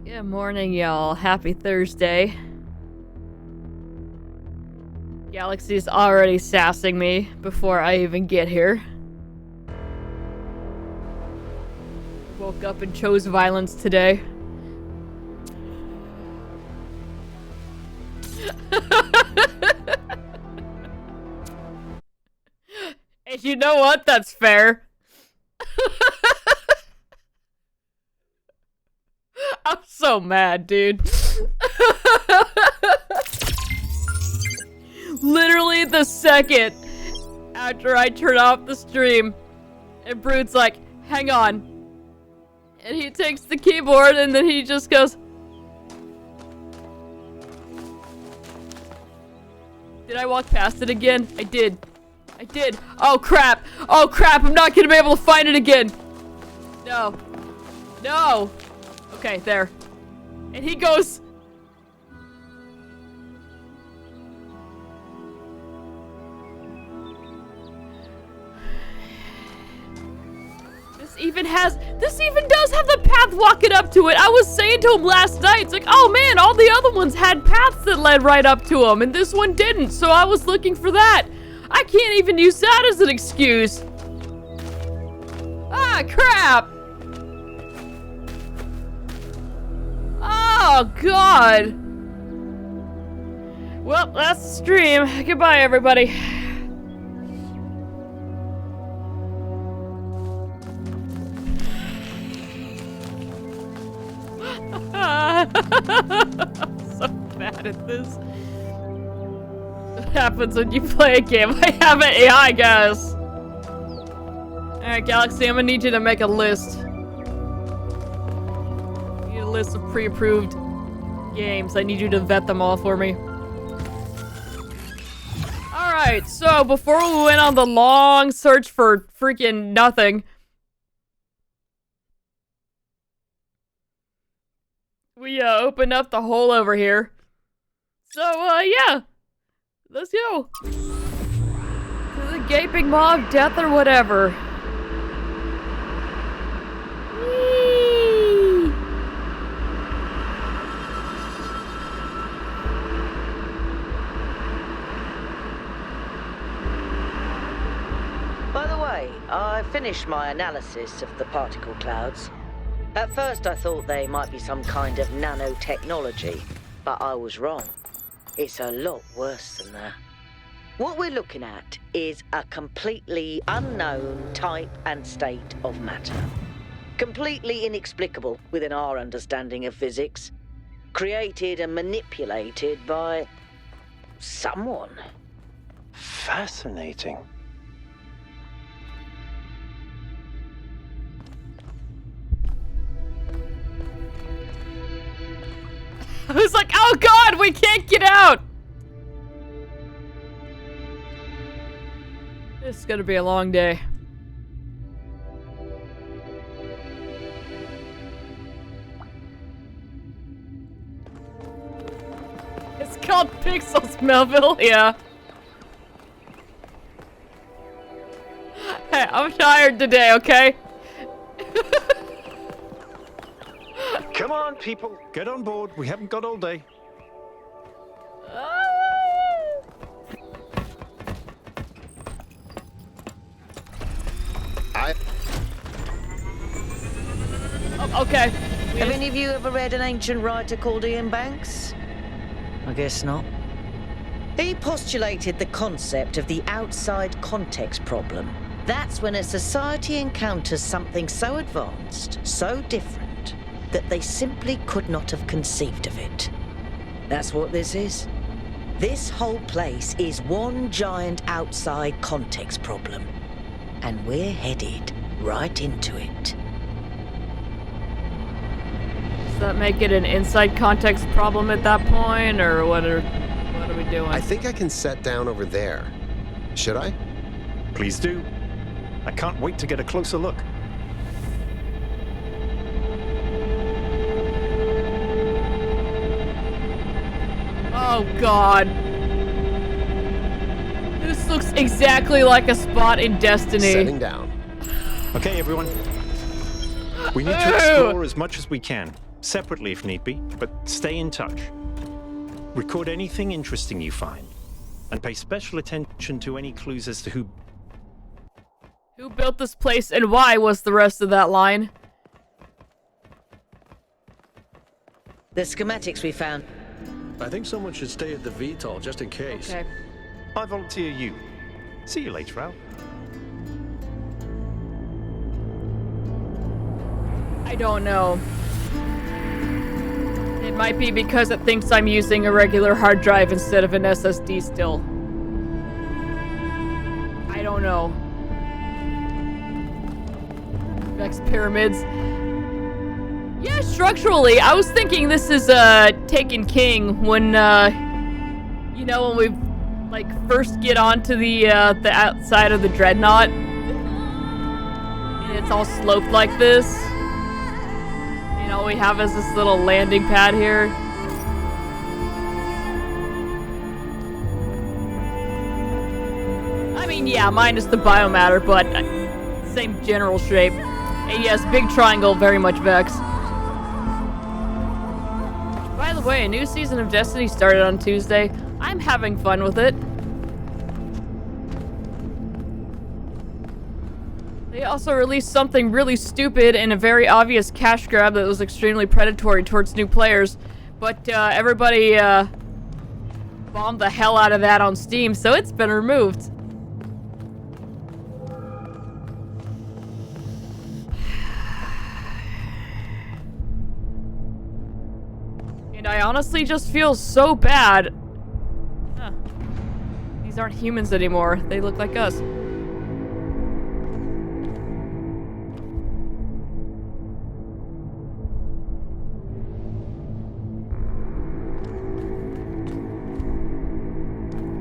Good morning, y'all. Happy Thursday. Galaxy's already sassing me before I even get here. Woke up and chose violence today. And you know what? That's fair. I'm so mad, dude. Literally the second after I turn off the stream, and Brood's like, hang on. And he takes the keyboard and then he just goes, did I walk past it again? I did. I did. Oh crap. Oh crap. I'm not gonna be able to find it again. No. No. Okay, there. And he goes, this even does have the path walking up to it. I was saying to him last night, it's like, oh man, all the other ones had paths that led right up to him, and this one didn't, so I was looking for that. I can't even use that as an excuse. Ah, crap. Oh, God. Well, that's the stream. Goodbye, everybody. I'm so bad at this. What happens when you play a game? I have an AI, guys. Alright, Galaxy, I'm gonna need you to make a list. List of pre-approved games. I need you to vet them all for me. Alright, so before we went on the long search for freaking nothing, we opened up the hole over here. So, yeah. Let's go. To the gaping maw of death or whatever. By the way, I finished my analysis of the particle clouds. At first I thought they might be some kind of nanotechnology, but I was wrong. It's a lot worse than that. What we're looking at is a completely unknown type and state of matter. Completely inexplicable within our understanding of physics. Created and manipulated by someone. Fascinating. I was like, oh God, we can't get out! This is gonna be a long day. It's called Pixels, Melville, yeah. Hey, I'm tired today, okay? Come on, people. Get on board. We haven't got all day. Oh, okay. Have any of you ever read an ancient writer called Ian Banks? I guess not. He postulated the concept of the outside context problem. That's when a society encounters something so advanced, so different, that they simply could not have conceived of it. That's what this is. This whole place is one giant outside context problem, and we're headed right into it. Does that make it an inside context problem at that point, or what are we doing? I think I can set down over there. Should I? Please do. I can't wait to get a closer look. Oh God. This looks exactly like a spot in Destiny. Setting down. Okay, everyone. We need to explore as much as we can. separately if need be, but stay in touch. Record anything interesting you find, and pay special attention to any clues as to who built this place and why was the rest of that line. The schematics we found. I think someone should stay at the VTOL just in case. Okay. I volunteer you. See you later, Al. I don't know. It might be because it thinks I'm using a regular hard drive instead of an SSD still. I don't know. Vex pyramids. Yeah, structurally, I was thinking this is Taken King when you know, when we like first get onto the outside of the dreadnought. And it's all sloped like this. And all we have is this little landing pad here. I mean, yeah, minus the biomatter, but same general shape. And yes, big triangle, very much Vex. By the way, a new season of Destiny started on Tuesday. I'm having fun with it. They also released something really stupid and a very obvious cash grab that was extremely predatory towards new players. But everybody bombed the hell out of that on Steam, so it's been removed. And I honestly just feel so bad. Huh. These aren't humans anymore. They look like us.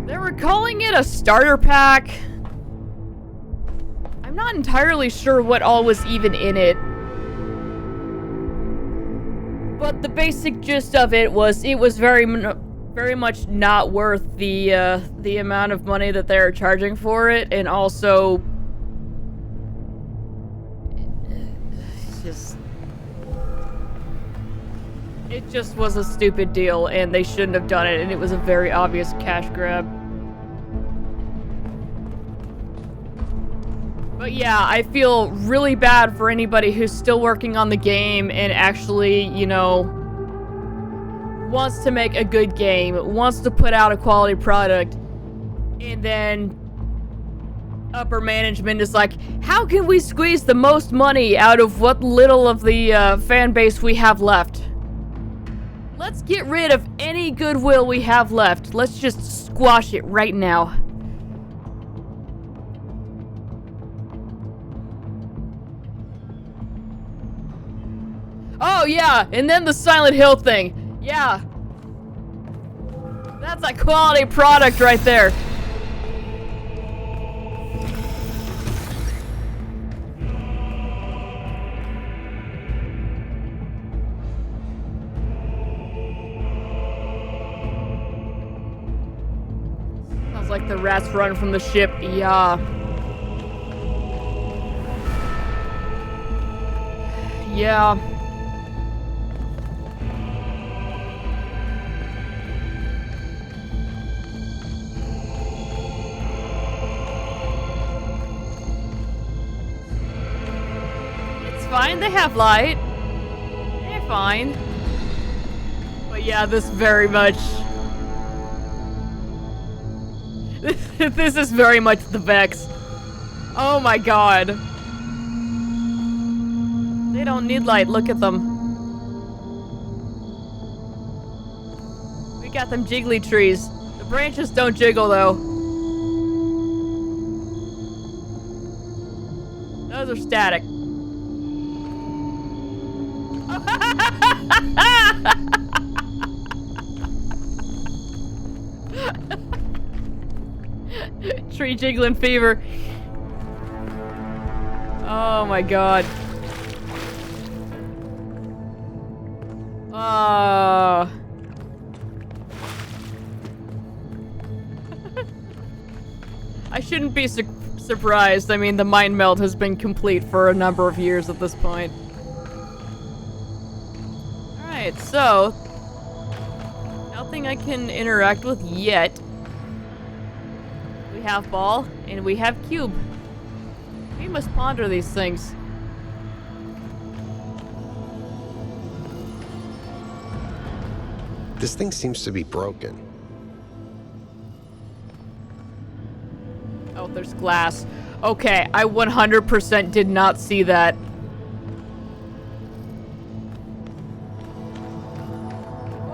They were calling it a starter pack. I'm not entirely sure what all was even in it. But the basic gist of it was very much not worth the amount of money that they were charging for it, and also it just was a stupid deal, and they shouldn't have done it, and it was a very obvious cash grab. But yeah, I feel really bad for anybody who's still working on the game and actually, you know, wants to make a good game, wants to put out a quality product, and then upper management is like, how can we squeeze the most money out of what little of the fan base we have left? Let's get rid of any goodwill we have left. Let's just squash it right now. Oh yeah, and then the Silent Hill thing. Yeah. That's a quality product right there. Sounds like the rats run from the ship. Yeah. Yeah. Fine, they have light. They're fine. But yeah, this very much... this is very much the Vex. Oh my god. They don't need light, look at them. We got them jiggly trees. The branches don't jiggle though. Those are static. Tree jiggling fever. Oh my god. Oh. I shouldn't be surprised. I mean, the mind meld has been complete for a number of years at this point. Alright, so... nothing I can interact with yet. We have ball, and we have cube. We must ponder these things. This thing seems to be broken. Oh, there's glass. Okay, I 100% did not see that.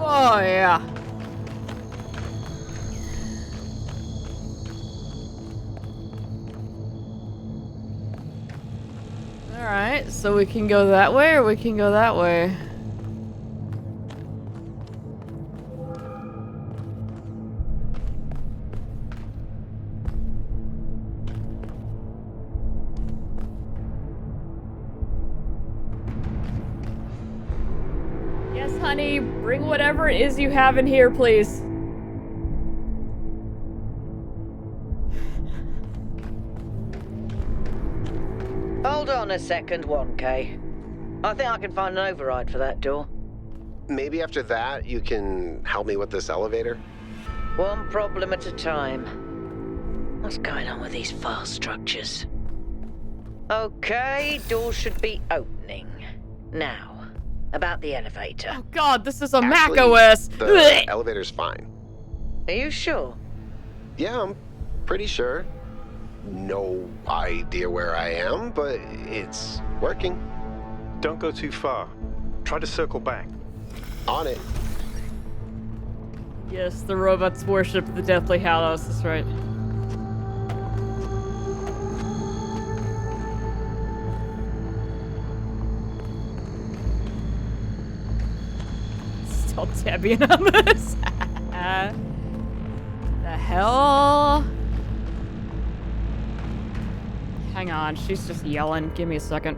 Oh, yeah. Alright, so we can go that way or we can go that way. Yes, honey, bring whatever it is you have in here, please. Hold on a second, 1K. I think I can find an override for that door. Maybe after that, you can help me with this elevator? One problem at a time. What's going on with these fast structures? Okay, door should be opening. Now, about the elevator. Oh god, this is a Actually, macOS. The elevator's fine. Are you sure? Yeah, I'm pretty sure. No idea where I am, but it's working. Don't go too far. Try to circle back. On it. Yes, the robots worship the Deathly Hallows, that's right. Still tabbing on this. The hell? Hang on, she's just yelling. Give me a second.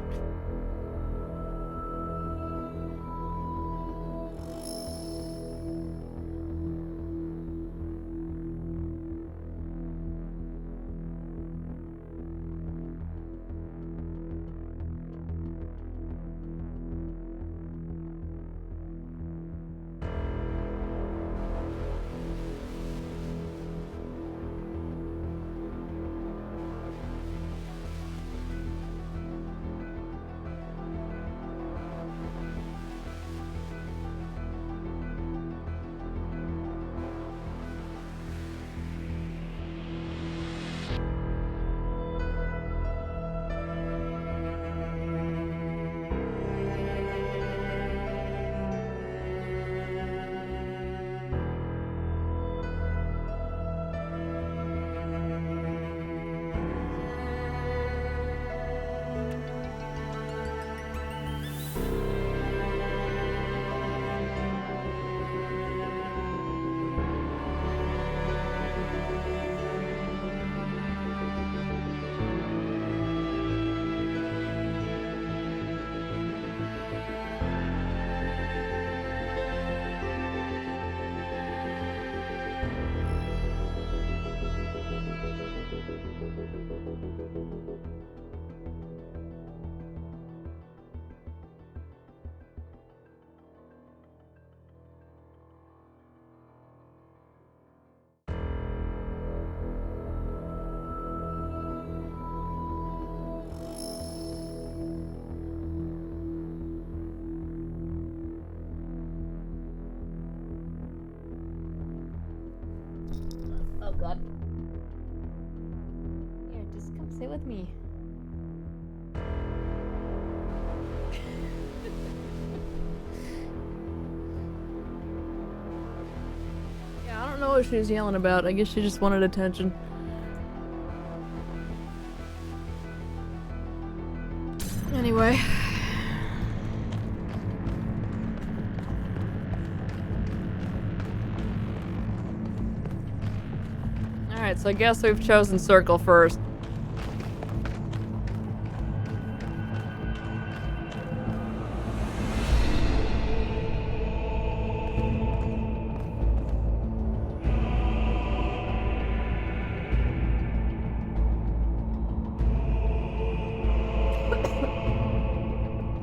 Oh god. Here, just come sit with me. Yeah, I don't know what she was yelling about. I guess she just wanted attention. Anyway. Alright, so I guess we've chosen circle first.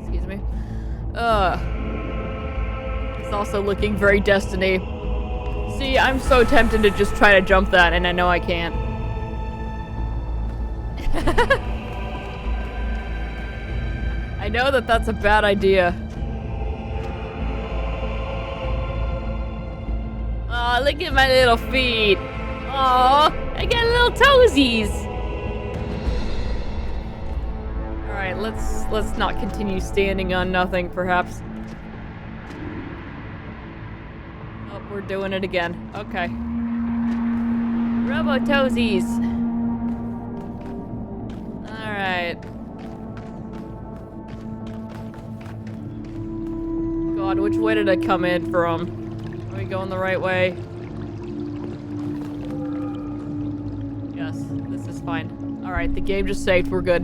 Excuse me. It's also looking very Destiny. See, I'm so tempted to just try to jump that, and I know I can't. I know that that's a bad idea. Aw, look at my little feet. Aw, I got little toesies. Alright, let's not continue standing on nothing, perhaps. Oh, we're doing it again. Okay. Robo toesies. Alright. God, which way did I come in from? Are we going the right way? Yes, this is fine. Alright, the game just saved. We're good.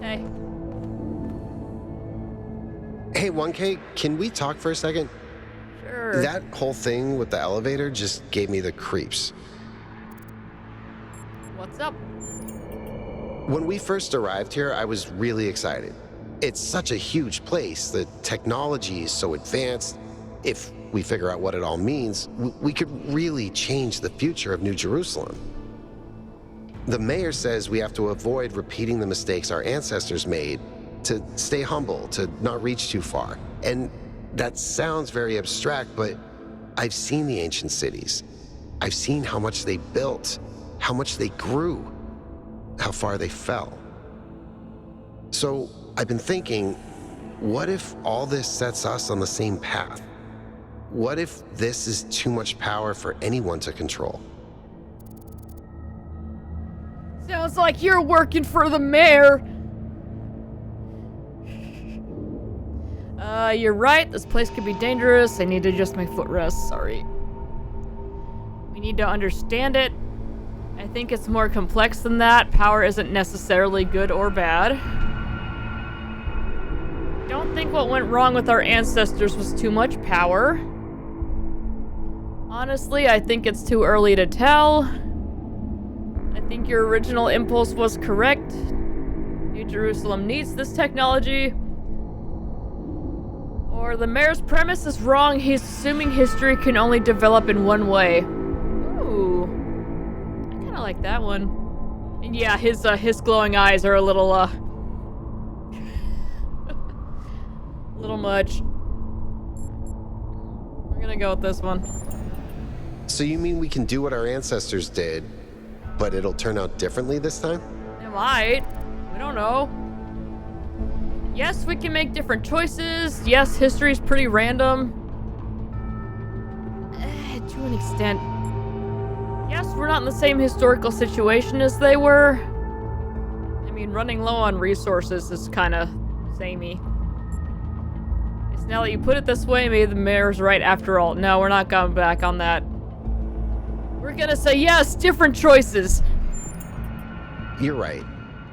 Hey. Hey, 1K, can we talk for a second? Sure. That whole thing with the elevator just gave me the creeps. What's up? When we first arrived here, I was really excited. It's such a huge place. The technology is so advanced. If we figure out what it all means, we could really change the future of New Jerusalem. The mayor says we have to avoid repeating the mistakes our ancestors made, to stay humble, to not reach too far. And that sounds very abstract, but I've seen the ancient cities. I've seen how much they built, how much they grew, how far they fell. So I've been thinking, what if all this sets us on the same path? What if this is too much power for anyone to control? Sounds like you're working for the mayor. You're right. This place could be dangerous. I need to adjust my footrest. Sorry. We need to understand it. I think it's more complex than that. Power isn't necessarily good or bad. I don't think what went wrong with our ancestors was too much power. Honestly, I think it's too early to tell. I think your original impulse was correct. New Jerusalem needs this technology. Or the mayor's premise is wrong. He's assuming history can only develop in one way. Ooh. I kinda like that one. And yeah, his glowing eyes are a little, little much. We're gonna go with this one. So you mean we can do what our ancestors did, but it'll turn out differently this time? It might. We don't know. Yes, we can make different choices. Yes, history's pretty random. To an extent. Yes, we're not in the same historical situation as they were. I mean, running low on resources is kind of samey. Guess now that you put it this way, maybe the mayor's right after all. No, we're not going back on that. We're gonna say yes, different choices. You're right.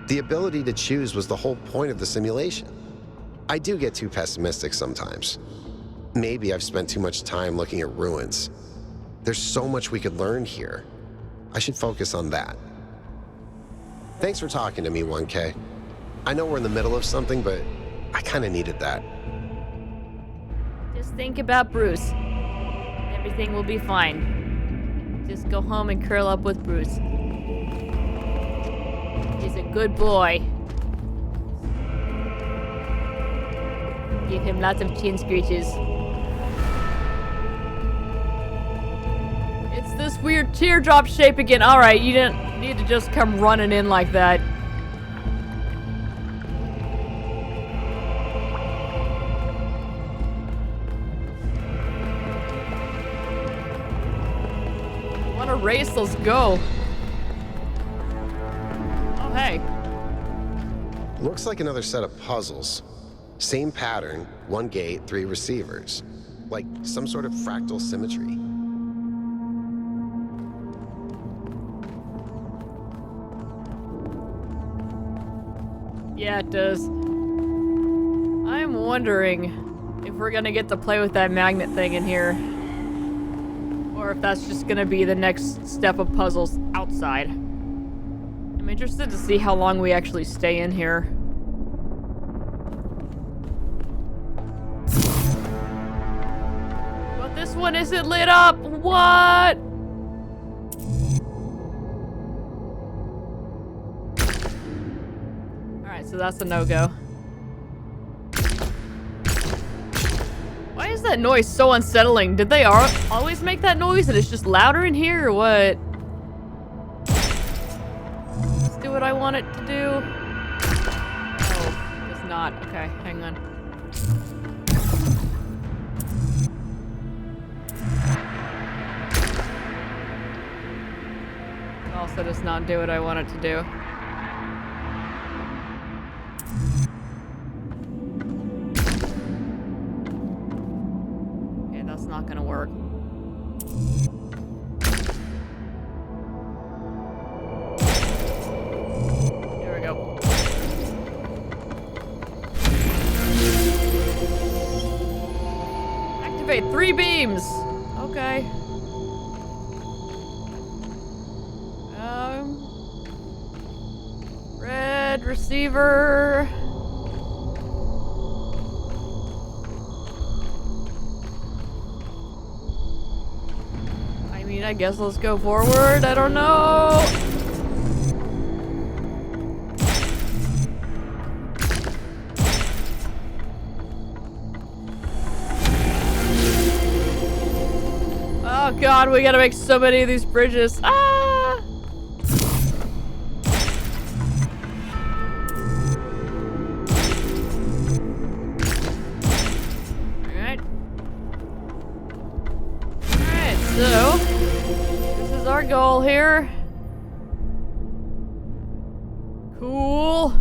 The ability to choose was the whole point of the simulation. I do get too pessimistic sometimes. Maybe I've spent too much time looking at ruins. There's so much we could learn here. I should focus on that. Thanks for talking to me, 1K. I know we're in the middle of something, but I kind of needed that. Just think about Bruce. Everything will be fine. Just go home and curl up with Bruce. He's a good boy. Give him lots of chin scratches. It's this weird teardrop shape again. Alright, you didn't need to just come running in like that. What a race, let's go. Oh, hey. Looks like another set of puzzles. Same pattern, 1 gate, 3 receivers. Like some sort of fractal symmetry. Yeah, it does. I'm wondering if we're gonna get to play with that magnet thing in here. Or Or if that's just gonna be the next step of puzzles outside. I'm interested to see how long we actually stay in here. But this one isn't lit up! What? Alright, so that's a no-go. Why is that noise so unsettling? Did they always make that noise and it's just louder in here or what? Let's do what I want it to do. Oh, it's not. Okay, hang on. It also does not do what I want it to do. Not gonna work. Here we go. Activate 3 beams. Okay. Red receiver. I guess let's go forward. I don't know. Oh god, we gotta make so many of these bridges. Ah! Alright. Alright, so our goal here. Cool.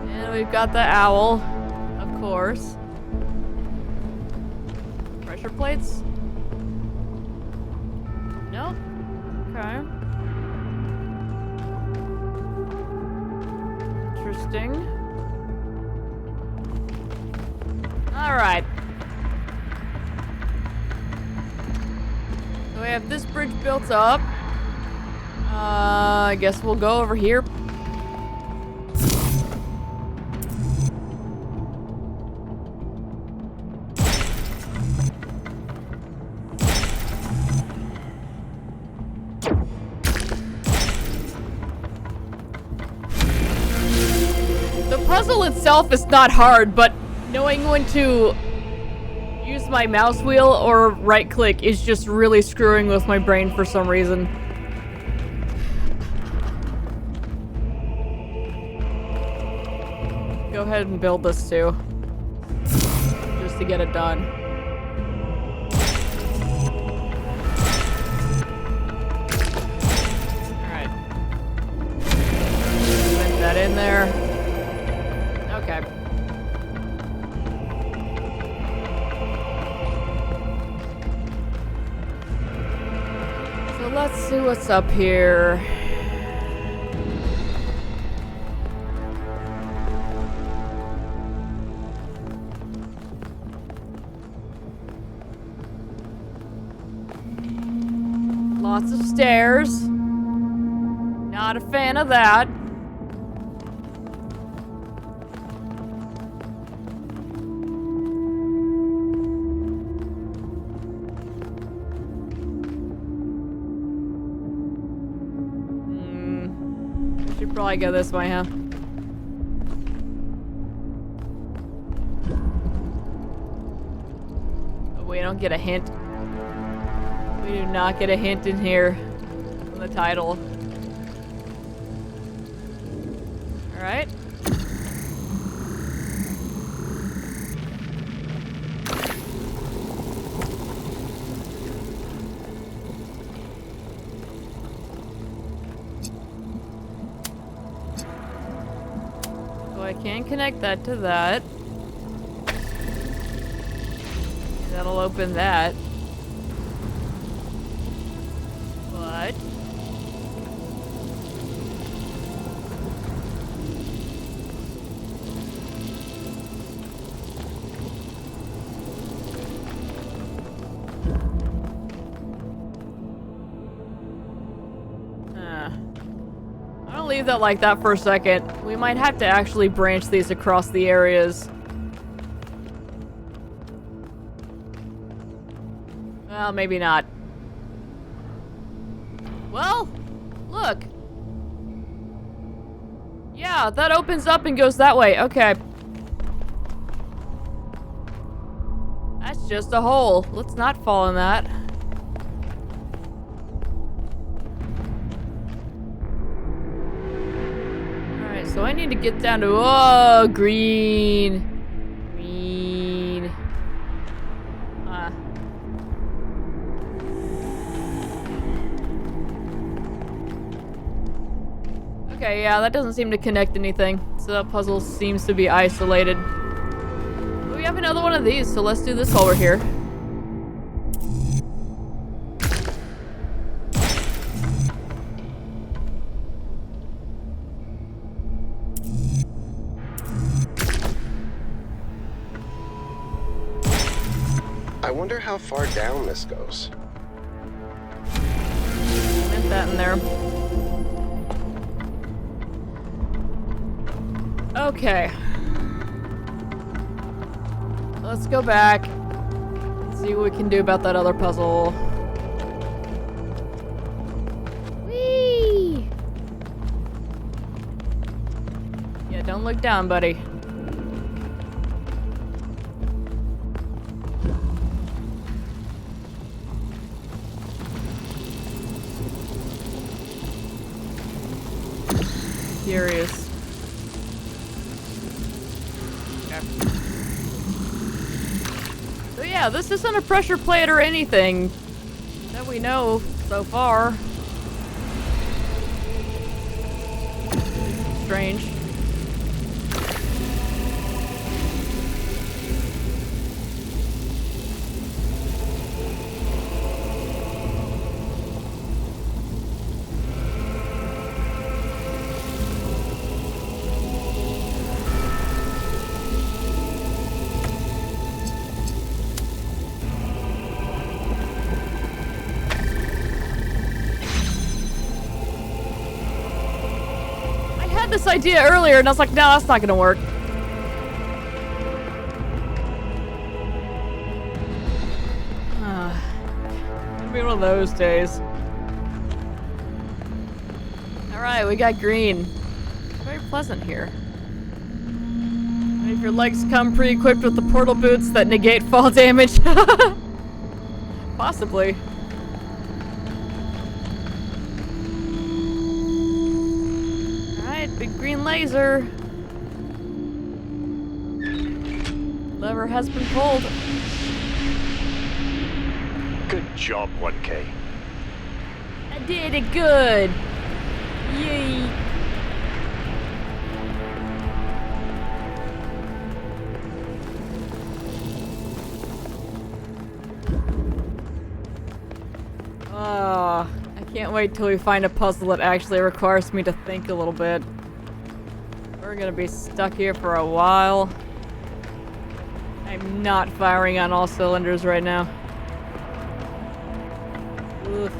And we've got the owl, of course. Pressure plates? Nope. Okay. Interesting. All right. So we have this bridge built up. I guess we'll go over here. The puzzle itself is not hard, but knowing when to use my mouse wheel or right click is just really screwing with my brain for some reason. Go ahead and build this too. Just to get it done. Alright. Put that in there. Okay. So let's see what's up here. Lots of stairs. Not a fan of that. Should probably go this way, huh? We don't get a hint. We do not get a hint in here on the title. Alright. So I can connect that to that. That'll open that. But leave that like that for a second. We might have to actually branch these across the areas. Well, maybe not. Well, look. Yeah, that opens up and goes that way. Okay. That's just a hole. Let's not fall in that. Alright, so I need to get down to... Oh, green. Green. Huh. Okay, yeah, that doesn't seem to connect anything. So that puzzle seems to be isolated. We have another one of these, so let's do this while we're here. I wonder how far down this goes. Cement that in there. Okay. Let's go back. See what we can do about that other puzzle. Whee! Yeah, don't look down, buddy. Curious. So yeah, this isn't a pressure plate or anything that we know so far. Strange. This idea earlier and I was like, no, that's not gonna work. It'll be one of those days. Alright, we got green. Very pleasant here. And if your legs come pre-equipped with the portal boots that negate fall damage. Possibly. Big green laser. Lever has been pulled. Good job, 1K. I did it good. Yay. Oh, I can't wait till we find a puzzle that actually requires me to think a little bit. We're gonna be stuck here for a while. I'm not firing on all cylinders right now. Ugh.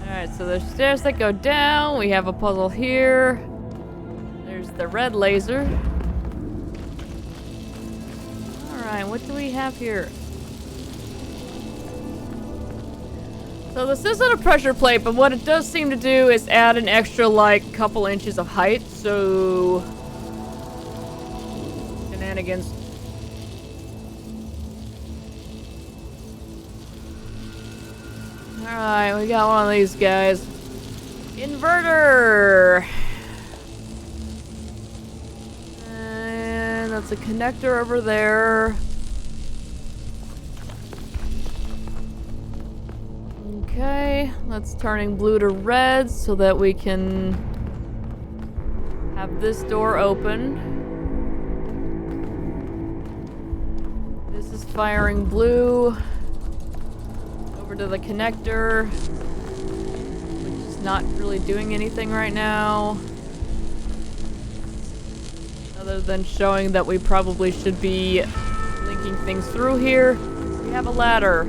Alright, so there's stairs that go down. We have a puzzle here. There's the red laser. Alright, what do we have here? So this isn't a pressure plate, but what it does seem to do is add an extra, like, couple inches of height, so... Shenanigans. Alright, we got one of these guys. Inverter! And that's a connector over there. Okay, that's turning blue to red so that we can have this door open. This is firing blue over to the connector, which is not really doing anything right now, other than showing that we probably should be linking things through here. We have a ladder.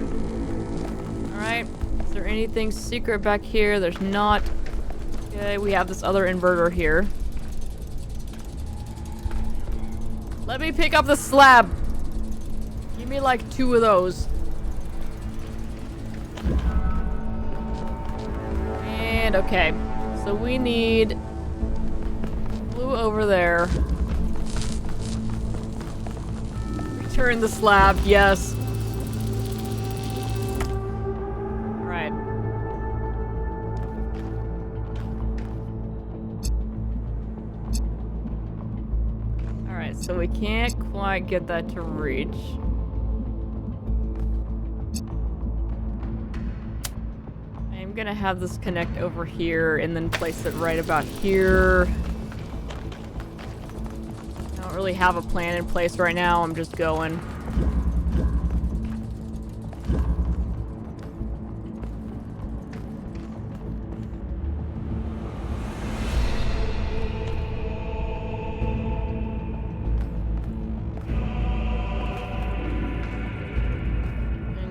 Is there anything secret back here? There's not. Okay, we have this other inverter here. Let me pick up the slab. Give me like 2 of those. And okay. So we need blue over there. Return the slab, yes. Alright. Alright, so we can't quite get that to reach. I'm gonna have this connect over here and then place it right about here. I don't really have a plan in place right now, I'm just going.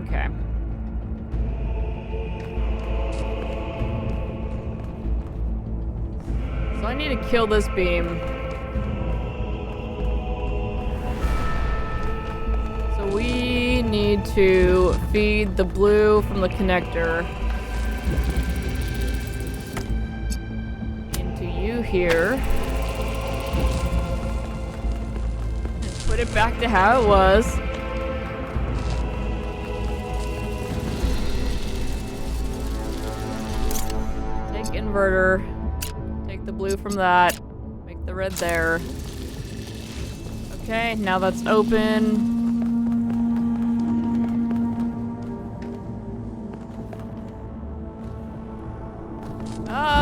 Okay. So I need to kill this beam. So we need to feed the blue from the connector into you here. And put it back to how it was. Take inverter. Take the blue from that. Make the red there. Okay, now that's open.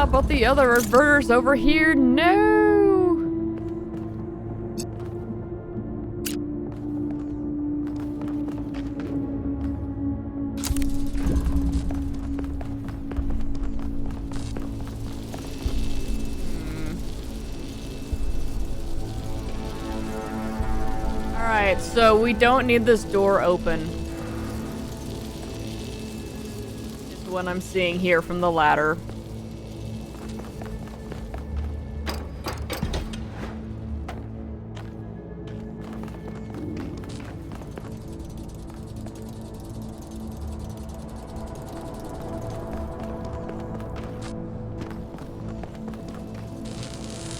But the other inverter's over here. No! Alright, so we don't need this door open. Is what I'm seeing here from the ladder.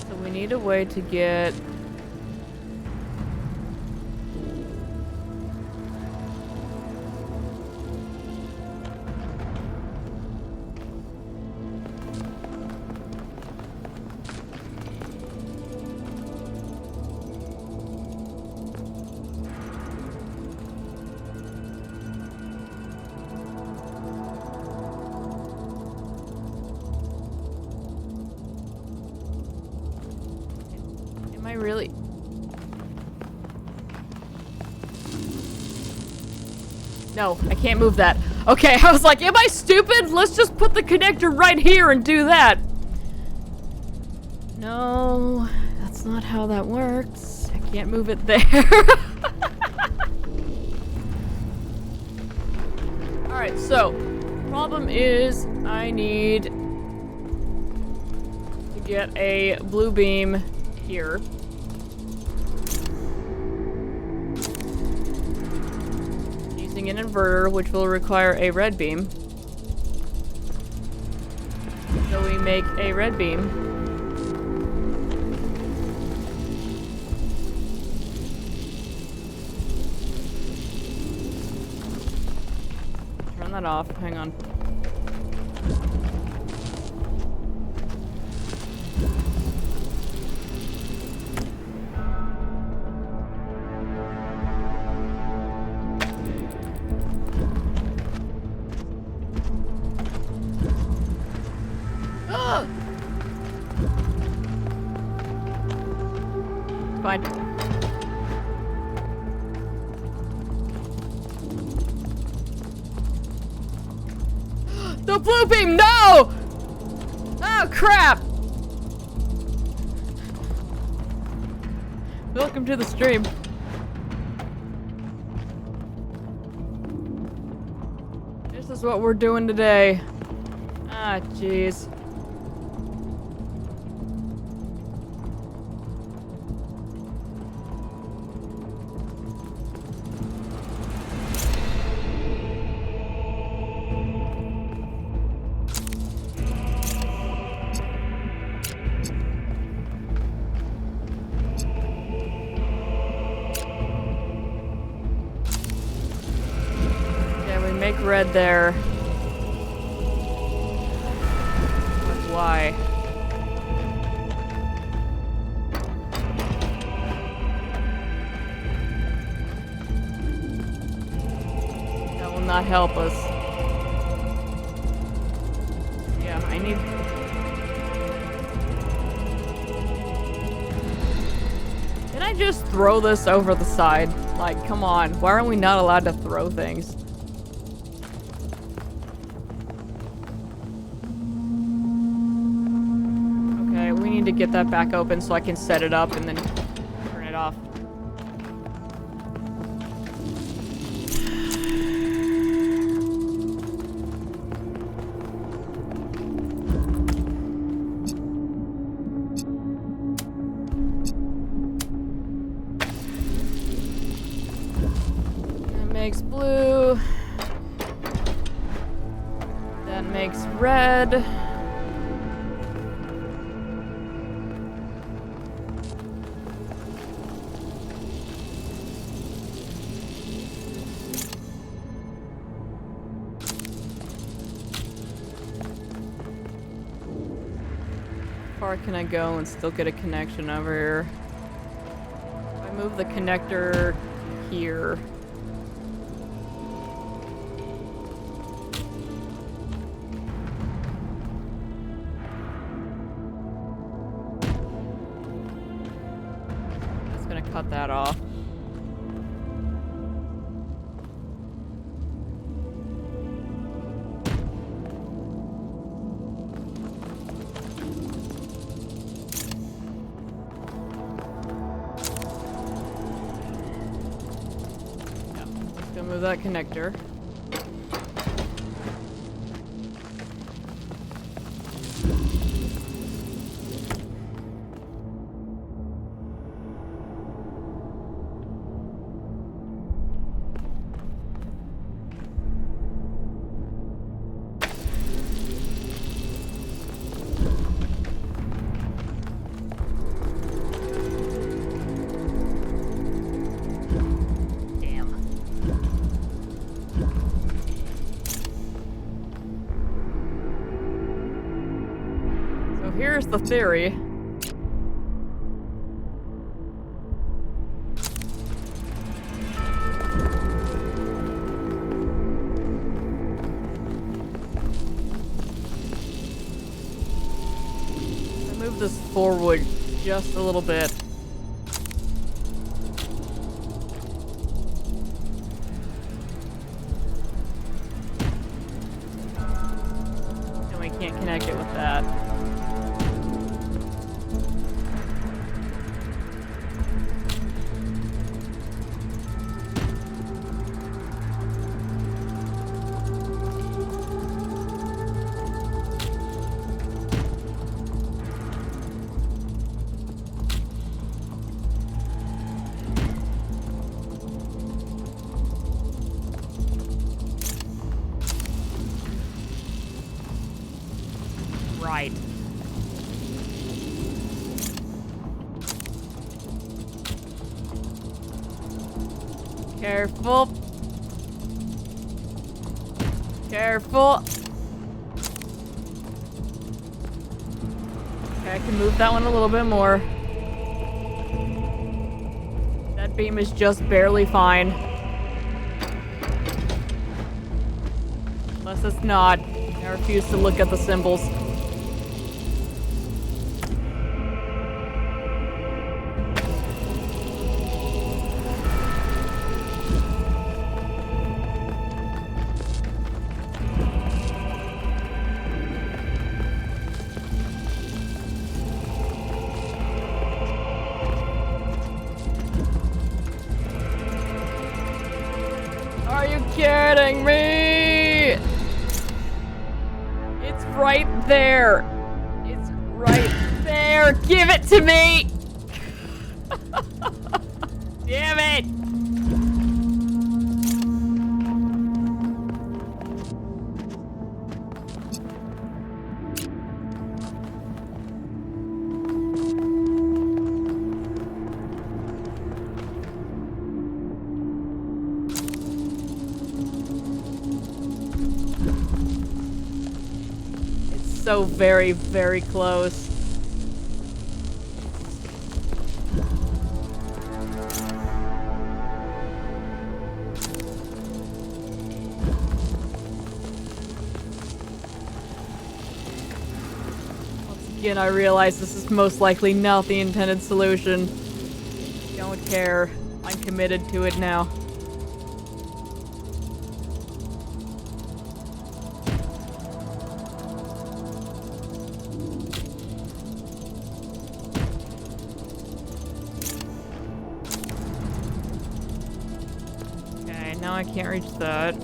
So we need a way to get... Really? No, I can't move that. Okay, I was like, am I stupid? Let's just put the connector right here and do that. No, that's not how that works. I can't move it there. Alright, so, problem is I need to get a blue beam here. An inverter, which will require a red beam. So we make a red beam. Turn that off. Hang on. Fine. The blue beam, no! Oh, crap! Welcome to the stream. There's the is what we're doing today. Ah, jeez. Make red there. But why? That will not help us. Yeah, I need... Can I just throw this over the side? Like, come on. Why are we not allowed to throw things? To get that back open so I can set it up and then turn it off. That makes blue. That makes red. How far can I go and still get a connection over here? If I move the connector here. It's gonna cut that off. Move that connector. Here's the theory. I move this forward just a little bit. And we can't connect it with that. Right. Careful. Careful. Okay, I can move that one a little bit more. That beam is just barely fine. Unless it's not. I refuse to look at the symbols. Are you kidding me? right there. It's right there. Give it to me. Damn it. So very, very close. Once again, I realize this is most likely not the intended solution. Don't care. I'm committed to it now. Now I can't reach that.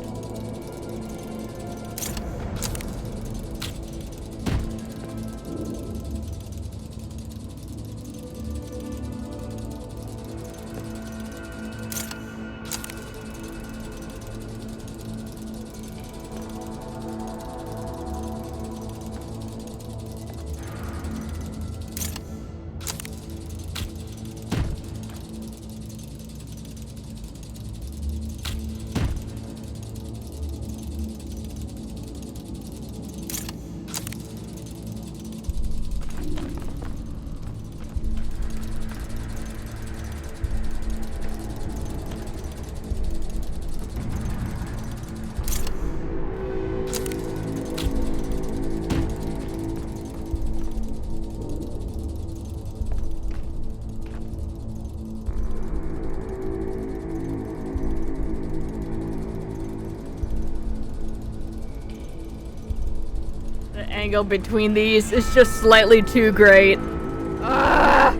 The angle between these is just slightly too great. Ah!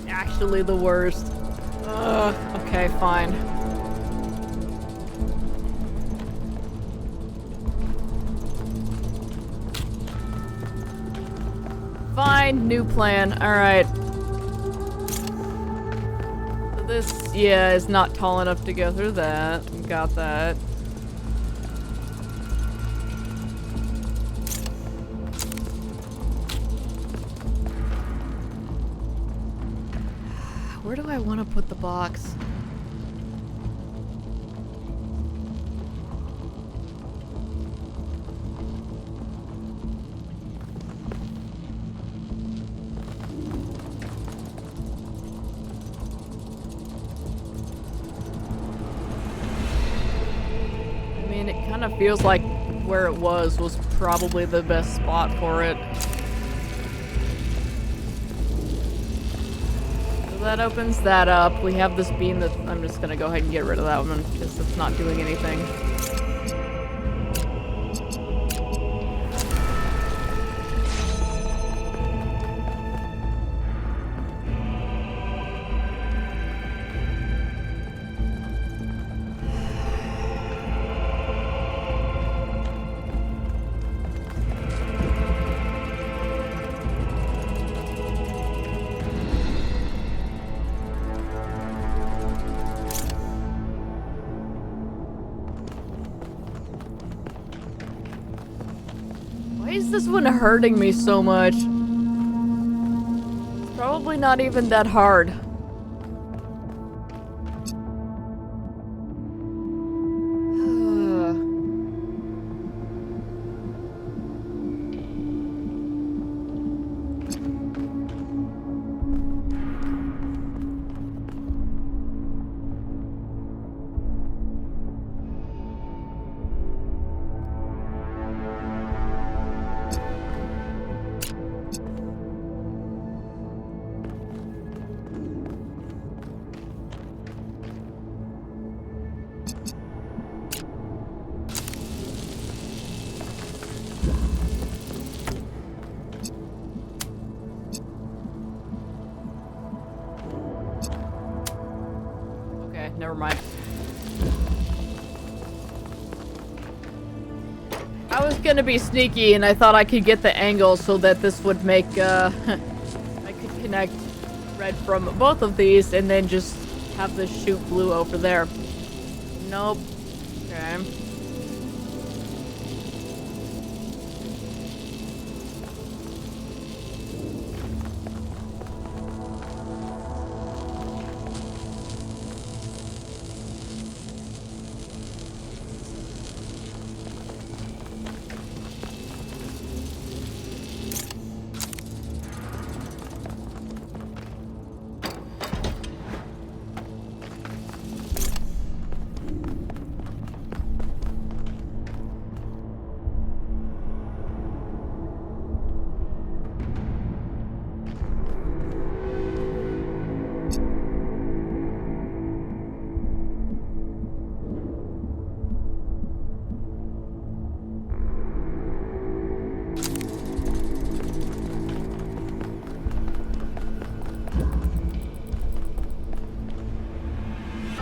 Actually the worst. Okay, fine. Fine, new plan. Alright. So this, yeah, is not tall enough to go through that. Got that. Where do I want to put the box? Kind of feels like where it was probably the best spot for it. So that opens that up. We have this beam that I'm just gonna go ahead and get rid of that one because it's not doing anything. Why is this one hurting me so much? It's probably not even that hard. never mind. I was gonna be sneaky and I thought I could get the angle so that this would make, I could connect red from both of these and then just have this shoot blue over there. Nope. Okay.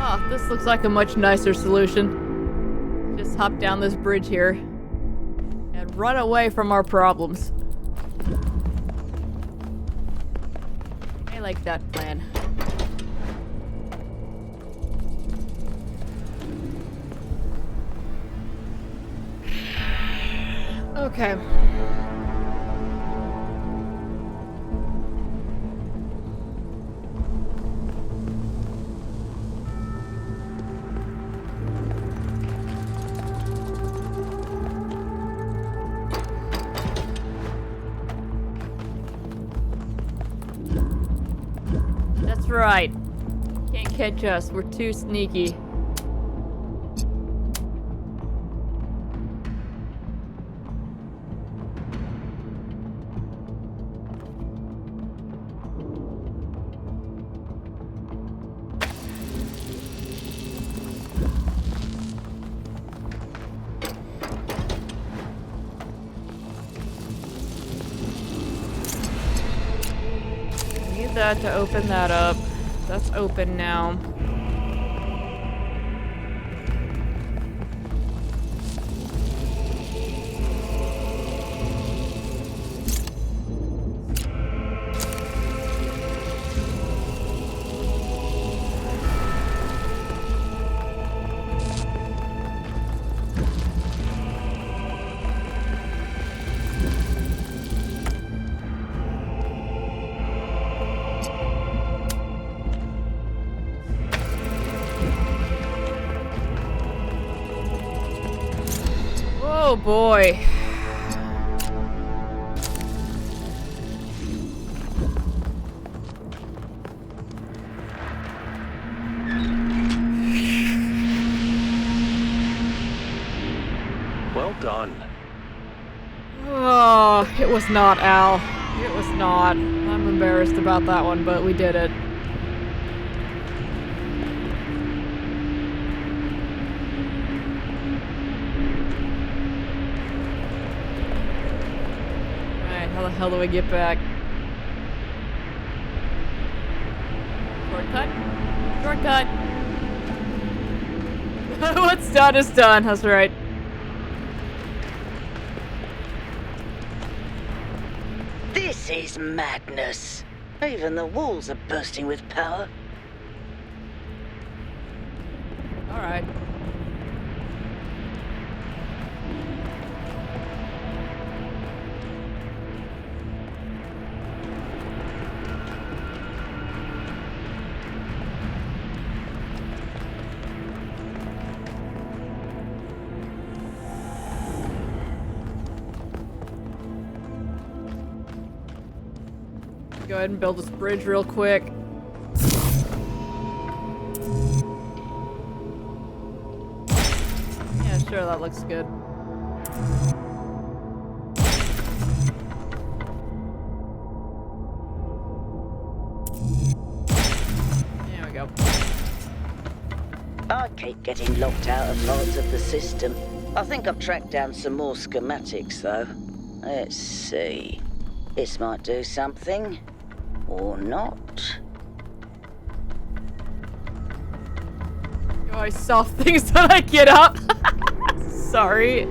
Oh, this looks like a much nicer solution. Just hop down this bridge here and run away from our problems. I like that plan. Okay. That's right. Can't catch us. We're too sneaky. Need that to open that up. That's open now. Oh boy. Well done. Oh, it was not, Al. It was not. I'm embarrassed about that one, but we did it. How the hell do we get back? Shortcut? Shortcut! What's done is done, that's right. This is madness. Even the walls are bursting with power. Alright. Go ahead and build this bridge real quick. Yeah, sure, that looks good. There we go. I keep getting locked out of parts of the system. I think I've tracked down some more schematics, though. Let's see. This might do something. Or not. Oh, I saw things that I get up. Sorry.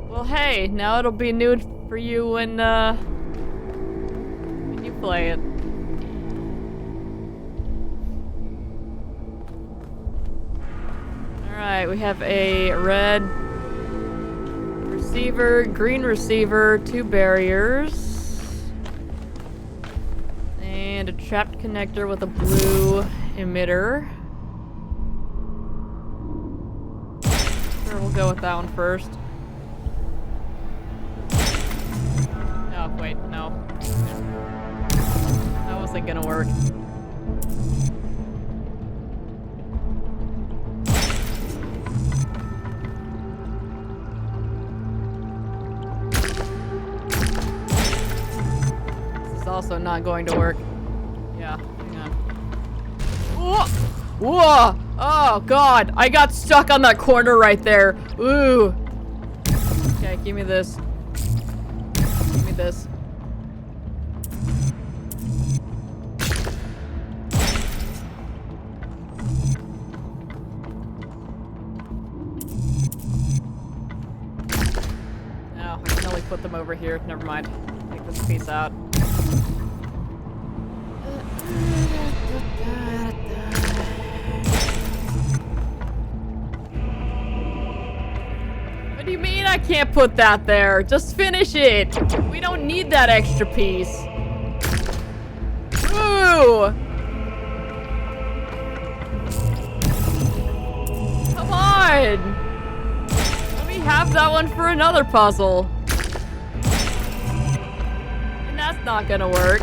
Well, hey, now it'll be new for you when you play it. Alright, we have a red receiver, green receiver, 2 barriers, and a trapped connector with a blue emitter. Sure, we'll go with that one first. Oh, wait, no. That wasn't gonna work. Also not going to work. Yeah, hang on. Whoa! Whoa! Oh god, I got stuck on that corner right there. Ooh. Okay, give me this. Give me this. No, I can only put them over here. Never mind. Take this piece out. What do you mean I can't put that there? Just finish it. We don't need that extra piece. Ooh. Come on. Let me have that one for another puzzle. And that's not gonna work.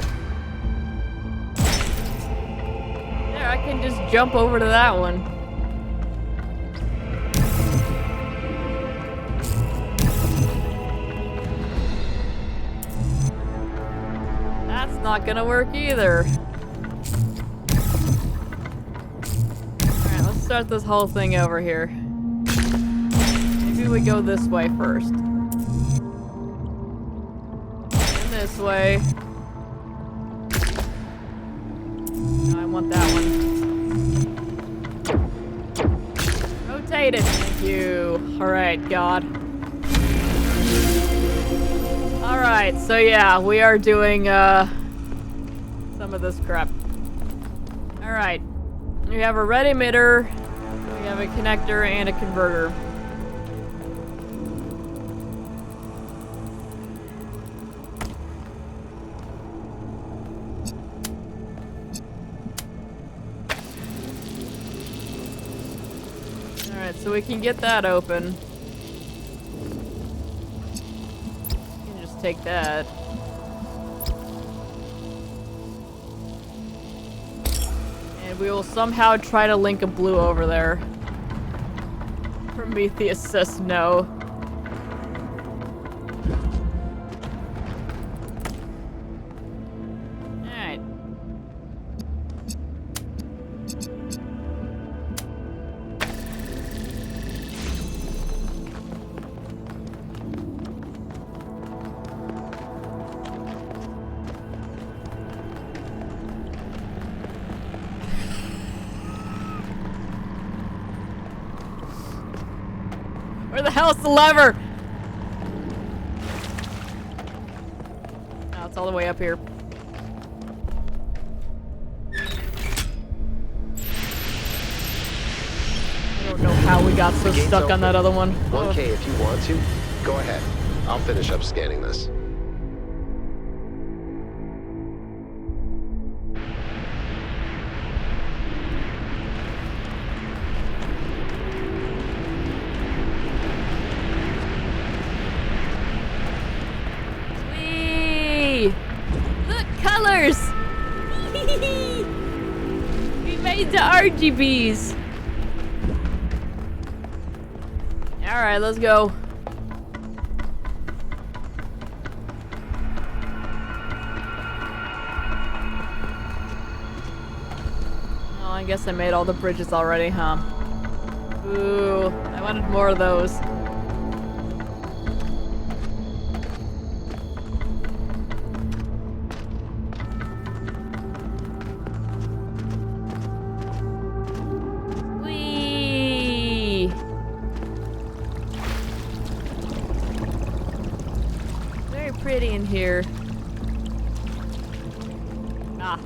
There, I can just jump over to that one. That's not gonna work either. Alright, let's start this whole thing over here. Maybe we go this way first. And this way. No, I want that one. Rotate it. Thank you. Alright, God. Alright, so yeah, we are doing, some of this crap. Alright. We have a red emitter, we have a connector, and a converter. Alright, so we can get that open. Take that. And we will somehow try to link a blue over there. Prometheus says no. Alright. Where the hell's the lever? Oh, it's all the way up here. I don't know how we got so stuck on that other one. 1K if you want to. Go ahead. I'll finish up scanning this. We made the RGBs. Alright, let's go. Oh, I guess I made all the bridges already, huh? Ooh, I wanted more of those. pretty in here. Ah.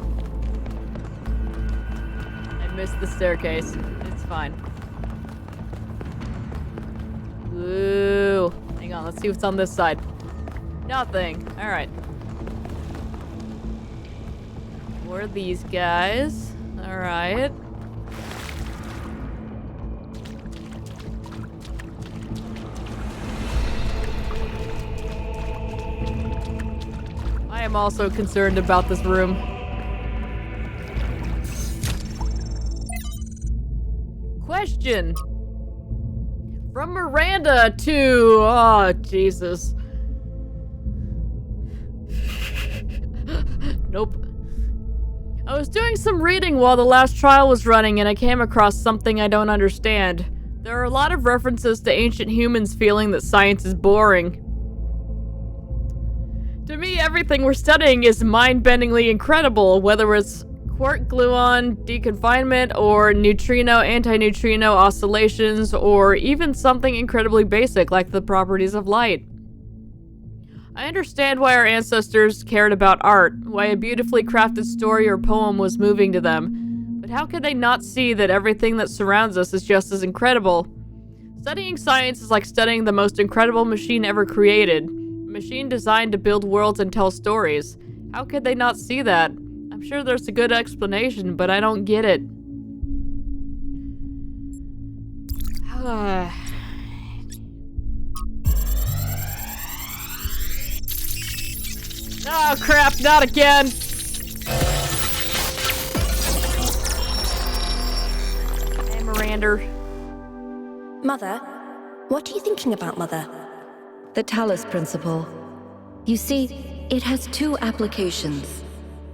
I missed the staircase. It's fine. Ooh. Hang on, let's see what's on this side. Nothing. Alright. Who are these guys? Alright. I am also concerned about this room. Question. From Miranda to... Oh, Jesus. Nope. I was doing some reading while the last trial was running and I came across something I don't understand. There are a lot of references to ancient humans feeling that science is boring. To me, everything we're studying is mind-bendingly incredible, whether it's quark gluon, deconfinement, or neutrino-antineutrino oscillations, or even something incredibly basic like the properties of light. I understand why our ancestors cared about art, why a beautifully crafted story or poem was moving to them, but how could they not see that everything that surrounds us is just as incredible? Studying science is like studying the most incredible machine ever created. Machine designed to build worlds and tell stories. How could they not see that? I'm sure there's a good explanation, but I don't get it. Oh crap, not again! Hey, Miranda. Mother? What are you thinking about, Mother? The Talos principle. You see, it has two applications.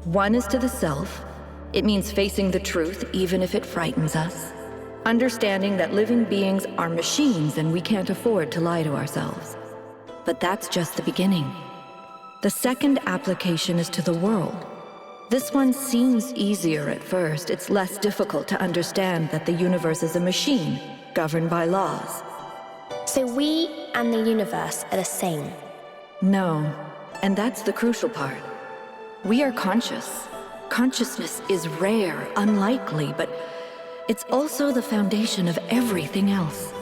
One is to the self. It means facing the truth even if it frightens us. Understanding that living beings are machines and we can't afford to lie to ourselves. But that's just the beginning. The second application is to the world. This one seems easier at first. It's less difficult to understand that the universe is a machine, governed by laws. So we and the universe are the same. No, and that's the crucial part. We are conscious. Consciousness is rare, unlikely, but it's also the foundation of everything else.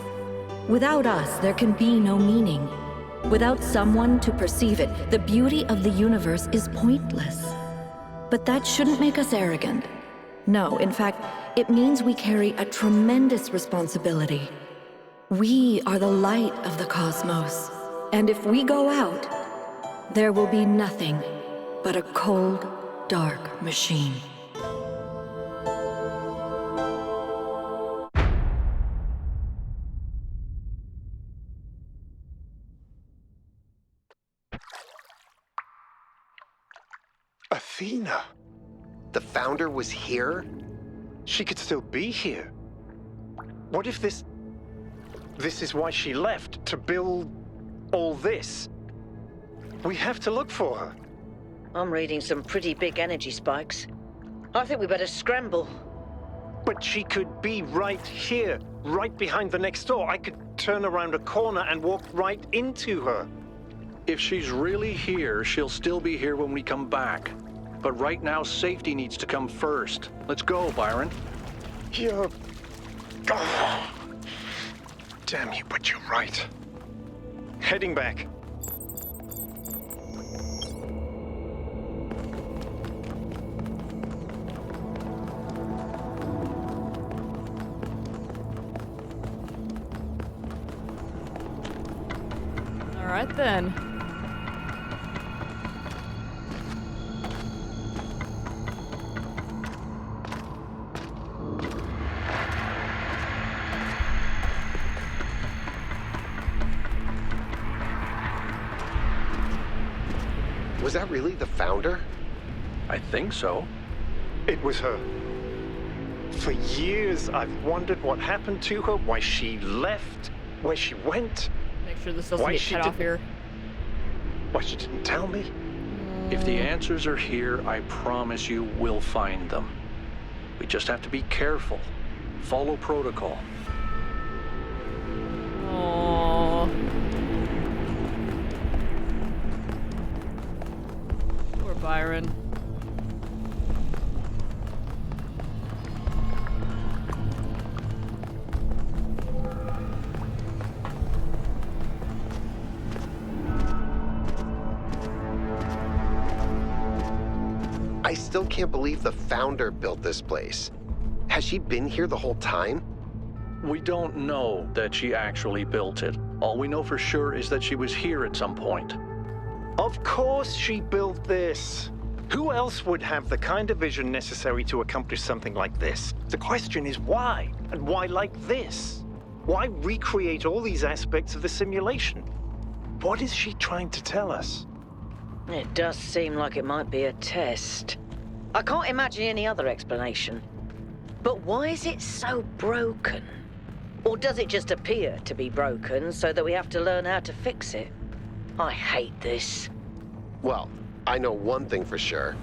Without us, there can be no meaning. Without someone to perceive it, the beauty of the universe is pointless. But that shouldn't make us arrogant. No, in fact, it means we carry a tremendous responsibility. We are the light of the cosmos. And if we go out, there will be nothing but a cold, dark machine. Athena! The founder was here? She could still be here. What if this is why she left, to build all this? We have to look for her. I'm reading some pretty big energy spikes. I think we better scramble. But she could be right here, right behind the next door. I could turn around a corner and walk right into her. If she's really here, she'll still be here when we come back. But right now, safety needs to come first. Let's go, Byron. You're... Oh. Damn you, but you're right. Heading back. All right then. Was that really the founder? I think so. It was her. For years, I've wondered what happened to her, why she left, where she went. Make sure this doesn't Why get she cut off didn't- here. Why she didn't tell me. If the answers are here, I promise you we'll find them. We just have to be careful. Follow protocol. Aww. Byron. I still can't believe the founder built this place. Has she been here the whole time? We don't know that she actually built it. All we know for sure is that she was here at some point. Of course she built this. Who else would have the kind of vision necessary to accomplish something like this? The question is why? And why like this? Why recreate all these aspects of the simulation? What is she trying to tell us? It does seem like it might be a test. I can't imagine any other explanation. But why is it so broken? Or does it just appear to be broken so that we have to learn how to fix it? I hate this. Well, I know one thing for sure.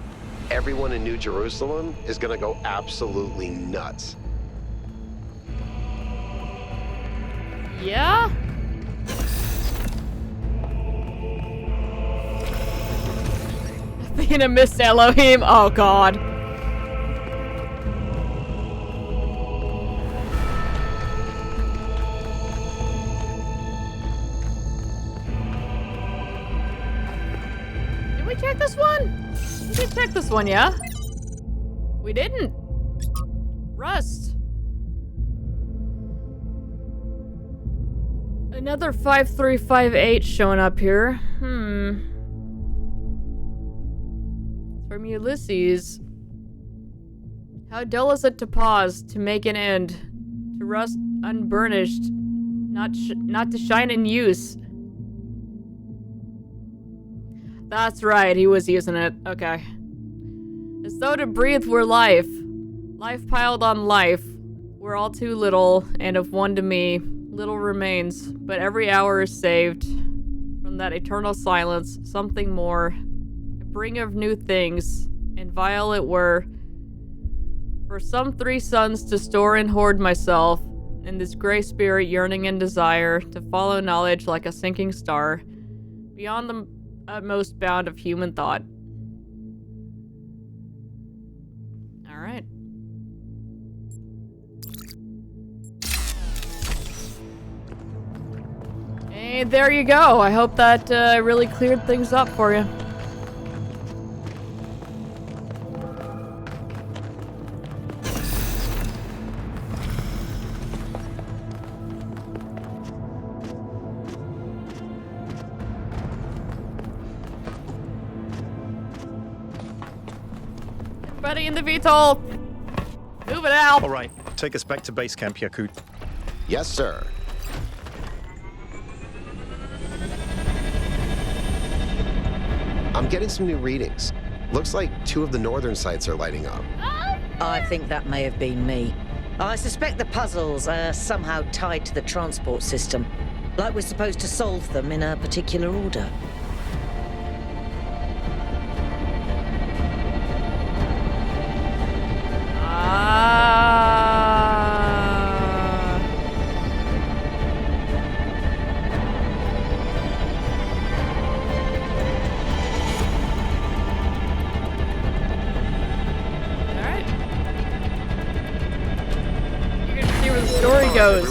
Everyone in New Jerusalem is gonna go absolutely nuts. Yeah? Being a Miss Elohim? Oh god. Did we check this one? We did check this one, yeah? We didn't. Rust. Another 5358 showing up here. From Ulysses. How dull is it to pause, to make an end, to rust unburnished, not to shine in use. That's right, he was using it. Okay. As though to breathe were life. Life piled on life. We're all too little, and of one to me, little remains, but every hour is saved. From that eternal silence, something more. Bring of new things, and vile it were, for some 3 suns to store and hoard myself, in this gray spirit yearning and desire, to follow knowledge like a sinking star, beyond the utmost bound of human thought. Alright. And there you go. I hope that really cleared things up for you. Everybody in the VTOL! Move it out! All right, take us back to base camp, Yakut. Yes, sir. I'm getting some new readings. Looks like 2 of the northern sites are lighting up. I think that may have been me. I suspect the puzzles are somehow tied to the transport system. Like we're supposed to solve them in a particular order.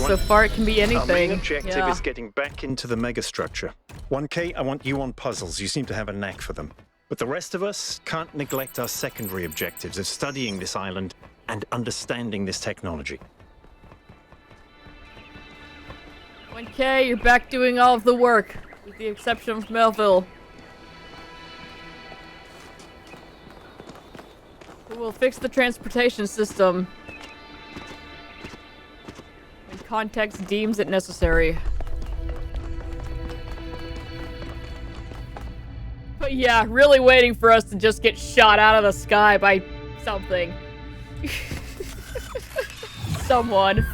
So far it can be Our main anything. objective Yeah. is getting back into the megastructure. 1K, I want you on puzzles. You seem to have a knack for them. But the rest of us can't neglect our secondary objectives of studying this island and understanding this technology. 1K, you're back doing all of the work, with the exception of Melville. Who will fix the transportation system when context deems it necessary. But yeah, really waiting for us to just get shot out of the sky by something. Someone.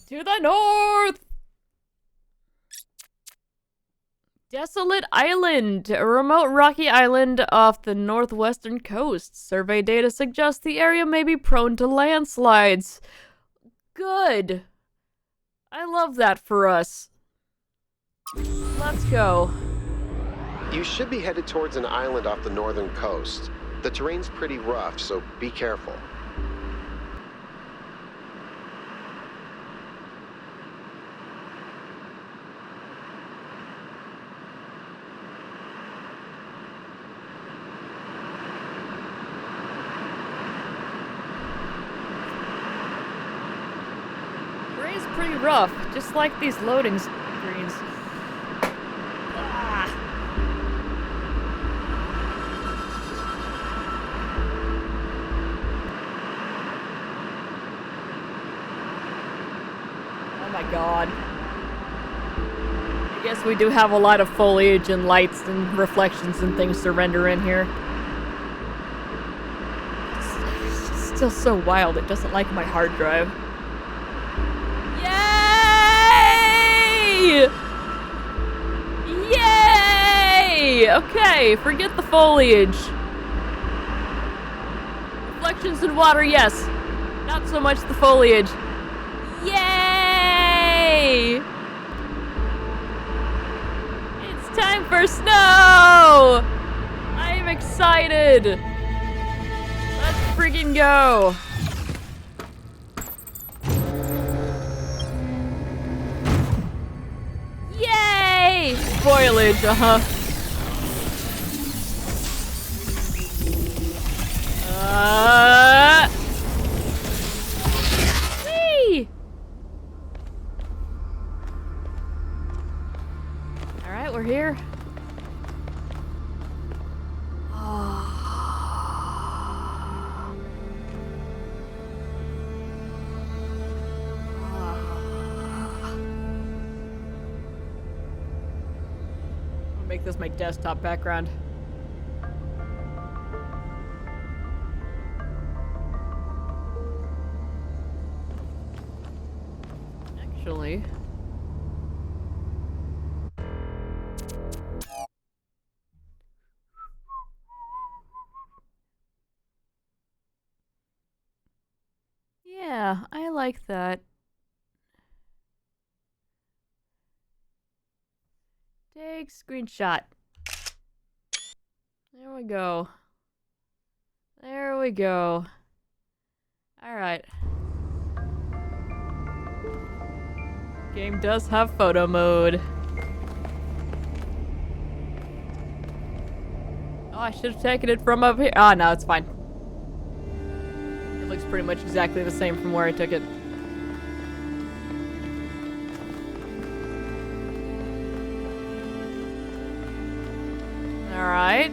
To the north! Desolate Island, a remote rocky island off the northwestern coast. Survey data suggests the area may be prone to landslides. Good. I love that for us. Let's go. You should be headed towards an island off the northern coast. The terrain's pretty rough, so be careful. Terrain's pretty rough, just like these loading screens. Ah. Oh my god. I guess we do have a lot of foliage and lights and reflections and things to render in here. It's still so wild, it doesn't like my hard drive. Yay! Yay! Okay, forget the foliage. Reflections in water, yes. Not so much the foliage. Yay! It's time for snow! I am excited! Let's freaking go! Yay! Foliage, Whee! Alright, we're here. I'll make this my desktop background. Actually, yeah, I like that. Take screenshot. There we go. There we go. All right. Game does have photo mode. Oh, I should have taken it from up here. Oh, no, it's fine. It looks pretty much exactly the same from where I took it. All right.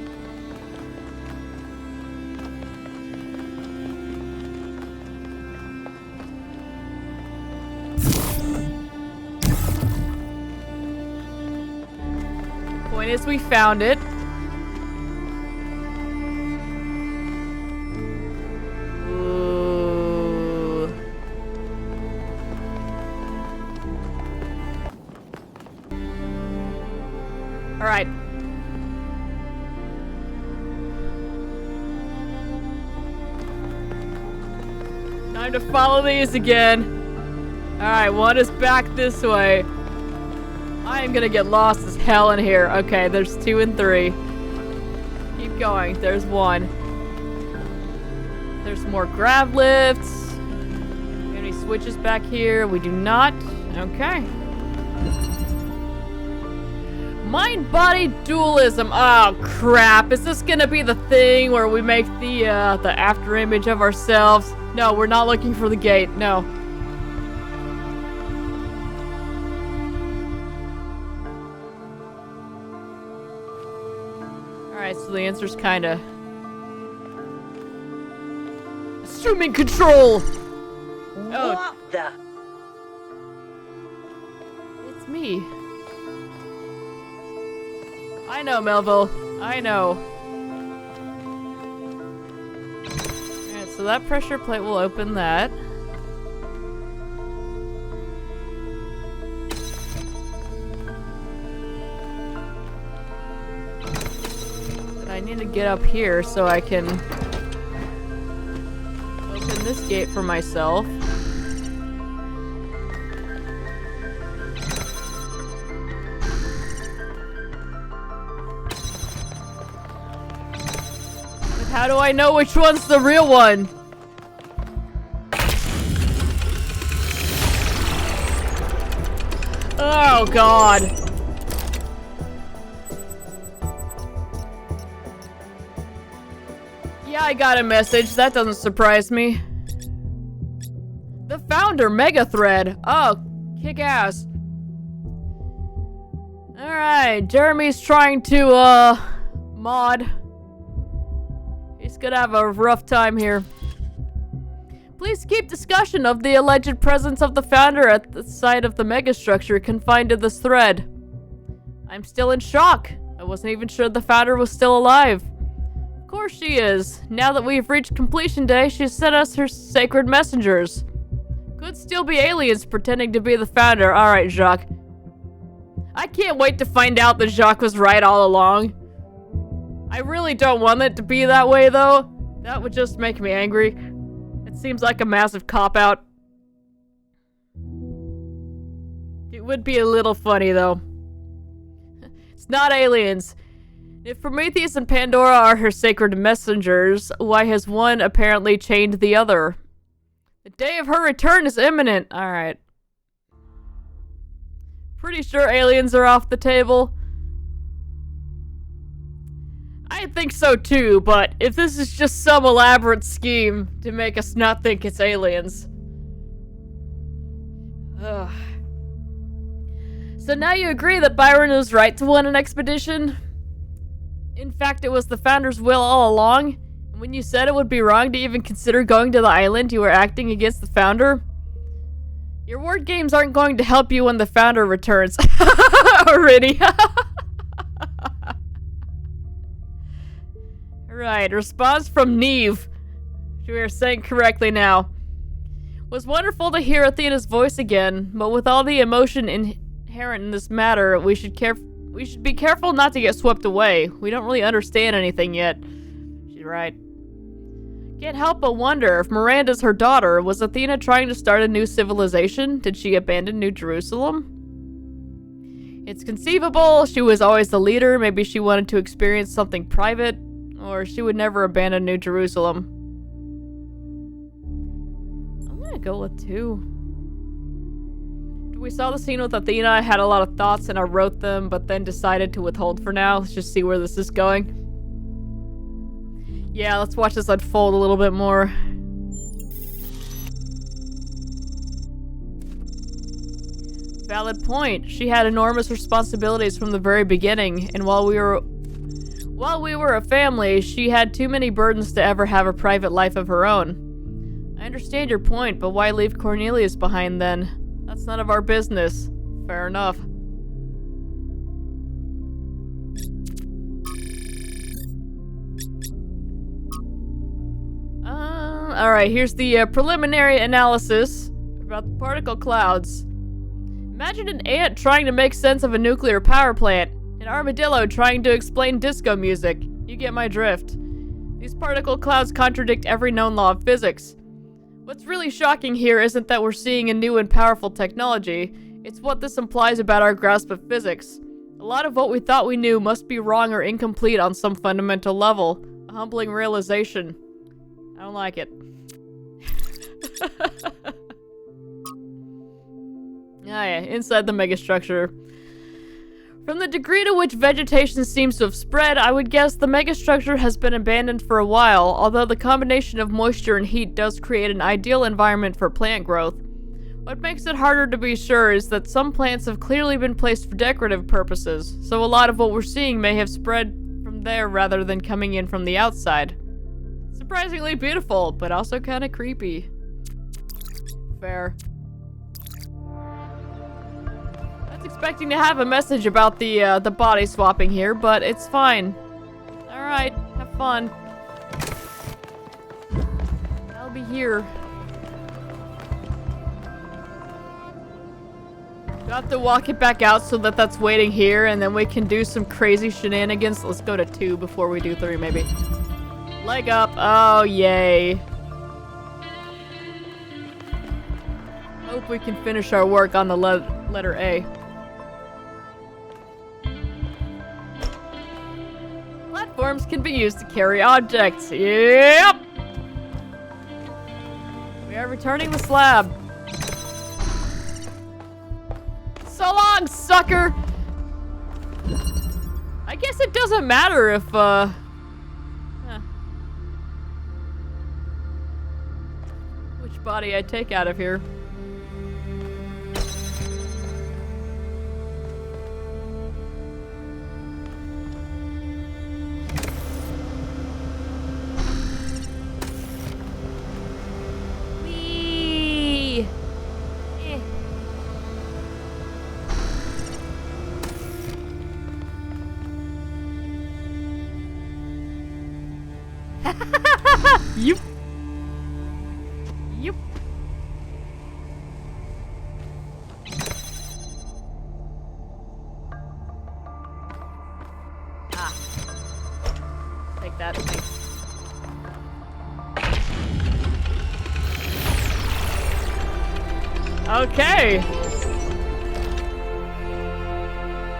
Point is, we found it. Ooh. All right. Time to follow these again. All right, one is back this way. I am gonna get lost as hell in here. Okay, there's 2 and 3. Keep going. There's 1. There's more grab lifts. We have any switches back here? We do not. Okay. Mind-body dualism. Oh crap! Is this gonna be the thing where we make the after image of ourselves? No, we're not looking for the gate. No. Alright, so the answer's kinda... assuming control! Oh. What the? It's me. I know, Melville. I know. Alright, so that pressure plate will open that. I need to get up here so I can open this gate for myself. How do I know which one's the real one? Oh, God. Yeah, I got a message. That doesn't surprise me. The founder, Mega Thread. Oh, kick ass. Alright, Jeremy's trying to, mod. He's gonna have a rough time here. Please keep discussion of the alleged presence of the founder at the site of the megastructure confined to this thread. I'm still in shock. I wasn't even sure the founder was still alive. Of course she is. Now that we've reached completion day, she's sent us her sacred messengers. Could still be aliens pretending to be the founder. Alright, Jacques. I can't wait to find out that Jacques was right all along. I really don't want it to be that way, though. That would just make me angry. It seems like a massive cop-out. It would be a little funny, though. It's not aliens. If Prometheus and Pandora are her sacred messengers, why has one apparently chained the other? The day of her return is imminent. Alright. Pretty sure aliens are off the table. I think so too, but if this is just some elaborate scheme to make us not think it's aliens. Ugh. So now you agree that Byron was right to win an expedition? In fact, it was the founder's will all along? And when you said it would be wrong to even consider going to the island, you were acting against the founder? Your word games aren't going to help you when the founder returns. Already. Right, response from Neve. We are saying correctly now. Was wonderful to hear Athena's voice again, but with all the emotion inherent in this matter, we should be careful not to get swept away. We don't really understand anything yet. She's right. Can't help but wonder if Miranda's her daughter. Was Athena trying to start a new civilization? Did she abandon New Jerusalem? It's conceivable. She was always the leader. Maybe she wanted to experience something private. Or she would never abandon New Jerusalem. I'm gonna go with 2. We saw the scene with Athena. I had a lot of thoughts and I wrote them, but then decided to withhold for now. Let's just see where this is going. Yeah, let's watch this unfold a little bit more. Valid point. She had enormous responsibilities from the very beginning, and while we were a family, she had too many burdens to ever have a private life of her own. I understand your point, but why leave Cornelius behind then? That's none of our business. Fair enough. Alright, here's the preliminary analysis about the particle clouds. Imagine an ant trying to make sense of a nuclear power plant. An armadillo trying to explain disco music. You get my drift. These particle clouds contradict every known law of physics. What's really shocking here isn't that we're seeing a new and powerful technology. It's what this implies about our grasp of physics. A lot of what we thought we knew must be wrong or incomplete on some fundamental level. A humbling realization. I don't like it. Yeah, inside the megastructure. From the degree to which vegetation seems to have spread, I would guess the megastructure has been abandoned for a while, although the combination of moisture and heat does create an ideal environment for plant growth. What makes it harder to be sure is that some plants have clearly been placed for decorative purposes, so a lot of what we're seeing may have spread from there rather than coming in from the outside. Surprisingly beautiful, but also kind of creepy. Fair. Expecting to have a message about the body swapping here, but it's fine. Alright, have fun. I'll be here. Do I have to walk it back out so that that's waiting here, and then we can do some crazy shenanigans? Let's go to 2 before we do 3, maybe. Leg up. Oh, yay. Hope we can finish our work on the letter A. platforms can be used to carry objects. Yep! We are returning the slab. So long, sucker! I guess it doesn't matter if, which body I take out of here. Whee! Eh. Yup. Yup. Ah. Take that. Thanks. Okay.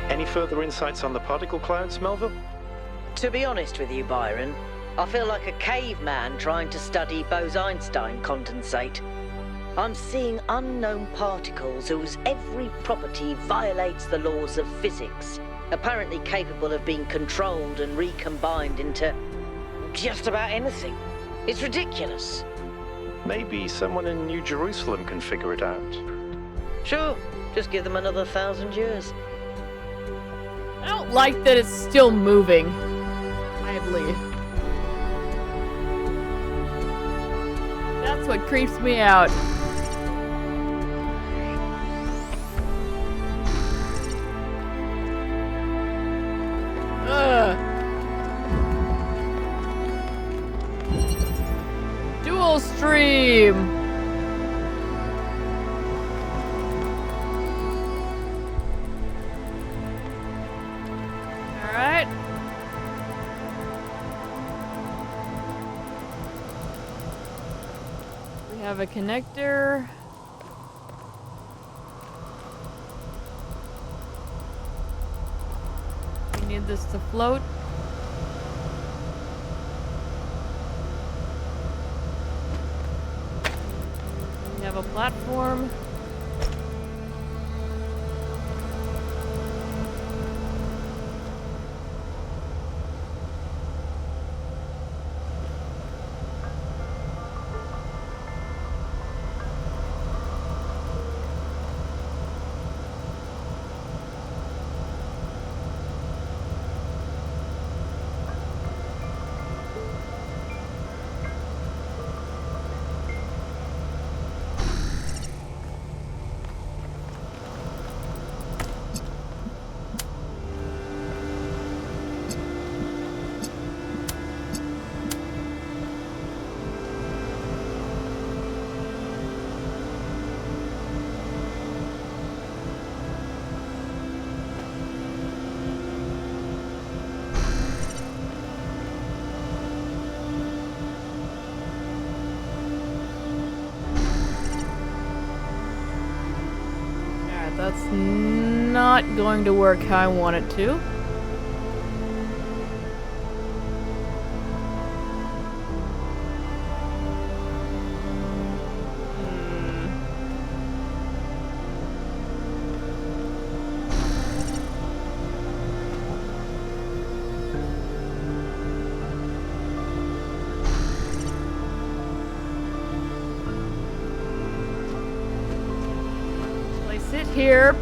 Any further insights on the particle clouds, Melville? To be honest with you, Byron, I feel like a caveman trying to study Bose-Einstein condensate. I'm seeing unknown particles whose every property violates the laws of physics, apparently capable of being controlled and recombined into just about anything. It's ridiculous. Maybe someone in New Jerusalem can figure it out. Sure, just give them another 1,000 years. I don't like that it's still moving. Idly. That's what creeps me out. Ugh. Dual stream. All right. We have a connector. We need this to float. We have a platform. That's not going to work how I want it to. Place it here.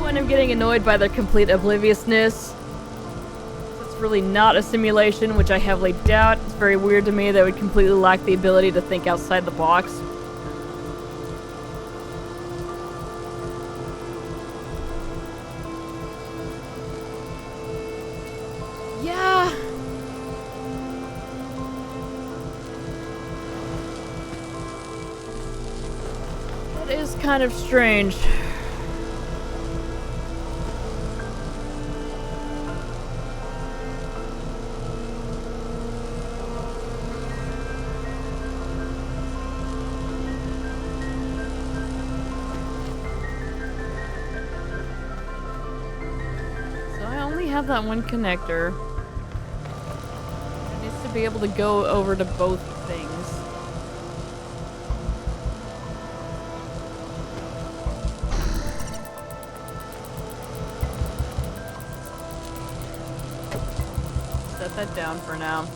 I'm getting annoyed by their complete obliviousness. It's really not a simulation, which I heavily doubt. It's very weird to me that would completely lack the ability to think outside the box. Yeah. That is kind of strange. Have that one connector. It needs to be able to go over to both things. Set that down for now.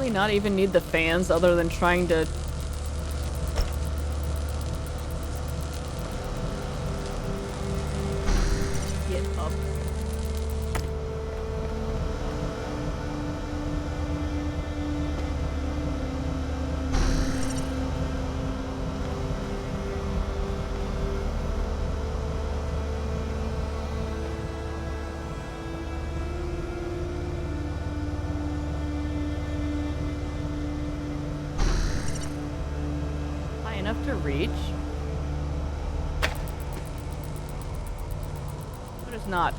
Not even need the fans other than trying to get up. Enough to reach. But it's not. It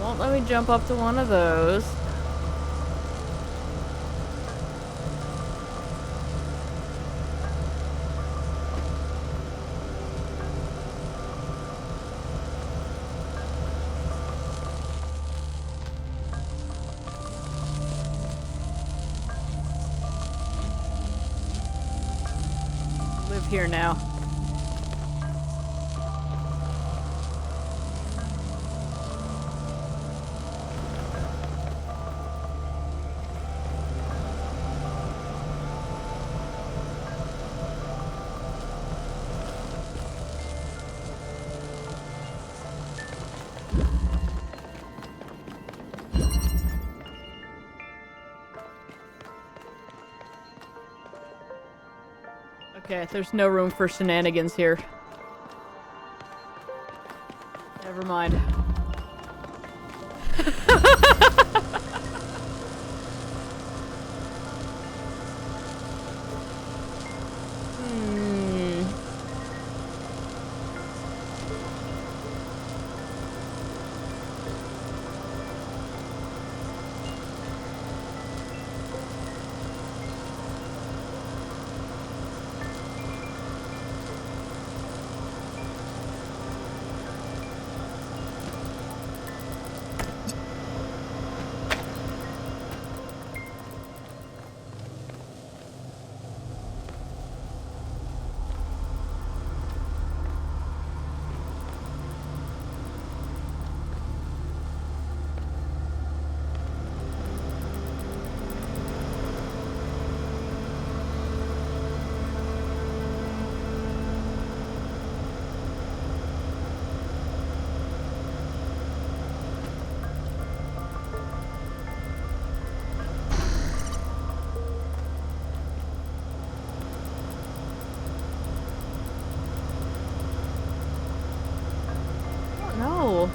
won't let me jump up to one of those. Here now. Okay, there's no room for shenanigans here. Never mind. No.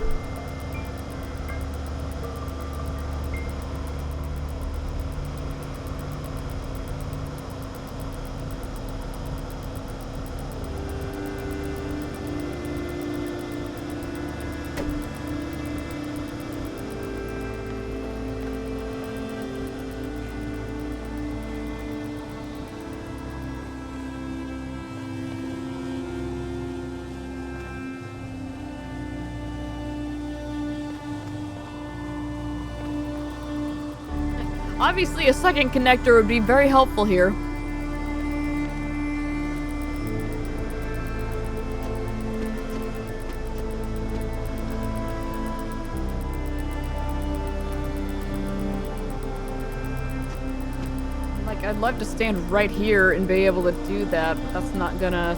Obviously, a second connector would be very helpful here. I'd love to stand right here and be able to do that, but that's not gonna...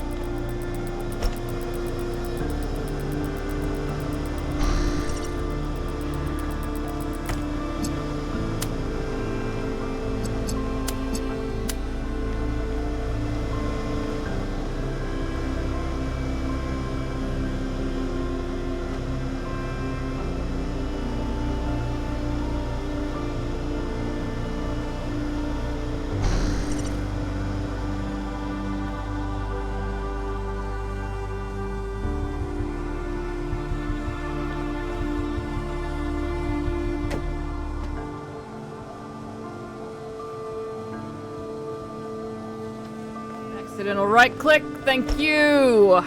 Accidental right click, thank you!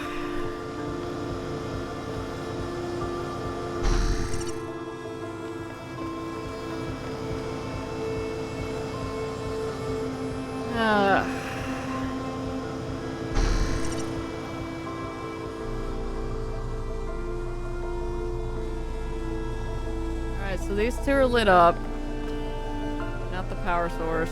Alright, so these two are lit up. Not the power source.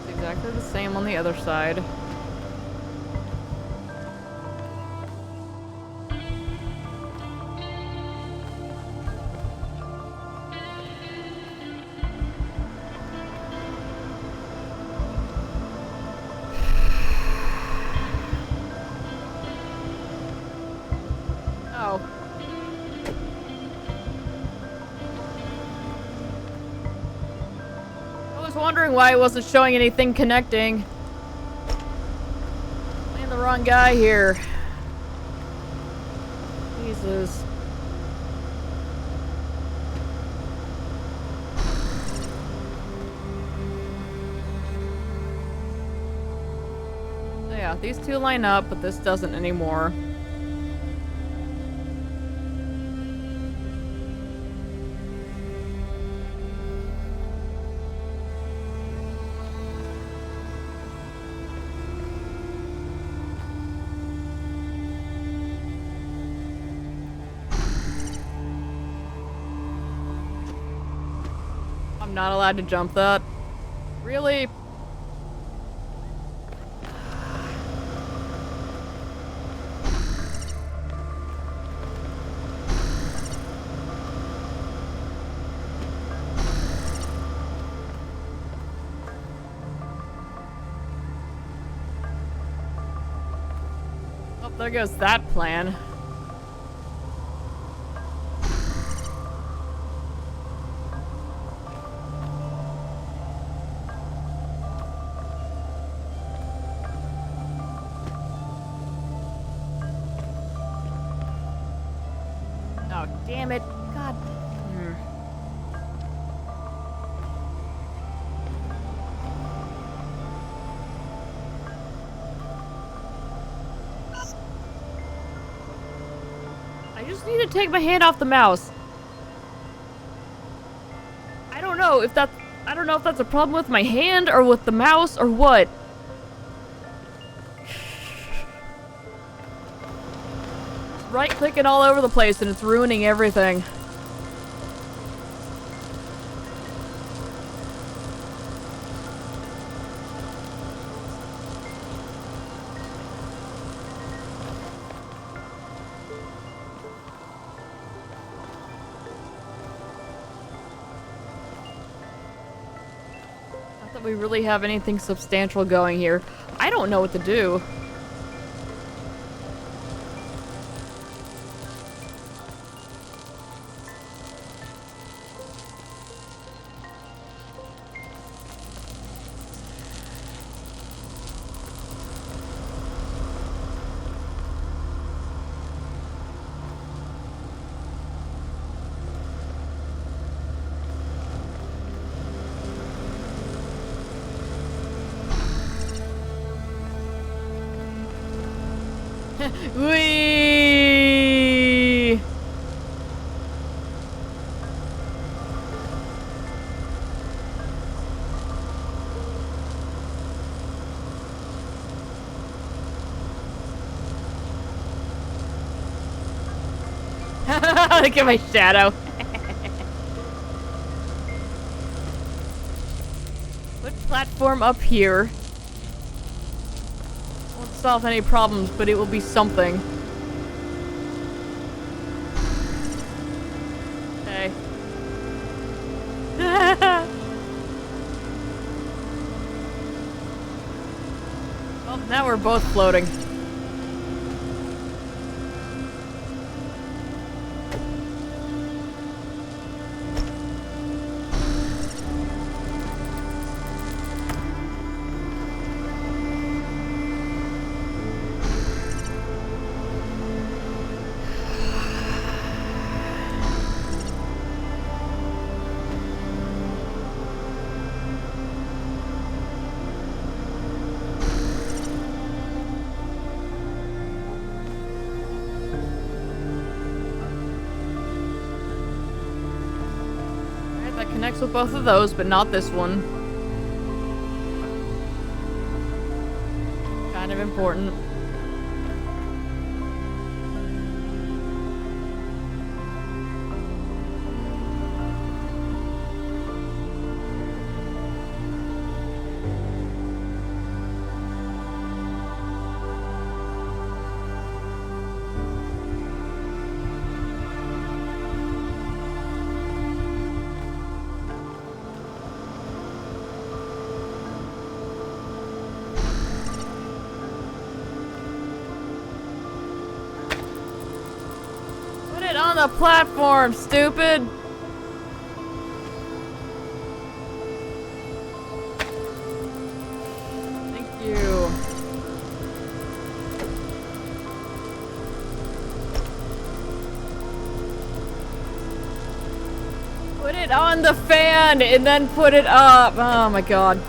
Exactly the same on the other side. Oh. I was wondering why it wasn't showing anything connecting. Playing the wrong guy here. Jesus. So yeah, these two line up, but this doesn't anymore. I'm not allowed to jump that. Really? Oh, there goes that plan. Oh, damn it. God. I just need to take my hand off the mouse. I don't know if that's a problem with my hand or with the mouse or what. Right clicking all over the place and it's ruining everything. Not that we really have anything substantial going here. I don't know what to do. Whee! Look at my shadow. Put platform up here. Won't solve any problems, but it will be something. Okay. Well, now we're both floating. Connects with both of those, but not this one. Kind of important. On the platform, stupid! Thank you. Put it on the fan and then put it up. Oh my god.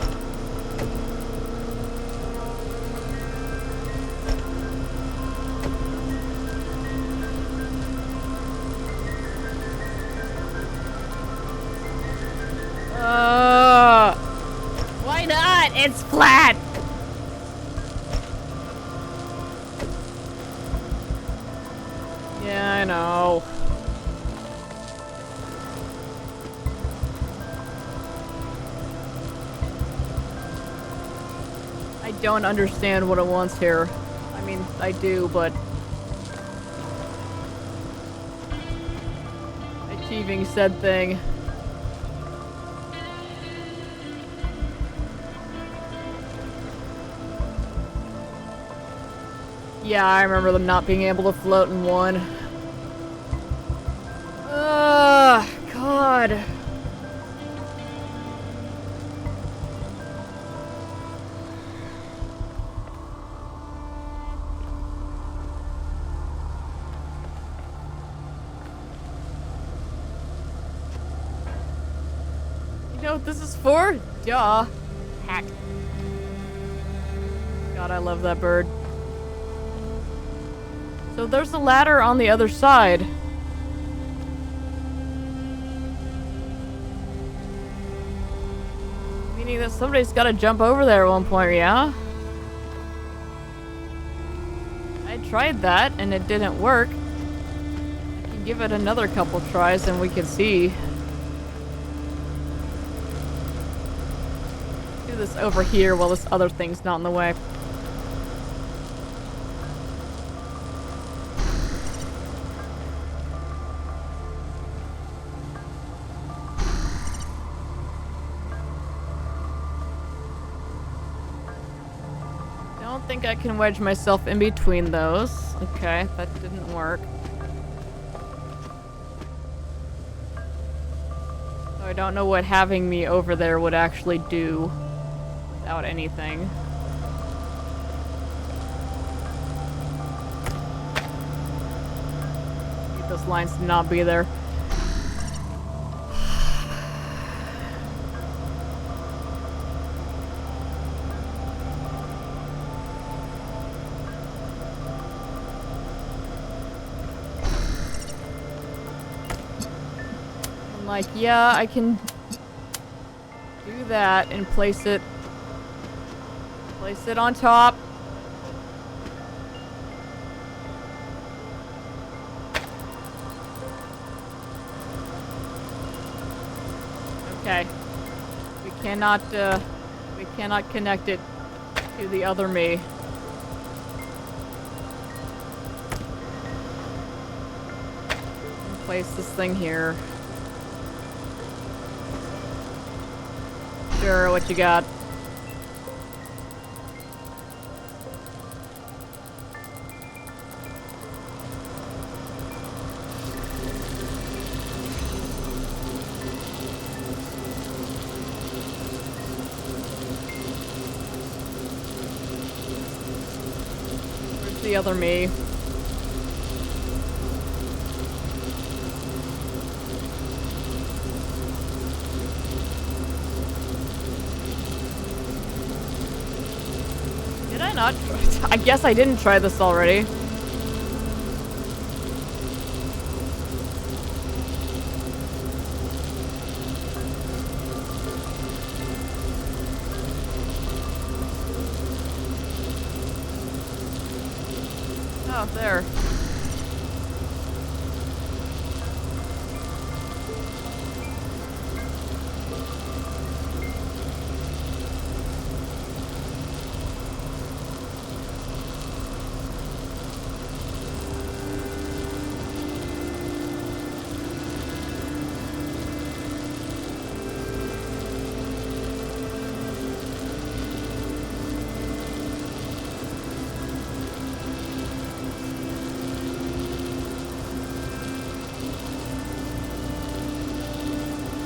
Why not? It's flat! Yeah, I know. I don't understand what it wants here. I mean, I do, but... achieving said thing. Yeah, I remember them not being able to float in one. Ugh, God. You know what this is for? Duh. Hack. God, I love that bird. So there's a ladder on the other side. Meaning that somebody's gotta jump over there at one point, yeah? I tried that and it didn't work. I can give it another couple tries and we can see. Do this over here while this other thing's not in the way. I don't think I can wedge myself in between those. Okay, that didn't work. So I don't know what having me over there would actually do without anything. Need those lines to not be there. like, yeah, I can do that and place it on top. Okay. We cannot connect it to the other me. Place this thing here. Sure, what you got? Where's the other me? Did I not? I guess I didn't try this already. Oh, there.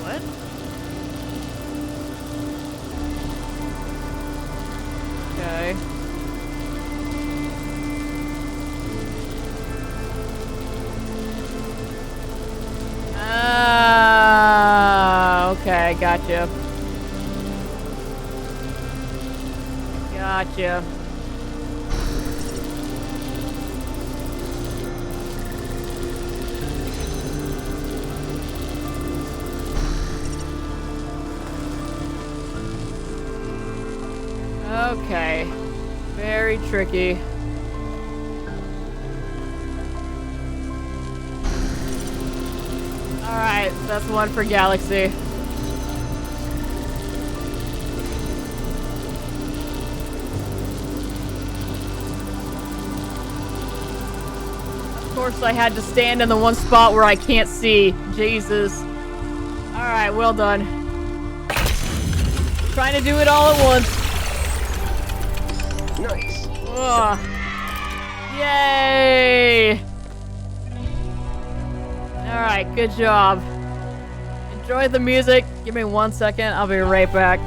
What? Okay. Ah, okay, gotcha. Gotcha. Okay. Very tricky. Alright, that's one for Galaxy. Of course I had to stand in the one spot where I can't see. Jesus. Alright, well done. Trying to do it all at once. Nice. Ugh. Yay! Alright, good job. Enjoy the music. Give me 1 second, I'll be right back.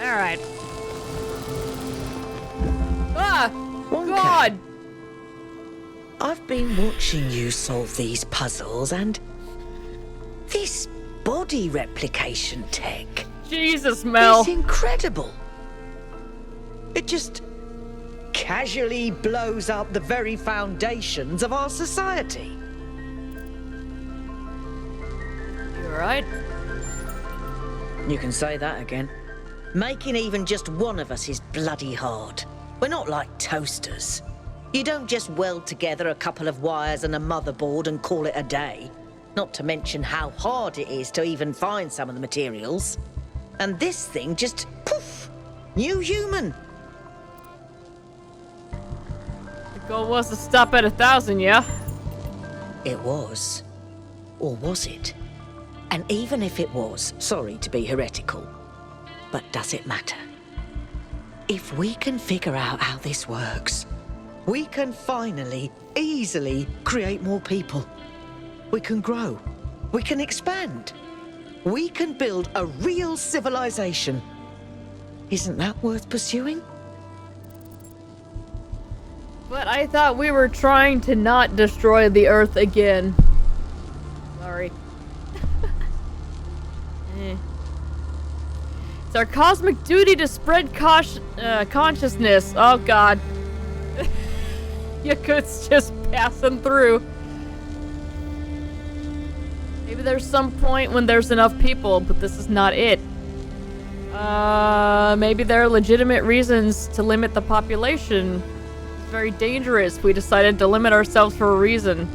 Alright. Ah! Wonka, God! I've been watching you solve these puzzles, and this body replication tech Jesus, Mel. is incredible. It just casually blows up the very foundations of our society. You alright? You can say that again. Making even just one of us is bloody hard. We're not like toasters. You don't just weld together a couple of wires and a motherboard and call it a day. Not to mention how hard it is to even find some of the materials. And this thing just, poof, new human. The goal was to stop at 1,000, yeah? It was. Or was it? And even if it was, sorry to be heretical, but does it matter? If we can figure out how this works, we can finally, easily create more people. We can grow. We can expand. We can build a real civilization. Isn't that worth pursuing? But I thought we were trying to not destroy the Earth again. Sorry. It's our cosmic duty to spread consciousness. Oh god. Yakut's just passing through. Maybe there's some point when there's enough people, but this is not it. Maybe there are legitimate reasons to limit the population. It's very dangerous. We decided to limit ourselves for a reason.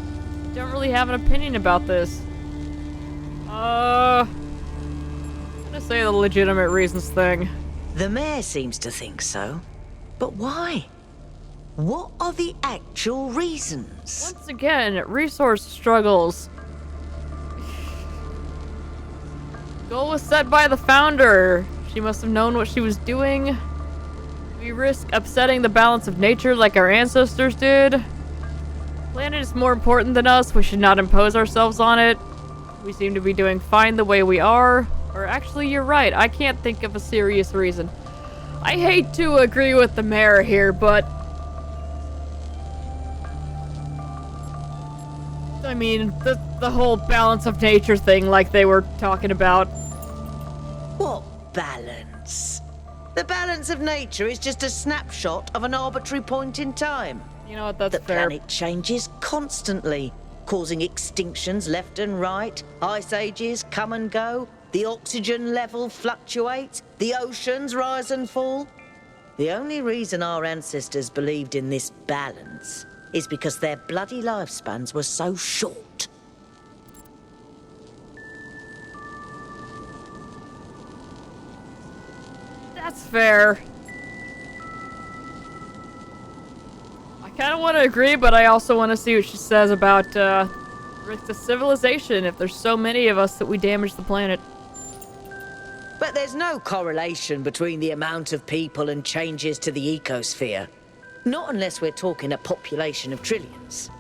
Don't really have an opinion about this. I'm gonna say the legitimate reasons thing. The mayor seems to think so. But why? What are the actual reasons? Once again, resource struggles. Goal was set by the founder. She must have known what she was doing. We risk upsetting the balance of nature like our ancestors did. The planet is more important than us. We should not impose ourselves on it. We seem to be doing fine the way we are. Or actually, you're right. I can't think of a serious reason. I hate to agree with the mayor here, but... I mean, the whole balance of nature thing like they were talking about. What balance? The balance of nature is just a snapshot of an arbitrary point in time. You know what, that's The fair. planet changes constantly, causing extinctions left and right. Ice ages come and go. The oxygen level fluctuates. The oceans rise and fall. The only reason our ancestors believed in this balance is because their bloody lifespans were so short. That's fair. I kind of want to agree, but I also want to see what she says about risk to civilization if there's so many of us that we damage the planet. But there's no correlation between the amount of people and changes to the ecosphere. Not unless we're talking a population of trillions.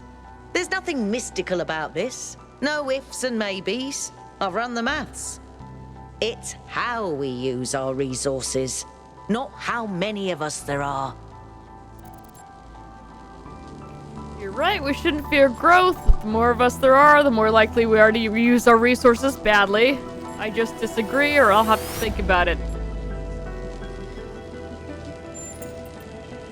There's nothing mystical about this. No ifs and maybes. I've run the maths. It's how we use our resources, not how many of us there are. You're right, we shouldn't fear growth. The more of us there are, the more likely we are to use our resources badly. I just disagree, or I'll have to think about it.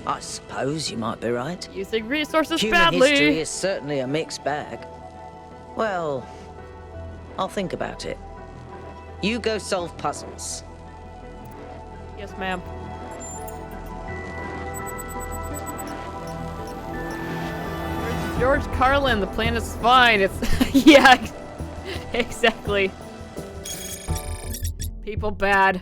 I suppose you might be right. Using resources Human badly. history is certainly a mixed bag. Well, I'll think about it. You go solve puzzles. Yes, ma'am. Where's George Carlin? The planet's fine. It's yeah, exactly. People bad.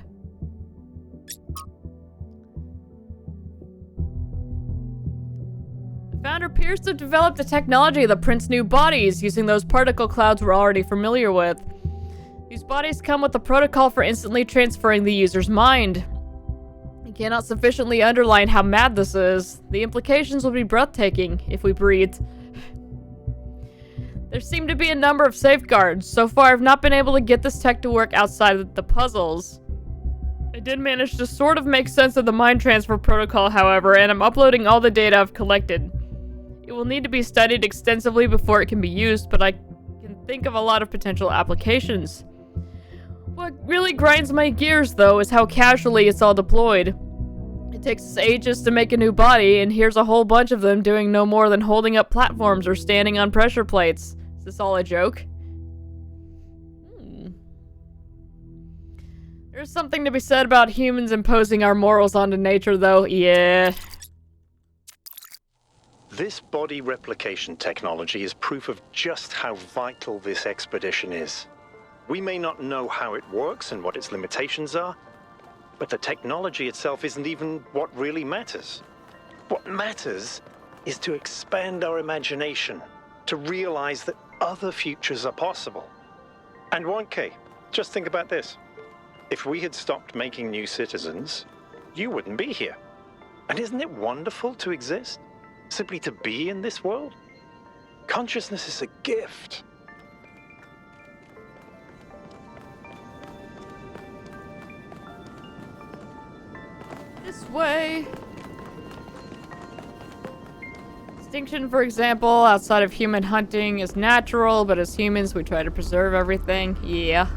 The founder appears to have developed a technology that prints new bodies using those particle clouds we're already familiar with. These bodies come with a protocol for instantly transferring the user's mind. I cannot sufficiently underline how mad this is. The implications will be breathtaking if we breathe. There seem to be a number of safeguards. So far, I've not been able to get this tech to work outside of the puzzles. I did manage to sort of make sense of the mind transfer protocol, however, and I'm uploading all the data I've collected. It will need to be studied extensively before it can be used, but I can think of a lot of potential applications. What really grinds my gears, though, is how casually it's all deployed. It takes us ages to make a new body, and here's a whole bunch of them doing no more than holding up platforms or standing on pressure plates. Is this all a joke? There's something to be said about humans imposing our morals onto nature, though. Yeah. This body replication technology is proof of just how vital this expedition is. We may not know how it works and what its limitations are, but the technology itself isn't even what really matters. What matters is to expand our imagination, to realize that other futures are possible. And 1K, just think about this. If we had stopped making new citizens, you wouldn't be here. And isn't it wonderful to exist? Simply to be in this world? Consciousness is a gift. This way. Extinction, for example, outside of human hunting is natural, but as humans, we try to preserve everything. Yeah.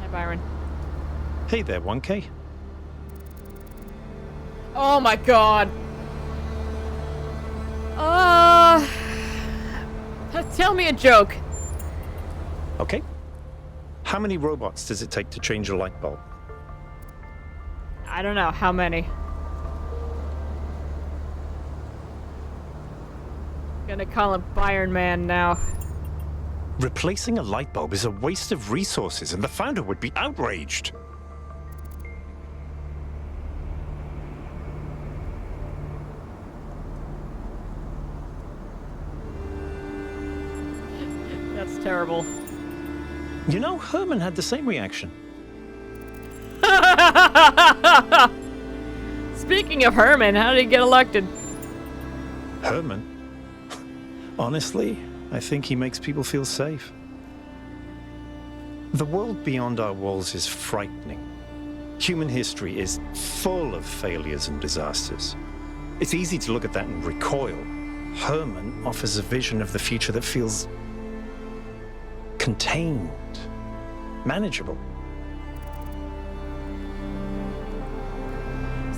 Hi, Byron. Hey there, 1K. Oh my god. Tell me a joke. Okay. How many robots does it take to change a light bulb? I don't know, how many? Gonna call him Iron Man now. Replacing a light bulb is a waste of resources, and the founder would be outraged. That's terrible. You know, Herman had the same reaction. Speaking of Herman, how did he get elected? Herman? Honestly, I think he makes people feel safe. The world beyond our walls is frightening. Human history is full of failures and disasters. It's easy to look at that and recoil. Herman offers a vision of the future that feels contained, manageable.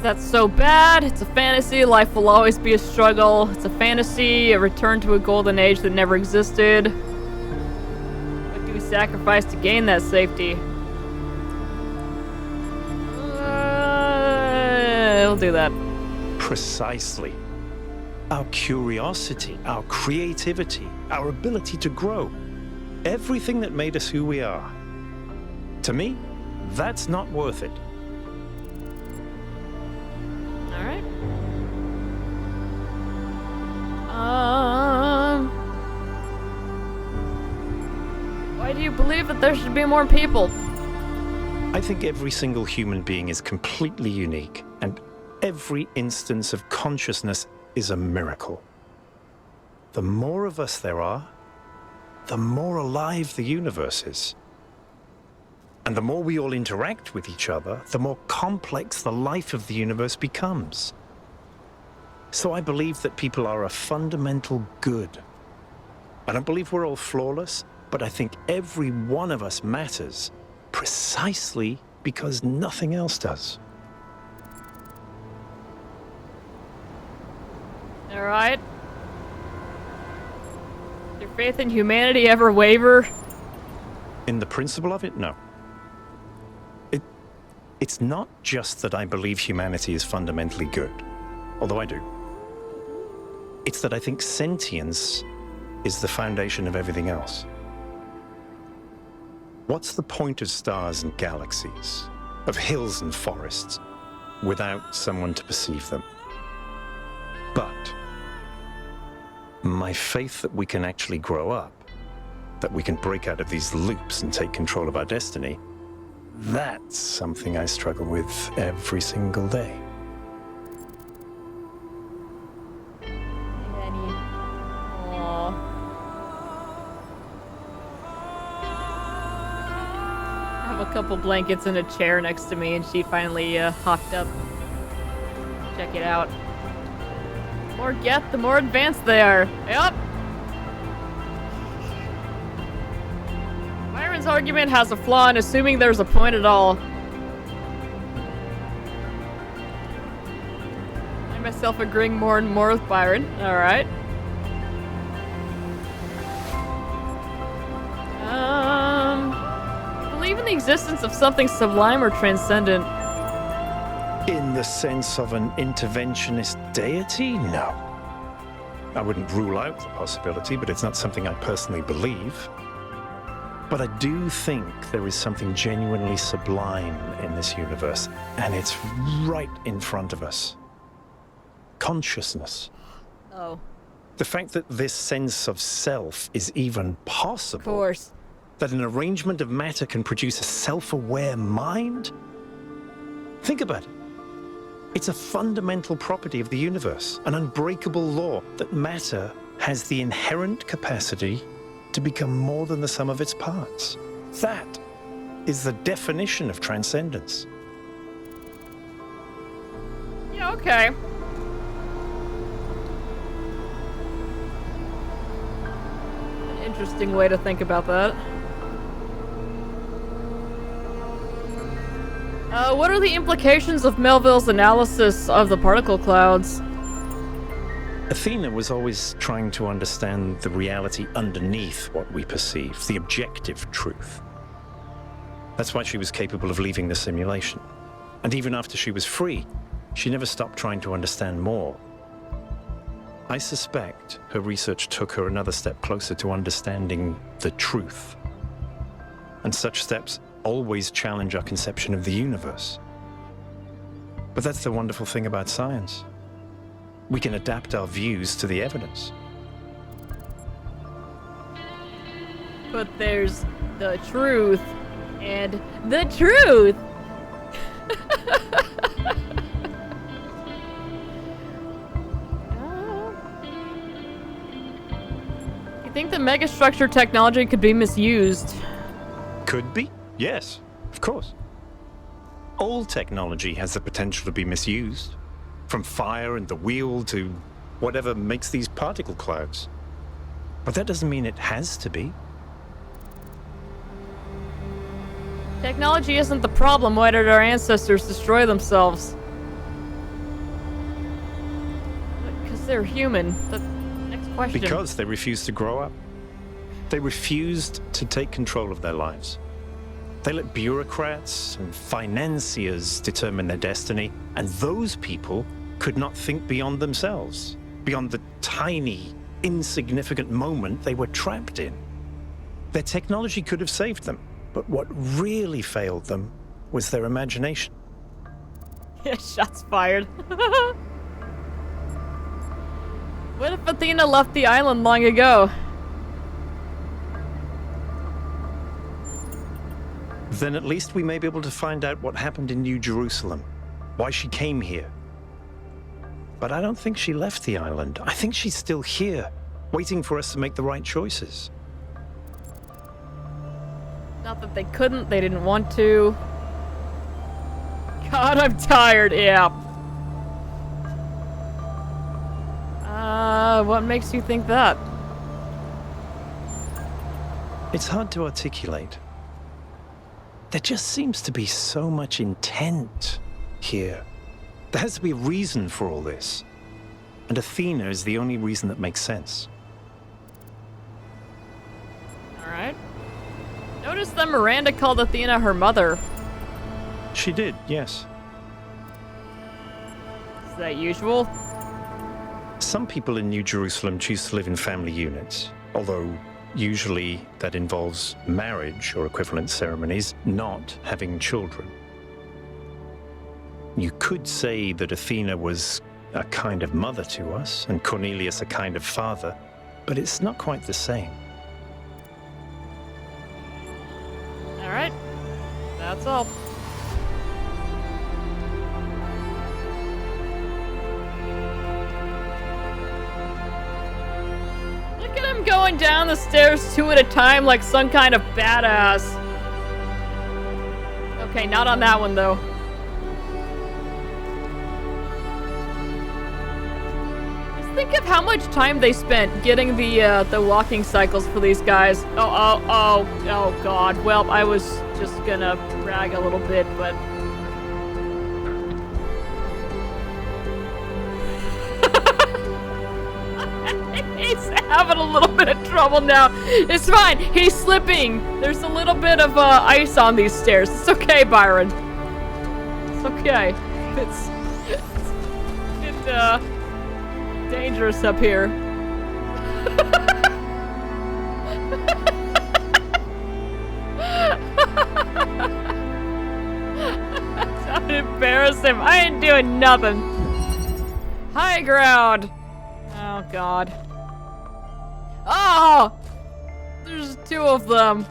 That's so bad. It's a fantasy. Life will always be a struggle. It's a fantasy, a return to a golden age that never existed. What do we sacrifice to gain that safety? We'll do that. Precisely. Our curiosity, our creativity, our ability to grow. Everything that made us who we are. To me, that's not worth it. Alright. Why do you believe that there should be more people? I think every single human being is completely unique, and every instance of consciousness is a miracle. The more of us there are, the more alive the universe is. And the more we all interact with each other, the more complex the life of the universe becomes. So I believe that people are a fundamental good. I don't believe we're all flawless, but I think every one of us matters precisely because nothing else does. All right. Did your faith in humanity ever waver? In the principle of it, no. It's not just that I believe humanity is fundamentally good, although I do. It's that I think sentience is the foundation of everything else. What's the point of stars and galaxies, of hills and forests, without someone to perceive them? But my faith that we can actually grow up, that we can break out of these loops and take control of our destiny, that's something I struggle with every single day. couple blankets and a chair next to me, and she finally hopped up. Check it out. The more get, the more advanced they are. Yep. Byron's argument has a flaw in assuming there's a point at all. I find myself agreeing more and more with Byron. Alright. Believe in the existence of something sublime or transcendent. In the sense of an interventionist deity? No. I wouldn't rule out the possibility, but it's not something I personally believe. But I do think there is something genuinely sublime in this universe, and it's right in front of us. Consciousness. Oh. The fact that this sense of self is even possible. Of course. That an arrangement of matter can produce a self-aware mind? Think about it. It's a fundamental property of the universe, an unbreakable law that matter has the inherent capacity to become more than the sum of its parts. That is the definition of transcendence. Yeah, okay. An interesting way to think about that. What are the implications of Melville's analysis of the particle clouds? Athena was always trying to understand the reality underneath what we perceive, the objective truth. That's why she was capable of leaving the simulation. And even after she was free, she never stopped trying to understand more. I suspect her research took her another step closer to understanding the truth. And such steps always challenge our conception of the universe. But that's the wonderful thing about science. We can adapt our views to the evidence. But there's the truth and the truth. You think the megastructure technology could be misused? Could be? Yes, of course. All technology has the potential to be misused. From fire and the wheel to whatever makes these particle clouds. But that doesn't mean it has to be. Technology isn't the problem. Why did our ancestors destroy themselves? Because they're human. The next question. Because they refused to grow up. They refused to take control of their lives. They let bureaucrats and financiers determine their destiny, and those people could not think beyond themselves, beyond the tiny, insignificant moment they were trapped in. Their technology could have saved them, but what really failed them was their imagination. Yeah, shots fired. What if Athena left the island long ago? Then at least we may be able to find out what happened in New Jerusalem, why she came here. But I don't think she left the island. I think she's still here, waiting for us to make the right choices. Not that they couldn't, they didn't want to. God, I'm tired, yeah. What makes you think that? It's hard to articulate. There just seems to be so much intent here. There has to be a reason for all this. And Athena is the only reason that makes sense. Alright. Notice that Miranda called Athena her mother. She did, yes. Is that usual? Some people in New Jerusalem choose to live in family units, although usually that involves marriage or equivalent ceremonies, not having children. You could say that Athena was a kind of mother to us, and Cornelius a kind of father, but it's not quite the same. Alright. That's all. Look at him going down the stairs two at a time like some kind of badass. Okay, not on that one, though. Just think of how much time they spent getting the walking cycles for these guys. Oh, God. Well, I was just gonna brag a little bit, but... He's having a little bit of trouble now. It's fine. He's slipping. There's a little bit of ice on these stairs. It's okay, Byron. It's okay. It's dangerous up here. Don't embarrass him. I ain't doing nothing. High ground. Oh, God. Oh! There's two of them.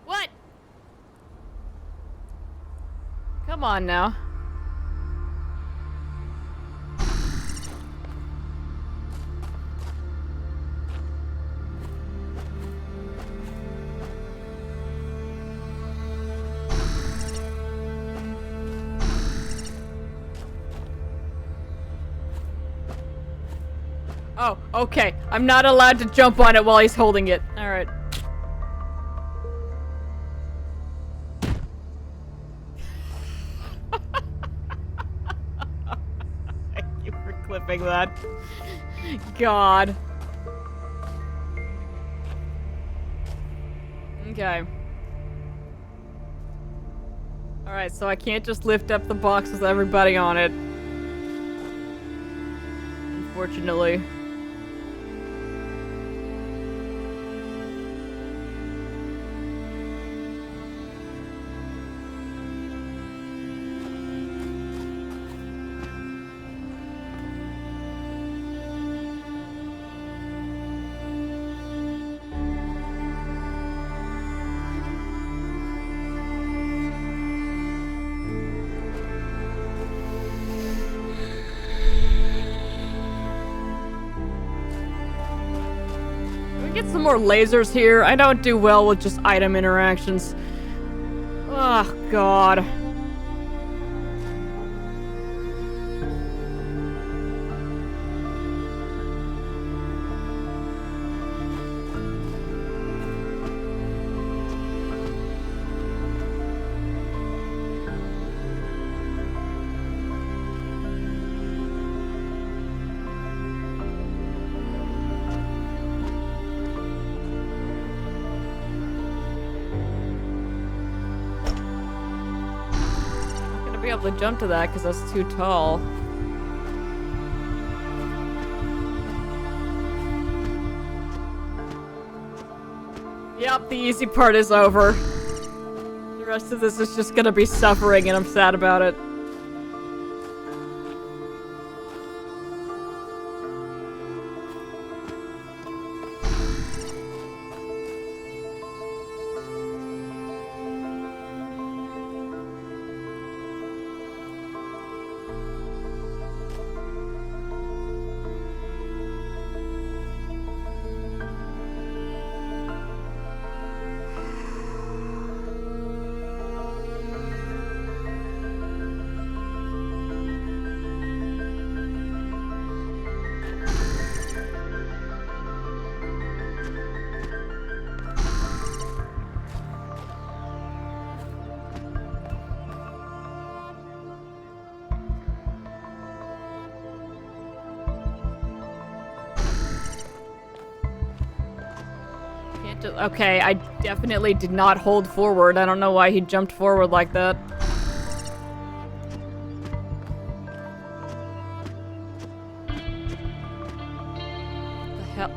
What? Come on now. Oh, okay. I'm not allowed to jump on it while he's holding it. Alright. Thank you for clipping that. God. Okay. Alright, so I can't just lift up the box with everybody on it. Unfortunately. Get some more lasers here. I don't do well with just item interactions. Oh, God. Be able to jump to that because that's too tall. Yep, the easy part is over. The rest of this is just gonna be suffering and I'm sad about it. Okay, I definitely did not hold forward. I don't know why he jumped forward like that. The hell?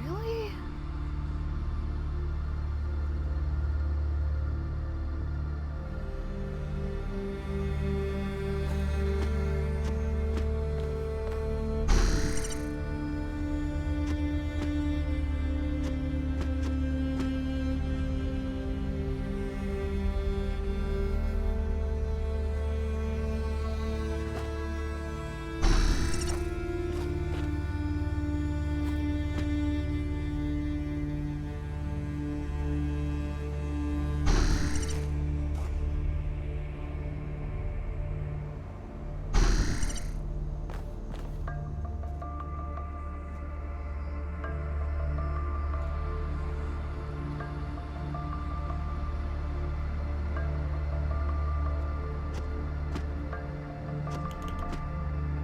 Really?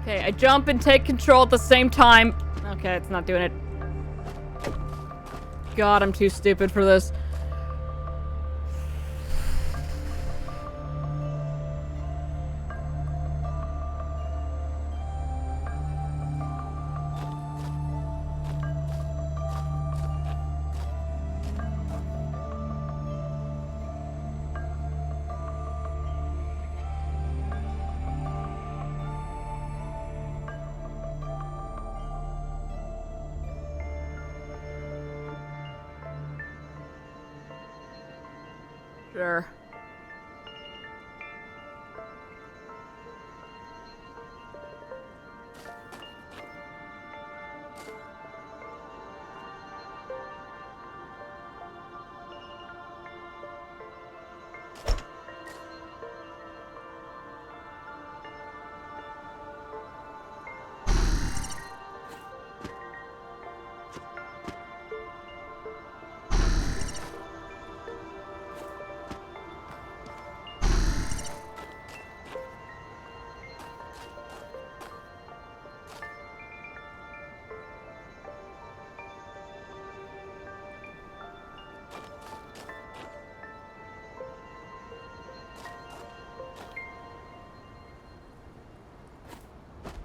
Okay, I jump and take control at the same time. Okay, it's not doing it. God, I'm too stupid for this. Sure.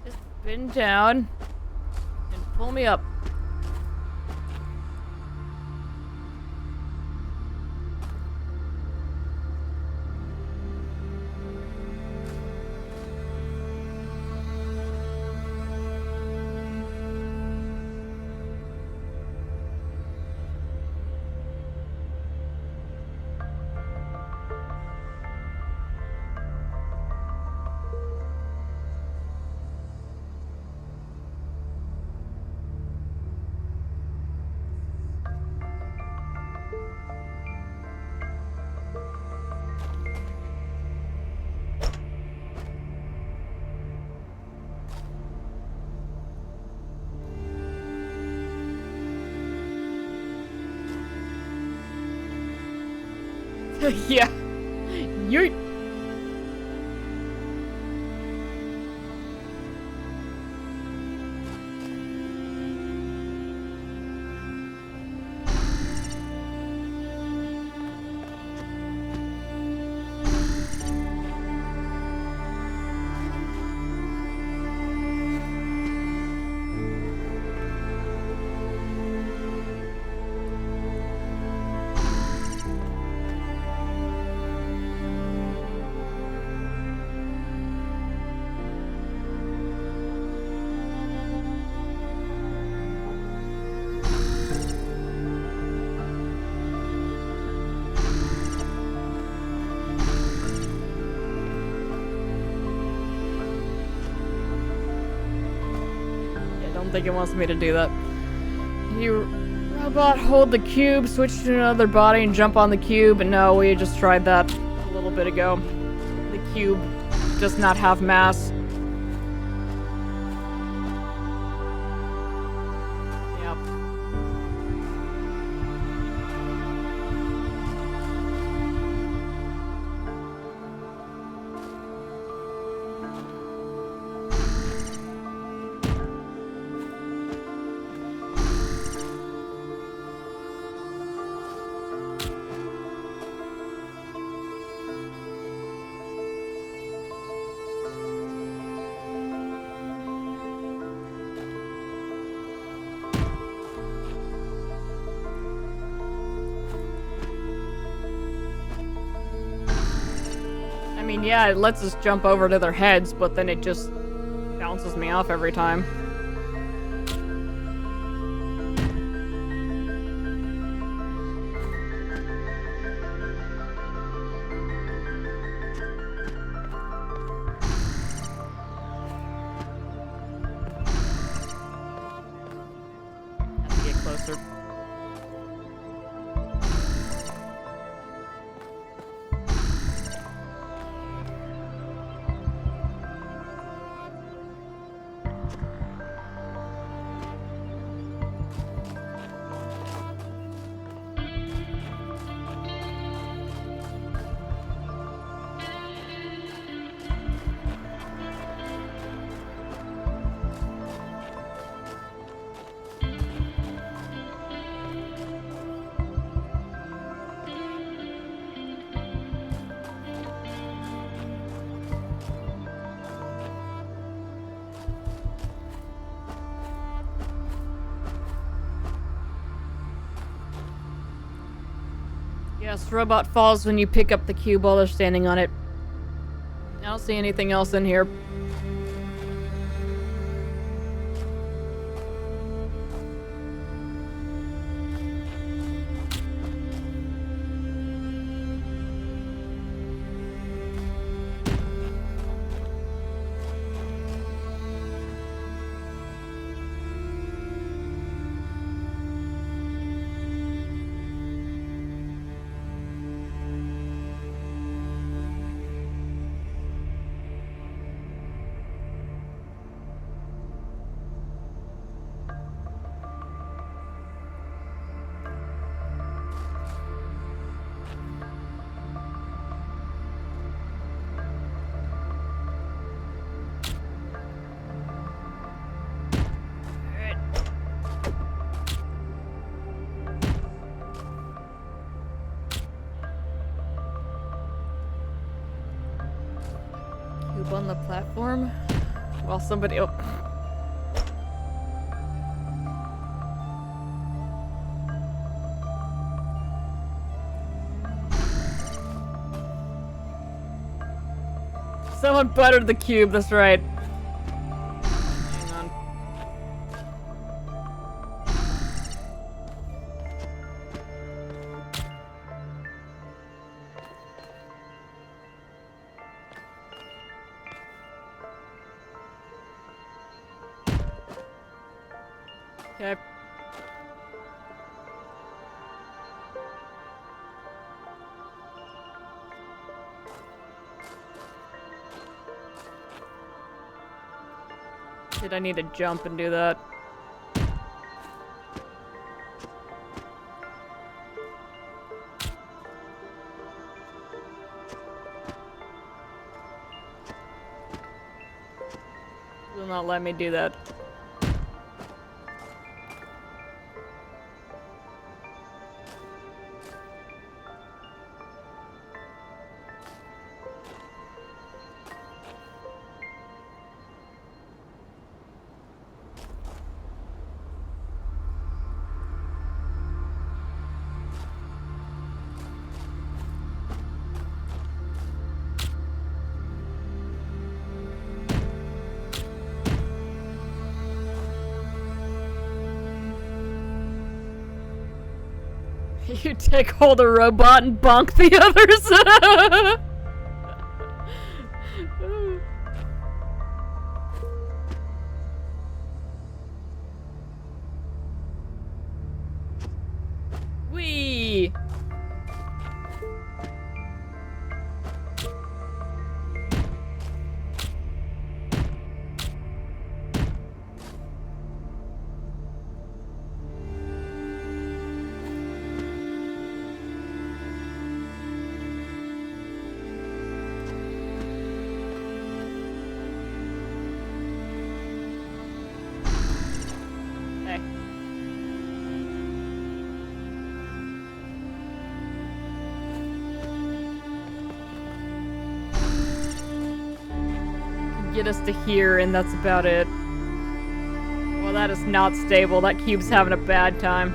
Just bend down and pull me up. Yeah. You're... I don't think it wants me to do that. You robot hold the cube, switch to another body, and jump on the cube. And no, we just tried that a little little bit ago. The cube does not have mass. Yep. I mean, yeah, it lets us jump over to their heads, but then it just bounces me off every time. Have to get closer. Yes, robot falls when you pick up the cube while they're standing on it. I don't see anything else in here. Cube on the platform while somebody. Oh. Someone buttered the cube, that's right. Hang on. Okay. Did I need to jump and do that? Will not let me do that. You take hold of robot and bonk the others. Wee. get us to here, and that's about it. Well, that is not stable. That cube's having a bad time.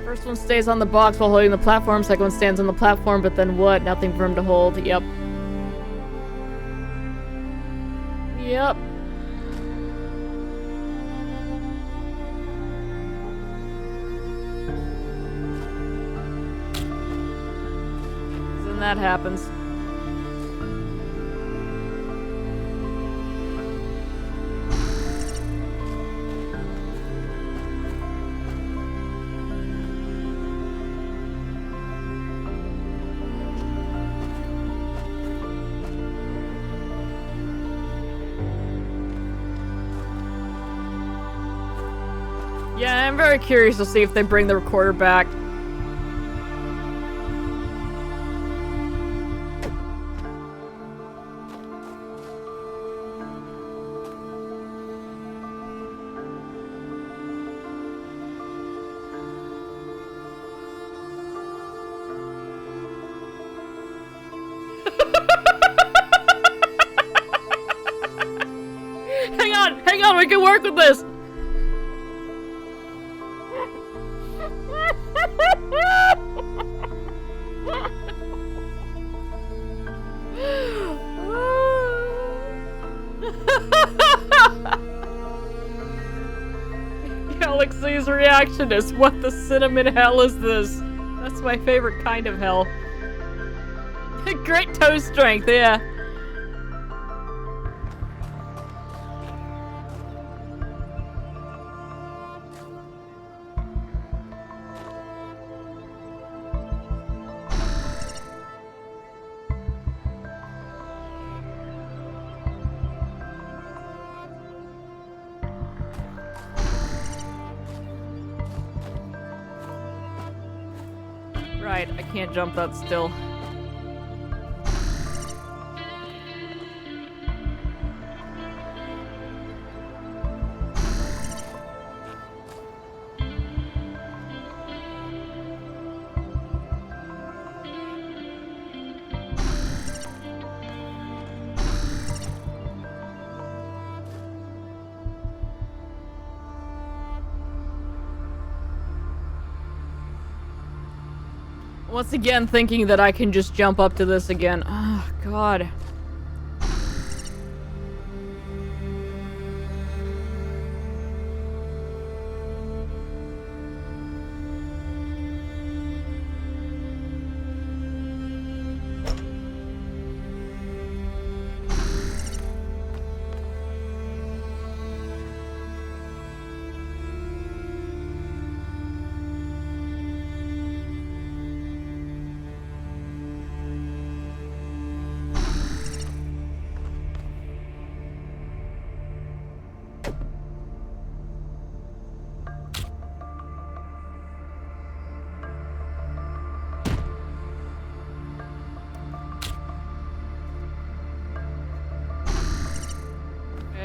First one stays on the box while holding the platform. Second one stands on the platform, but then what? Nothing for him to hold. Yep. Yep. Then that happens. Yeah, I'm very curious to see if they bring the recorder back. Hang on, we can work with this! Galaxy's reaction is, what the cinnamon hell is this? That's my favorite kind of hell. Great toe strength, yeah. Right, I can't jump that still. Once again, thinking that I can just jump up to this again. Oh, God.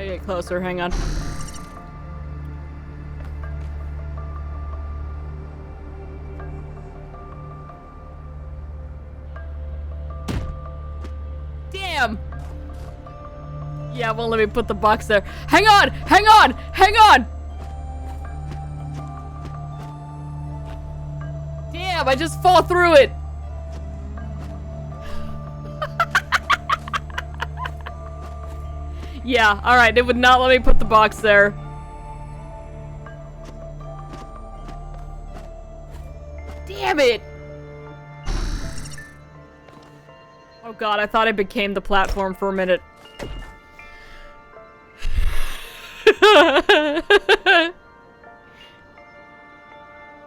Get closer, hang on. Damn! Yeah, won't let me put the box there. Hang on! Hang on! Hang on! Damn, I just fall through it! Yeah, alright, it would not let me put the box there. Damn it! Oh god, I thought I became the platform for a minute.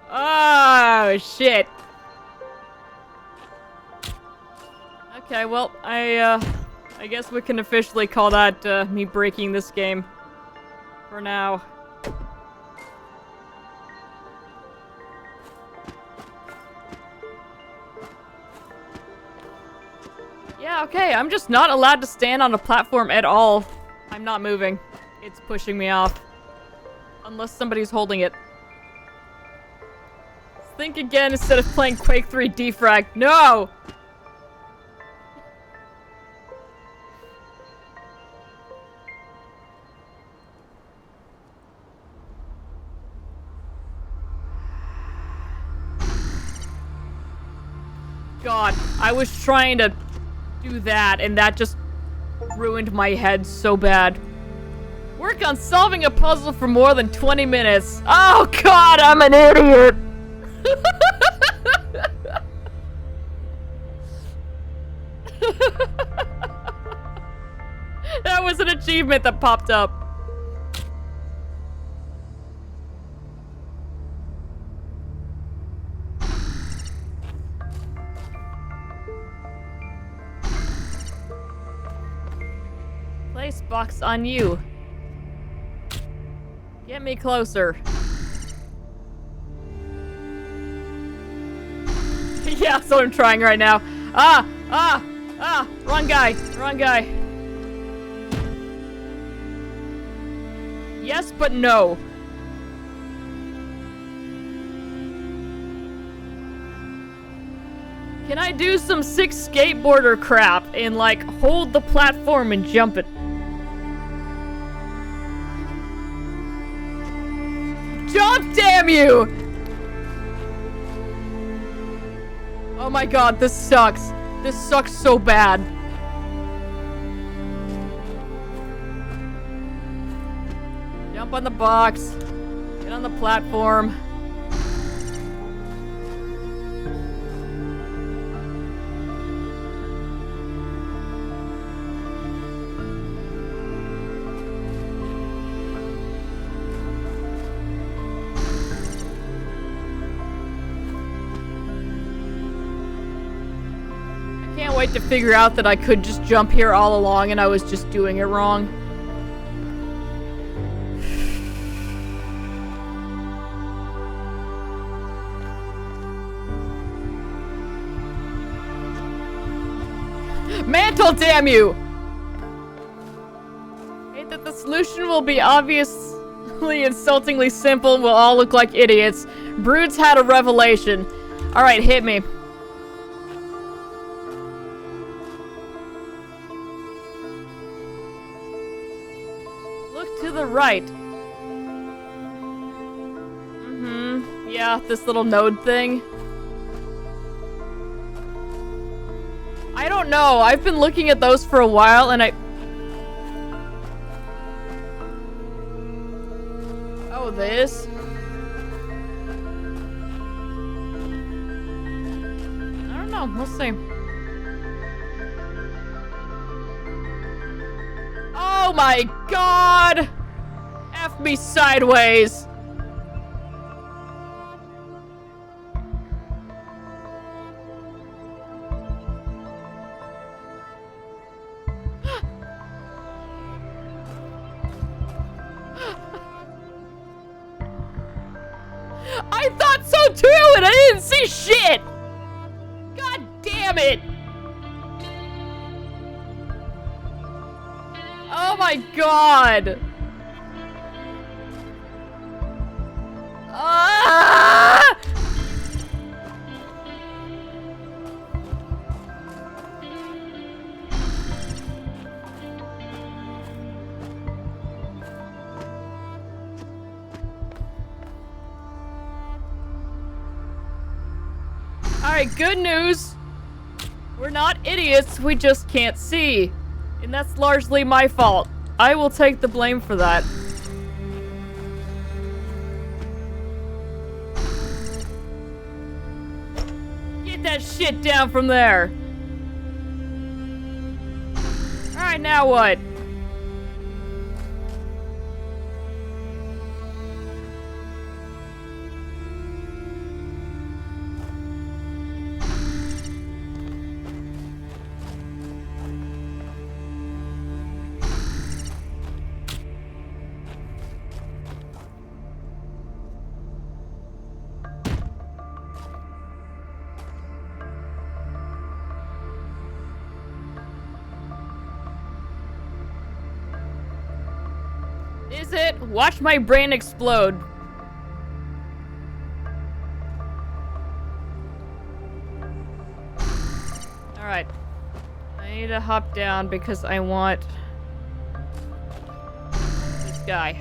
Oh, shit. Okay, well, I guess we can officially call that, me breaking this game. For now. Yeah, okay, I'm just not allowed to stand on a platform at all. I'm not moving. It's pushing me off. Unless somebody's holding it. Think again instead of playing Quake 3 Defrag. No! God, I was trying to do that, and that just ruined my head so bad. Work on solving a puzzle for more than 20 minutes. Oh God, I'm an idiot! That was an achievement that popped up. Place box on you. Get me closer. Yeah, that's what I'm trying right now. Wrong guy, wrong guy. Yes, but no. Can I do some sick skateboarder crap and like hold the platform and jump it? Jump, damn you! Oh my God, this sucks. This sucks so bad. Jump on the box. Get on the platform. I can't wait to figure out that I could just jump here all along and I was just doing it wrong. Mantle, damn you! Hate that the solution will be obviously insultingly simple and we'll all look like idiots. Brood's had a revelation. Alright, hit me. Look to the right. Yeah, this little node thing. I don't know. I've been looking at those for a while and Oh, this? I don't know. We'll see. Oh my God! F me sideways. I thought so too, and I didn't see shit! God damn it! Oh my God! Ah! Alright, good news. We're not idiots, we just can't see. And that's largely my fault. I will take the blame for that. Get that shit down from there. Alright, now what? Is it? Watch my brain explode. Alright. I need to hop down because I want this guy.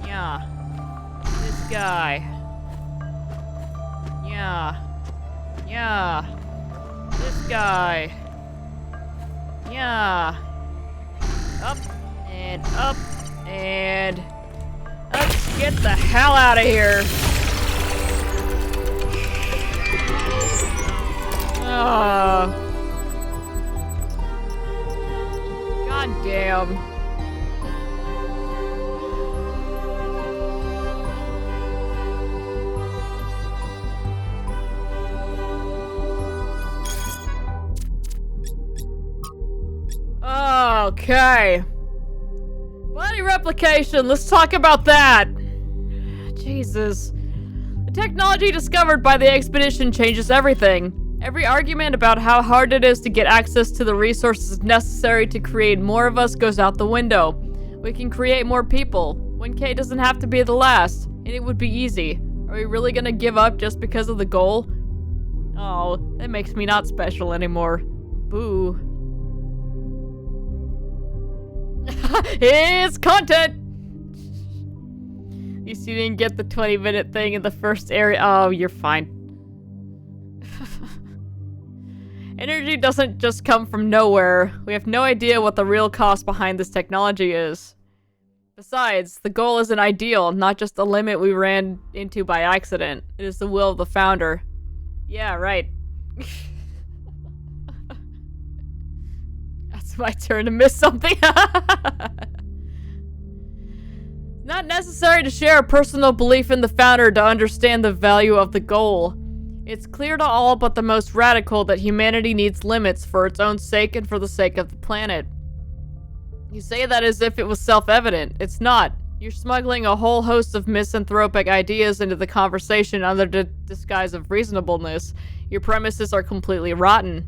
Yeah. This guy. Yeah. Yeah. This guy. Yeah. Up and up and let's get the hell out of here. God damn. Okay. Body replication, let's talk about that. Jesus. The technology discovered by the expedition changes everything. Every argument about how hard it is to get access to the resources necessary to create more of us goes out the window. We can create more people. 1K doesn't have to be the last, and it would be easy. Are we really gonna give up just because of the goal? Oh, that makes me not special anymore. Boo. It's content! At least you didn't get the 20-minute thing in the first area. Oh, you're fine. Energy doesn't just come from nowhere. We have no idea what the real cost behind this technology is. Besides, the goal is an ideal, not just a limit we ran into by accident. It is the will of the founder. Yeah, right. That's my turn to miss something. Not necessary to share a personal belief in the founder to understand the value of the goal. It's clear to all but the most radical that humanity needs limits for its own sake and for the sake of the planet. You say that as if it was self-evident. It's not. You're smuggling a whole host of misanthropic ideas into the conversation under the disguise of reasonableness. Your premises are completely rotten.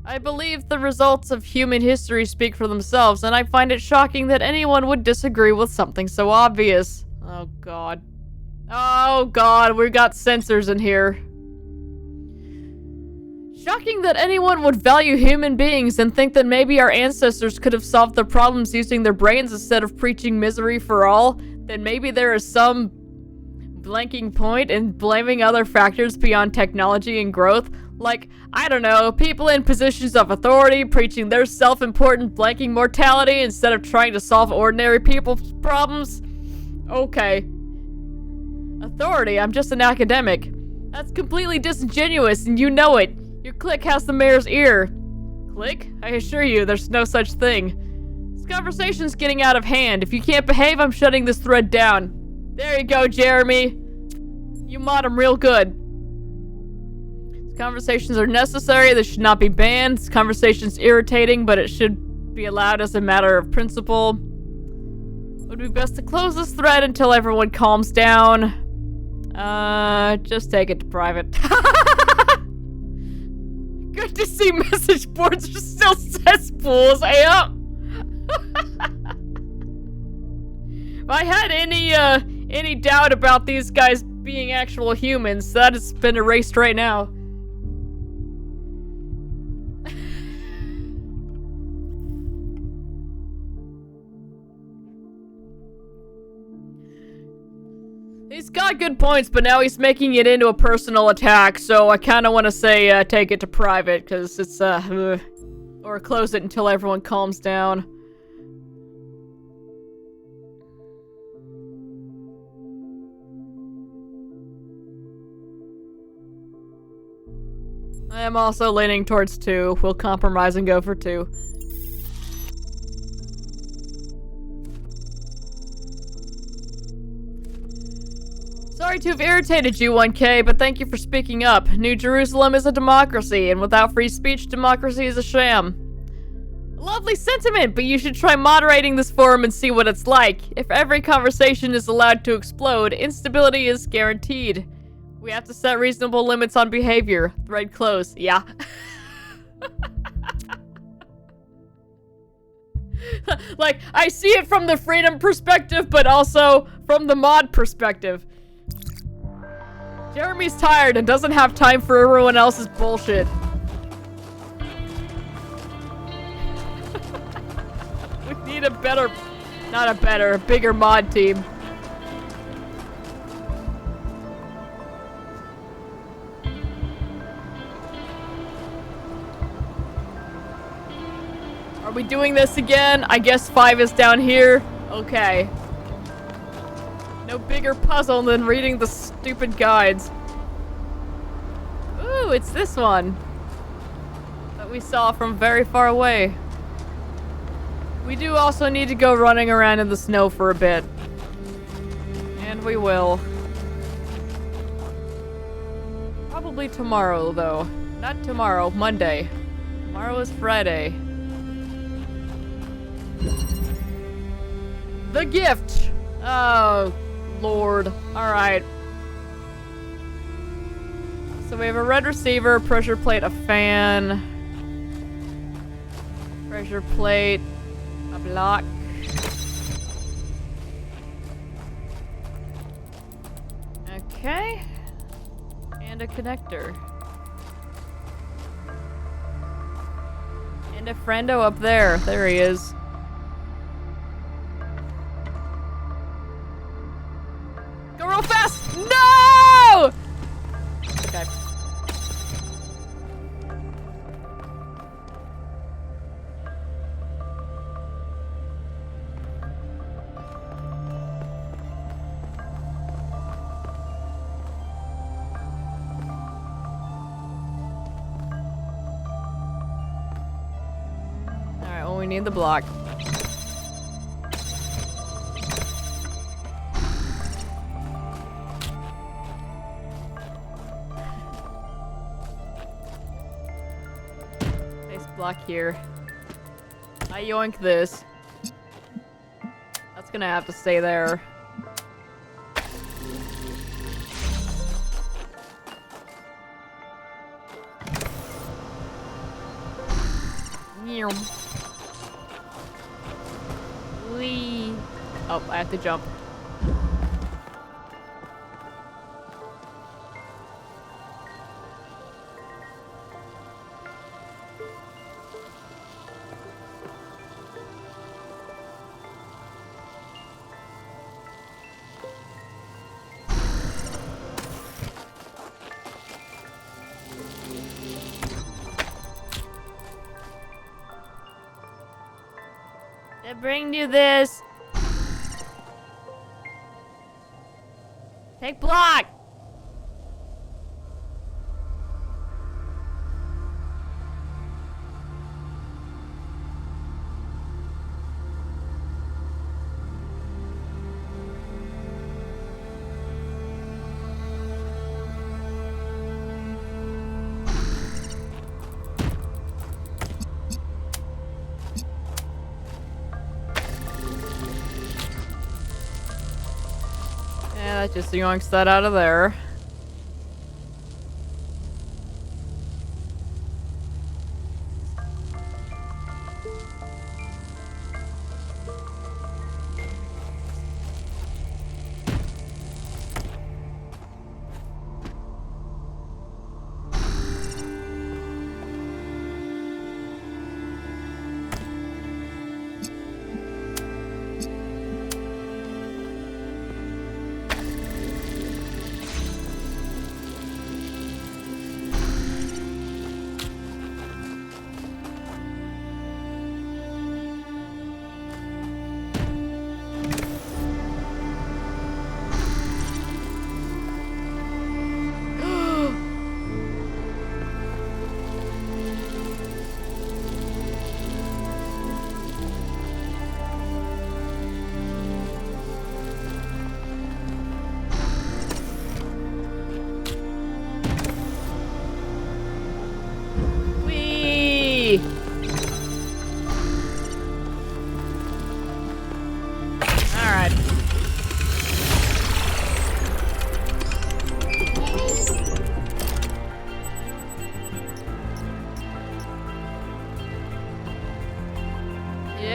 I believe the results of human history speak for themselves, and I find it shocking that anyone would disagree with something so obvious. Oh god. Oh god, we got censors in here. Shocking that anyone would value human beings and think that maybe our ancestors could have solved their problems using their brains instead of preaching misery for all. Then maybe there is some blanking point in blaming other factors beyond technology and growth. Like, I don't know, people in positions of authority preaching their self-important blanking mortality instead of trying to solve ordinary people's problems. Okay. Authority, I'm just an academic. That's completely disingenuous and you know it. Your clique has the mayor's ear. Clique? I assure you, there's no such thing. This conversation's getting out of hand. If you can't behave, I'm shutting this thread down. There you go, Jeremy. You mod him real good. These conversations are necessary. They should not be banned. This conversation's irritating, but it should be allowed as a matter of principle. It would be best to close this thread until everyone calms down. Just take it to private. Good to see message boards are still cesspools, yep. If I had any doubt about these guys being actual humans, that has been erased right now. He's got good points, but now he's making it into a personal attack, so I kind of want to say take it to private, because it's, or close it until everyone calms down. I am also leaning towards 2. We'll compromise and go for 2. Sorry to have irritated you, 1K, but thank you for speaking up. New Jerusalem is a democracy, and without free speech, democracy is a sham. Lovely sentiment, but you should try moderating this forum and see what it's like. If every conversation is allowed to explode, instability is guaranteed. We have to set reasonable limits on behavior. Thread close. Yeah. Like, I see it from the freedom perspective, but also from the mod perspective. Jeremy's tired and doesn't have time for everyone else's bullshit. We need a better, not a better, a bigger mod team. Are we doing this again? I guess 5 is down here. Okay. No bigger puzzle than reading the stupid guides. Ooh, it's this one. That we saw from very far away. We do also need to go running around in the snow for a bit. And we will. Probably tomorrow, though. Not tomorrow, Monday. Tomorrow is Friday. The gift! Oh, Lord. Alright. So we have a red receiver, pressure plate, a fan. Pressure plate, a block. Okay. And a connector. And a friendo up there. There he is. Go real fast! No! Okay. Alright, well, we need the block. Block here. I yoink this. That's gonna have to stay there. Whee. Oh, I have to jump. I bring you this. Take block. Yeah, that just yoinks that out of there.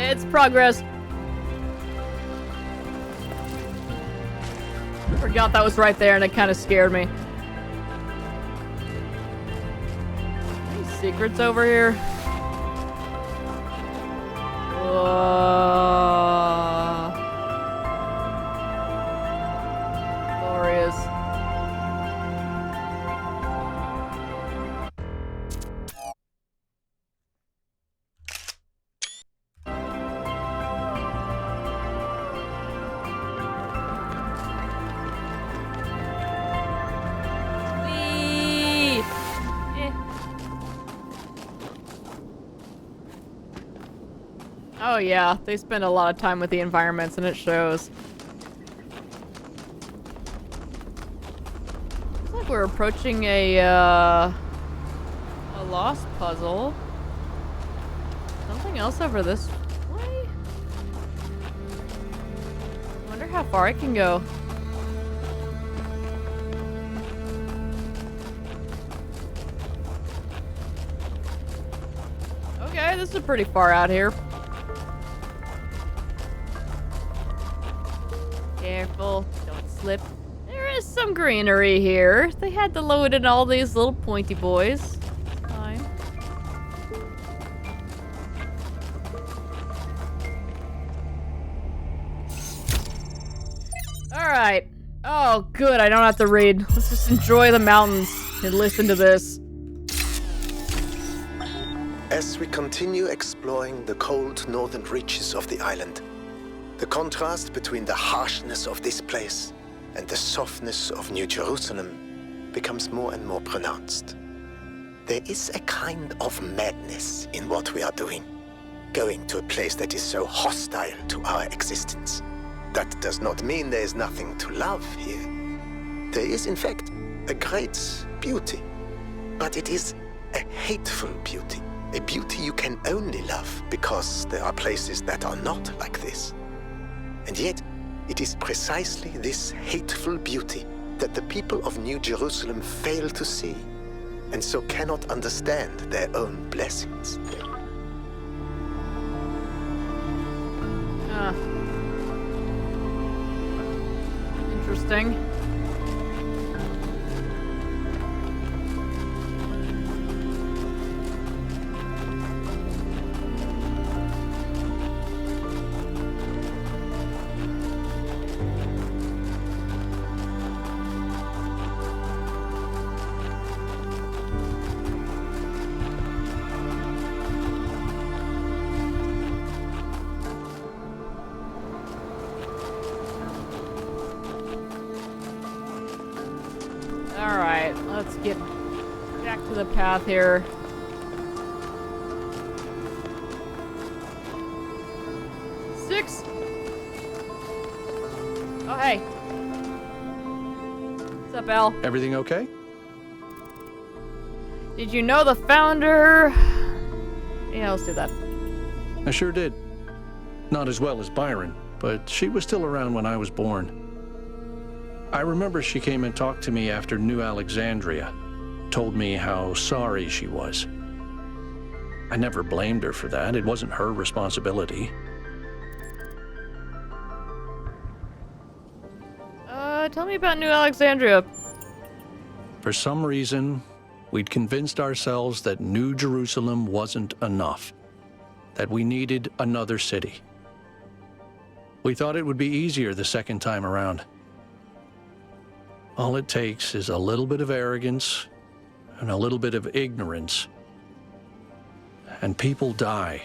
It's progress. Forgot that was right there and it kind of scared me. Any secrets over here? Glorious. Oh yeah, they spend a lot of time with the environments and it shows. Looks like we're approaching a lost puzzle. Something else over this way? Wonder how far I can go. Okay, this is pretty far out here. Careful, don't slip. There is some greenery here. They had to load in all these little pointy boys. Fine. Alright. Oh, good, I don't have to read. Let's just enjoy the mountains and listen to this. As we continue exploring the cold northern reaches of the island, the contrast between the harshness of this place and the softness of New Jerusalem becomes more and more pronounced. There is a kind of madness in what we are doing, going to a place that is so hostile to our existence. That does not mean there is nothing to love here. There is, in fact, a great beauty, but it is a hateful beauty. A beauty you can only love because there are places that are not like this. And yet, it is precisely this hateful beauty that the people of New Jerusalem fail to see, and so cannot understand their own blessings. Interesting. Alright, let's get back to the path here. Six. Oh, hey. What's up, Al? Everything okay? Did you know the founder? Yeah, let's do that. I sure did. Not as well as Byron, but she was still around when I was born. I remember she came and talked to me after New Alexandria, told me how sorry she was. I never blamed her for that. It wasn't her responsibility. Tell me about New Alexandria. For some reason, we'd convinced ourselves that New Jerusalem wasn't enough, that we needed another city. We thought it would be easier the second time around. All it takes is a little bit of arrogance and a little bit of ignorance, and people die.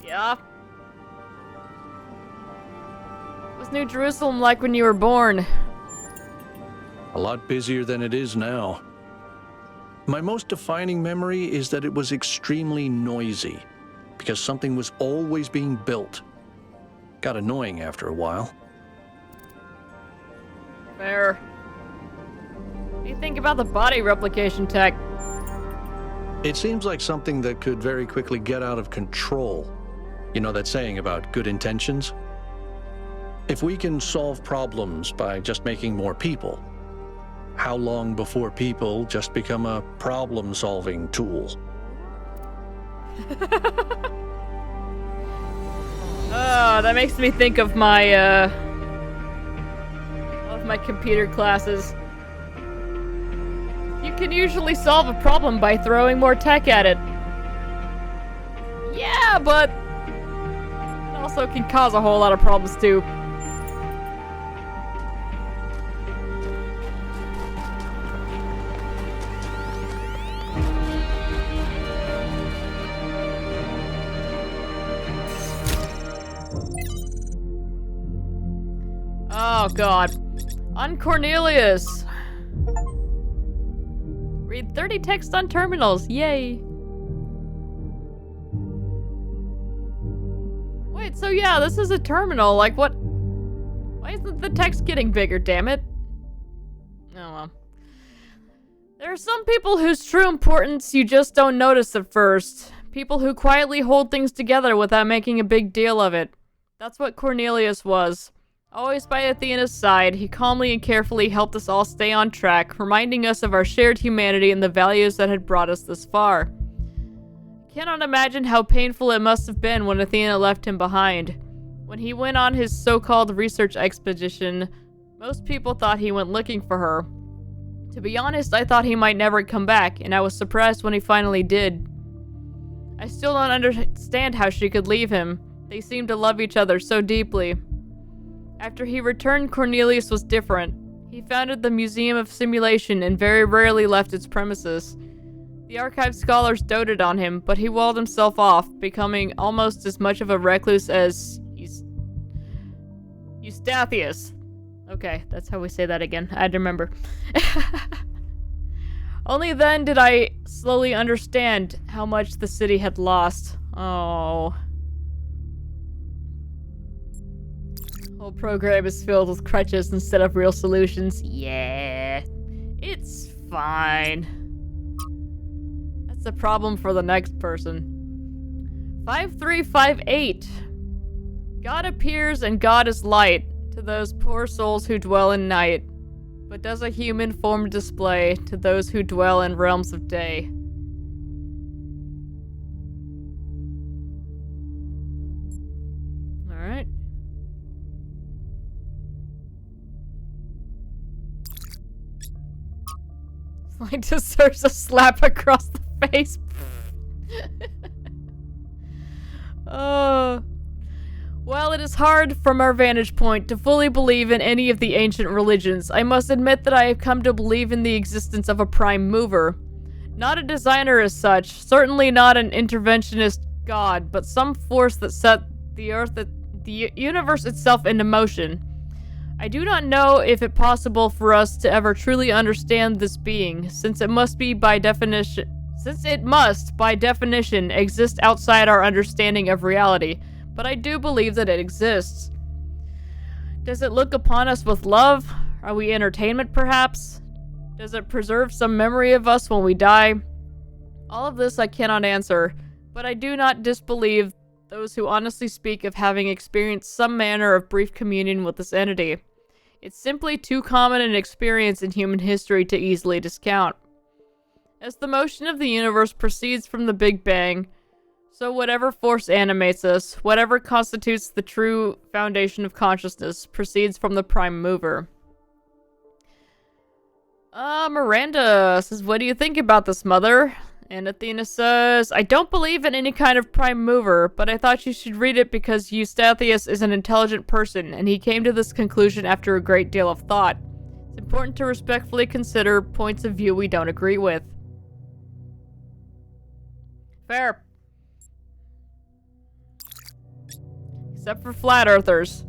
Yeah. What's New Jerusalem like when you were born? A lot busier than it is now. My most defining memory is that it was extremely noisy, because something was always being built. Got annoying after a while. Fair. What do you think about the body replication tech? It seems like something that could very quickly get out of control. You know that saying about good intentions? If we can solve problems by just making more people, how long before people just become a problem-solving tool? Oh, that makes me think of my computer classes. You can usually solve a problem by throwing more tech at it. Yeah, but it also can cause a whole lot of problems too. Oh god. On Cornelius. Read 30 text on terminals. Yay. yeah, this is a terminal. Like, what? Why isn't the text getting bigger, damn it? Oh, well. There are some people whose true importance you just don't notice at first. People who quietly hold things together without making a big deal of it. That's what Cornelius was. Always by Athena's side, he calmly and carefully helped us all stay on track, reminding us of our shared humanity and the values that had brought us this far. I cannot imagine how painful it must have been when Athena left him behind. When he went on his so-called research expedition, most people thought he went looking for her. To be honest, I thought he might never come back, and I was surprised when he finally did. I still don't understand how she could leave him. They seemed to love each other so deeply. After he returned, Cornelius was different. He founded the Museum of Simulation and very rarely left its premises. The archive scholars doted on him, but he walled himself off, becoming almost as much of a recluse as Eustathius. Okay, that's how we say that again. I had to remember. Only then did I slowly understand how much the city had lost. Oh. Whole program is filled with crutches instead of real solutions. Yeah. It's fine. That's a problem for the next person. 5358. God appears and God is light to those poor souls who dwell in night, but does a human form display to those who dwell in realms of day. Alright. Slide deserves a slap across the face. Oh. While it is hard, from our vantage point, to fully believe in any of the ancient religions, I must admit that I have come to believe in the existence of a prime mover. Not a designer as such, certainly not an interventionist god, but some force that set the universe itself into motion. I do not know if it's possible for us to ever truly understand this being, since it must by definition exist outside our understanding of reality. But I do believe that it exists. Does it look upon us with love? Are we entertainment, perhaps? Does it preserve some memory of us when we die? All of this I cannot answer, but I do not disbelieve those who honestly speak of having experienced some manner of brief communion with this entity. It's simply too common an experience in human history to easily discount. As the motion of the universe proceeds from the Big Bang, so whatever force animates us, whatever constitutes the true foundation of consciousness, proceeds from the prime mover. Miranda says, what do you think about this, mother? And Athena says, I don't believe in any kind of prime mover, but I thought you should read it because Eustathius is an intelligent person, and he came to this conclusion after a great deal of thought. It's important to respectfully consider points of view we don't agree with. Fair. Except for flat earthers.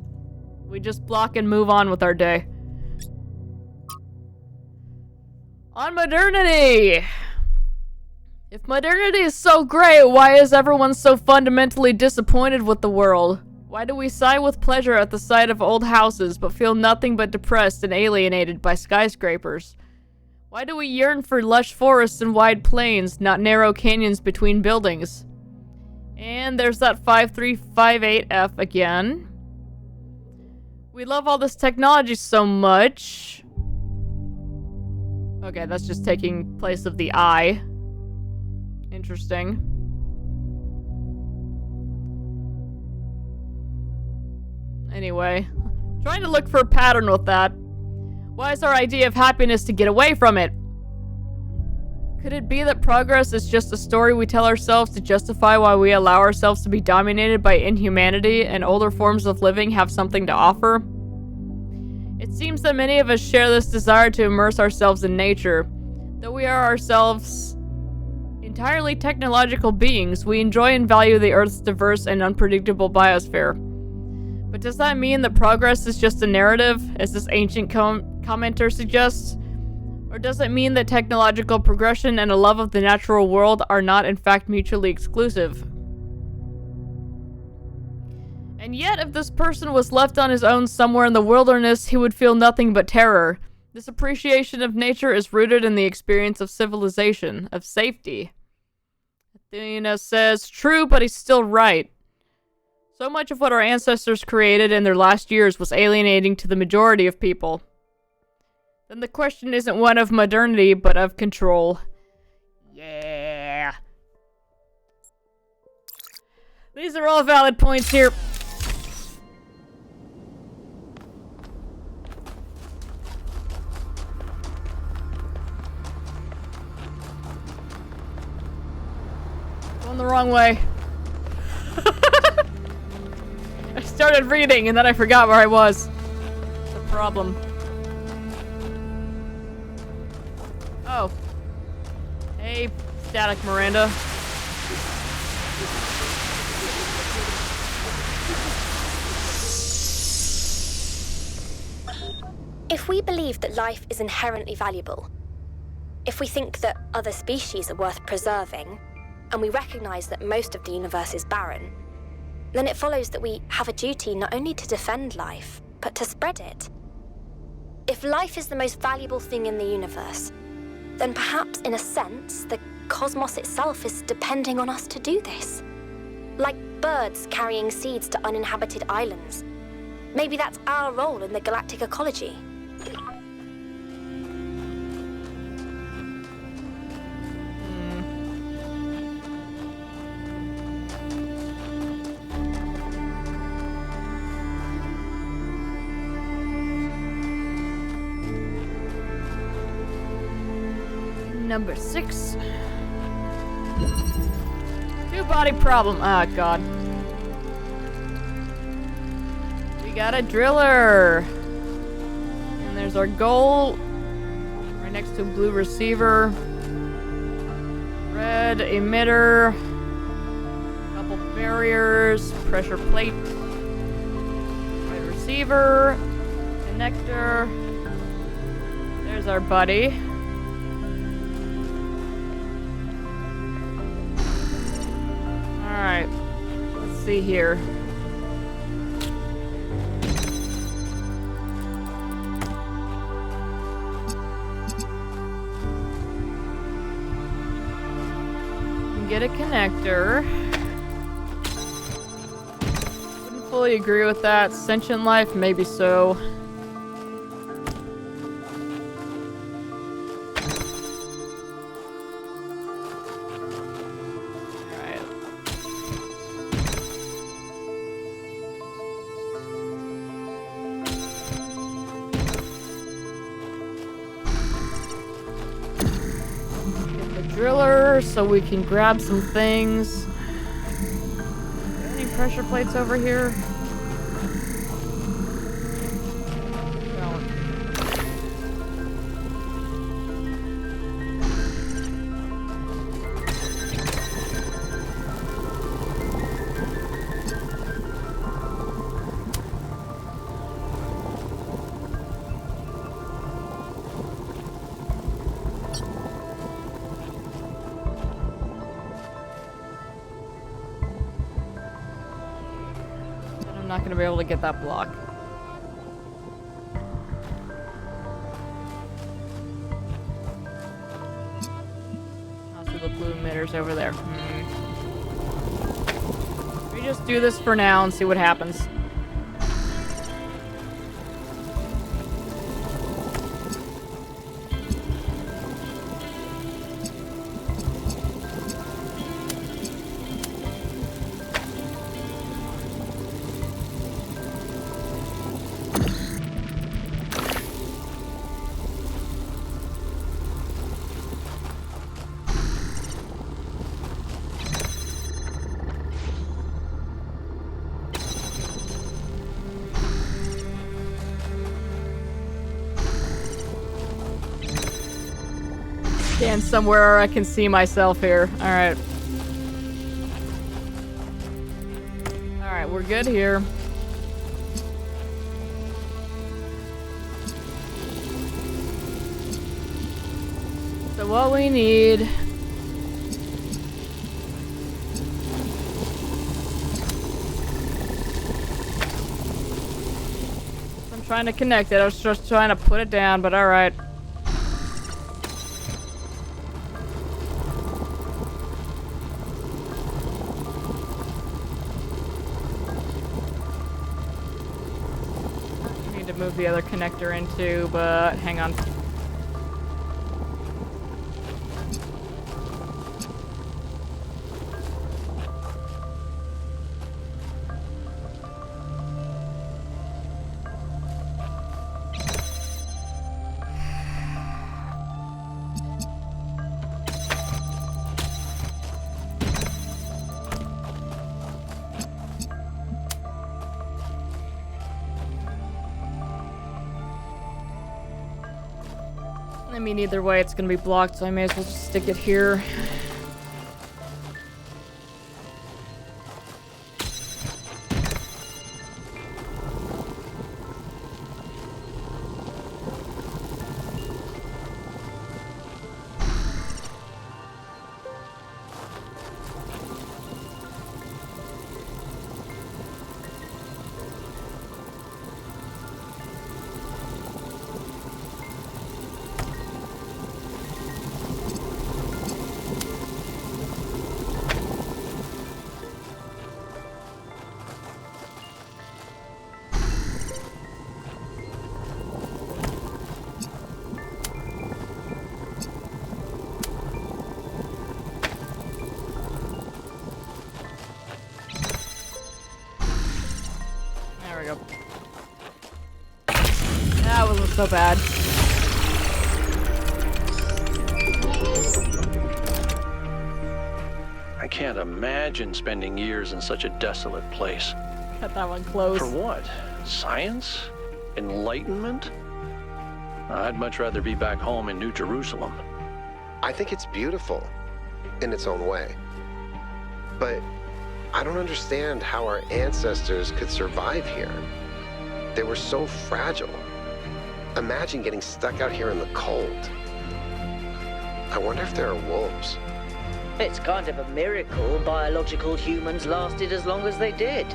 We just block and move on with our day. On modernity! If modernity is so great, why is everyone so fundamentally disappointed with the world? Why do we sigh with pleasure at the sight of old houses, but feel nothing but depressed and alienated by skyscrapers? Why do we yearn for lush forests and wide plains, not narrow canyons between buildings? And there's that 5358F again. We love all this technology so much. Okay, that's just taking place of the I. Interesting. Anyway, trying to look for a pattern with that. Why is our idea of happiness to get away from it? Could it be that progress is just a story we tell ourselves to justify why we allow ourselves to be dominated by inhumanity and older forms of living have something to offer? It seems that many of us share this desire to immerse ourselves in nature. Though we are ourselves entirely technological beings, we enjoy and value the Earth's diverse and unpredictable biosphere. But does that mean that progress is just a narrative, as this ancient commenter suggests? Or does it mean that technological progression and a love of the natural world are not in fact mutually exclusive? And yet, if this person was left on his own somewhere in the wilderness, he would feel nothing but terror. This appreciation of nature is rooted in the experience of civilization, of safety. Athena says, true, but he's still right. So much of what our ancestors created in their last years was alienating to the majority of people. Then the question isn't one of modernity, but of control. Yeah. These are all valid points here. Going the wrong way. I started reading and then I forgot where I was. It's a problem. Oh. Hey, Static Miranda. If we believe that life is inherently valuable, if we think that other species are worth preserving, and we recognize that most of the universe is barren, then it follows that we have a duty not only to defend life, but to spread it. If life is the most valuable thing in the universe, then perhaps, in a sense, the cosmos itself is depending on us to do this. Like birds carrying seeds to uninhabited islands. Maybe that's our role in the galactic ecology. Number 6. Two-body problem. Ah, God. We got a driller. And there's our goal. Right next to blue receiver. Red emitter. Couple barriers. Pressure plate. Red receiver. Connector. There's our buddy. Alright, let's see here. Get a connector. Wouldn't fully agree with that. Sentient life, maybe so. Driller so we can grab some things. Any pressure plates over here? Not gonna be able to get that block. Also the blue emitters over there. We just do this for now and see what happens. Stand somewhere I can see myself here. Alright. Alright, we're good here. So what we need... trying to connect it. I was just trying to put it down, but alright. Need to move the other connector into, but hang on. I mean, either way, it's gonna be blocked, so I may as well just stick it here. There we go. That wasn't so bad. I can't imagine spending years in such a desolate place. Cut that one close. For what? Science? Enlightenment? I'd much rather be back home in New Jerusalem. I think it's beautiful in its own way. But I don't understand how our ancestors could survive here. They were so fragile. Imagine getting stuck out here in the cold. I wonder if there are wolves. It's kind of a miracle biological humans lasted as long as they did.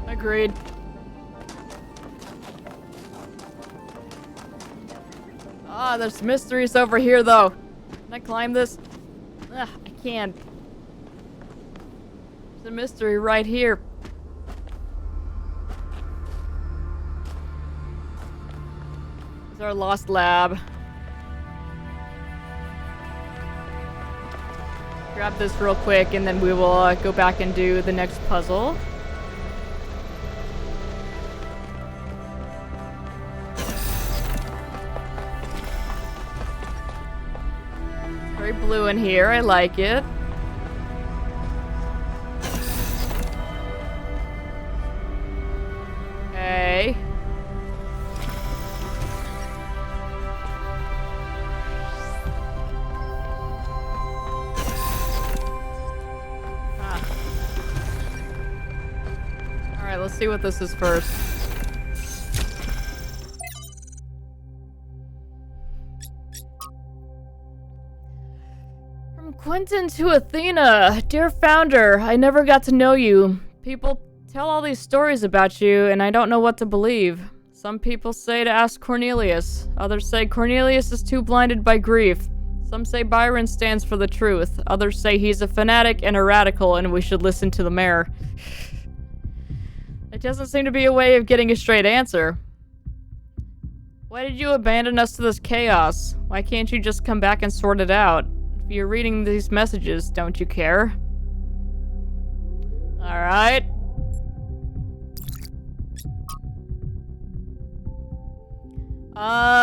Agreed. Ah, there's mysteries over here, though. Can I climb this? Ugh, I can't. There's a mystery right here. There's our lost lab. Grab this real quick, and then we will go back and do the next puzzle. Very blue in here. I like it. Okay. Alright, let's see what this is first. From Quentin to Athena. Dear Founder, I never got to know you. People tell all these stories about you, and I don't know what to believe. Some people say to ask Cornelius. Others say Cornelius is too blinded by grief. Some say Byron stands for the truth. Others say he's a fanatic and a radical, and we should listen to the mayor. It doesn't seem to be a way of getting a straight answer. Why did you abandon us to this chaos? Why can't you just come back and sort it out? If you're reading these messages, don't you care? Alright.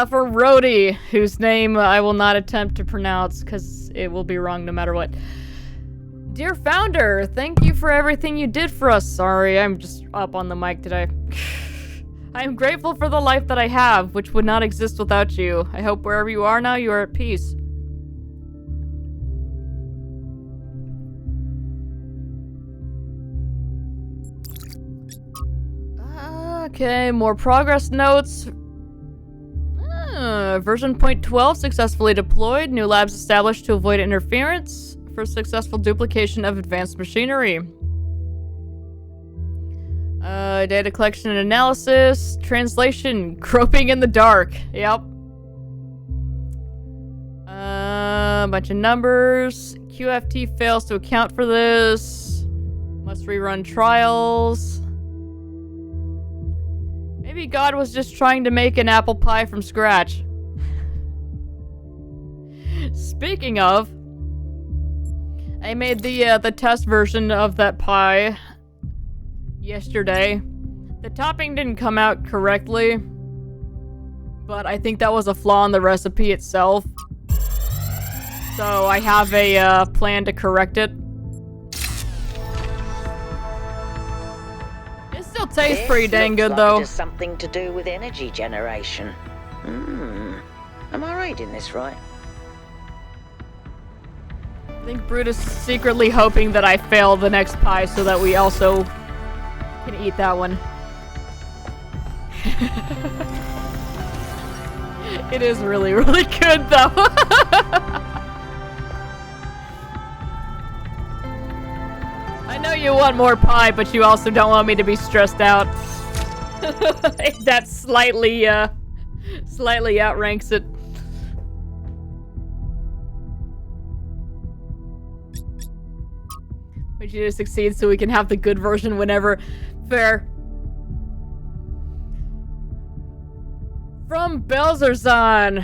For Rhodey, whose name I will not attempt to pronounce because it will be wrong no matter what. Dear Founder, thank you for everything you did for us. Sorry, I'm just up on the mic today. I am grateful for the life that I have, which would not exist without you. I hope wherever you are now, you are at peace. Okay, more progress notes. Version 0.12 successfully deployed. New labs established to avoid interference. For successful duplication of advanced machinery. Data collection and analysis. Translation. Groping in the dark. Yep. Bunch of numbers. QFT fails to account for this. Must rerun trials. Maybe God was just trying to make an apple pie from scratch. Speaking of, I made the test version of that pie yesterday. The topping didn't come out correctly, but I think that was a flaw in the recipe itself. So I have a plan to correct it. It still tastes pretty dang good, though. It has something to do with energy generation. Am I reading this right? I think Brutus is secretly hoping that I fail the next pie so that we also can eat that one. It is really, really good, though. I know you want more pie, but you also don't want me to be stressed out. That slightly outranks it. Want you to succeed so we can have the good version whenever. Fair. From Belzerzan.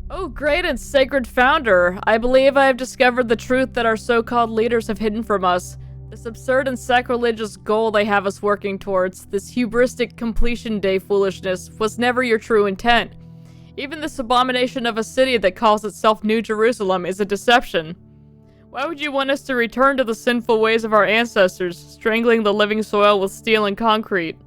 Oh, great and sacred founder. I believe I have discovered the truth that our so-called leaders have hidden from us. This absurd and sacrilegious goal they have us working towards, this hubristic completion day foolishness, was never your true intent. Even this abomination of a city that calls itself New Jerusalem is a deception. Why would you want us to return to the sinful ways of our ancestors, strangling the living soil with steel and concrete?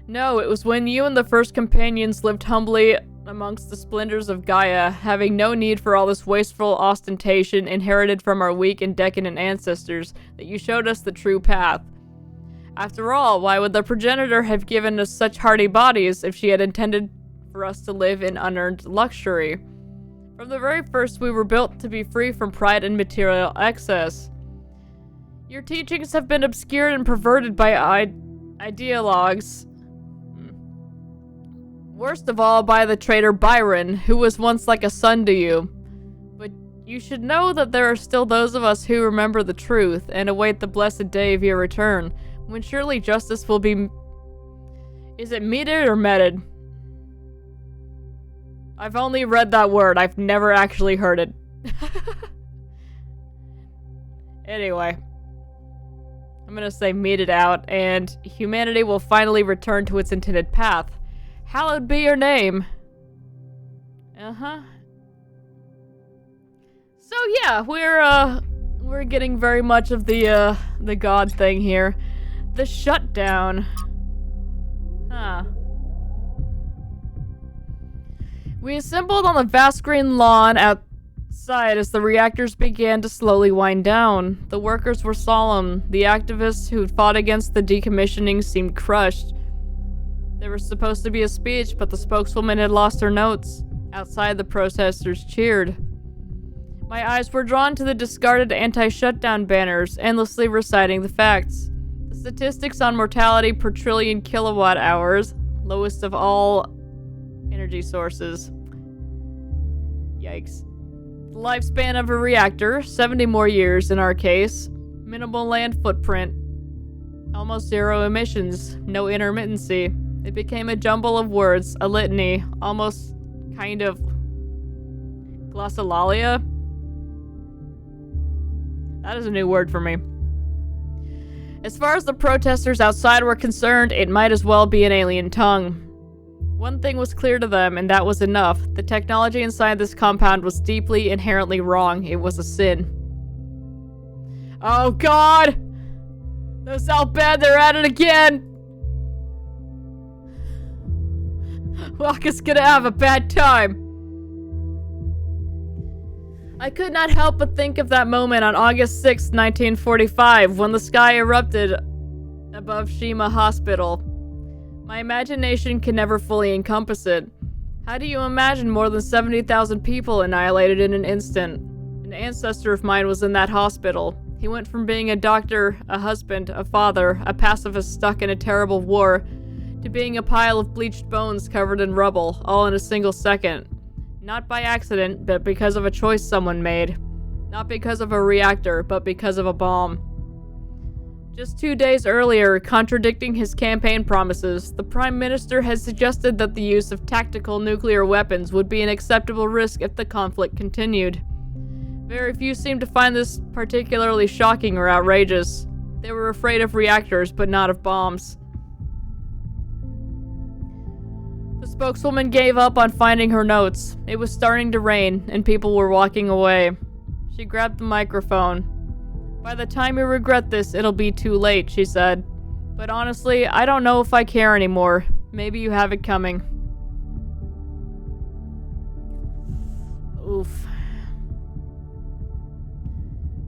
No, it was when you and the first companions lived humbly amongst the splendors of Gaia, having no need for all this wasteful ostentation inherited from our weak and decadent ancestors, that you showed us the true path. After all, why would the progenitor have given us such hardy bodies if she had intended for us to live in unearned luxury? From the very first, we were built to be free from pride and material excess. Your teachings have been obscured and perverted by ideologues. Worst of all, by the traitor Byron, who was once like a son to you. But you should know that there are still those of us who remember the truth and await the blessed day of your return, when surely justice will be... Is it meted or meted? I've only read that word. I've never actually heard it. Anyway. I'm gonna say meted out, and humanity will finally return to its intended path. Hallowed be your name. Uh-huh. So yeah, we're getting very much of the god thing here. The shutdown. Huh. We assembled on the vast green lawn outside as the reactors began to slowly wind down. The workers were solemn. The activists who fought against the decommissioning seemed crushed. There was supposed to be a speech, but the spokeswoman had lost her notes. Outside, the protesters cheered. My eyes were drawn to the discarded anti-shutdown banners, endlessly reciting the facts. The statistics on mortality per trillion kilowatt hours, lowest of all energy sources. Yikes. The lifespan of a reactor, 70 more years in our case. Minimal land footprint. Almost zero emissions, no intermittency. It became a jumble of words, a litany, almost kind of glossolalia. That is a new word for me. As far as the protesters outside were concerned, it might as well be an alien tongue. One thing was clear to them, and that was enough. The technology inside this compound was deeply, inherently wrong. It was a sin. Oh god! Those Al Bad, they're at it again! Waka's gonna have a bad time. I could not help but think of that moment on August 6, 1945, when the sky erupted above Shima Hospital. My imagination can never fully encompass it. How do you imagine more than 70,000 people annihilated in an instant? An ancestor of mine was in that hospital. He went from being a doctor, a husband, a father, a pacifist stuck in a terrible war, to being a pile of bleached bones covered in rubble, all in a single second. Not by accident, but because of a choice someone made. Not because of a reactor, but because of a bomb. Just 2 days earlier, contradicting his campaign promises, the Prime Minister has suggested that the use of tactical nuclear weapons would be an acceptable risk if the conflict continued. Very few seem to find this particularly shocking or outrageous. They were afraid of reactors, but not of bombs. The spokeswoman gave up on finding her notes. It was starting to rain, and people were walking away. She grabbed the microphone. By the time you regret this, it'll be too late, she said. But honestly, I don't know if I care anymore. Maybe you have it coming. Oof.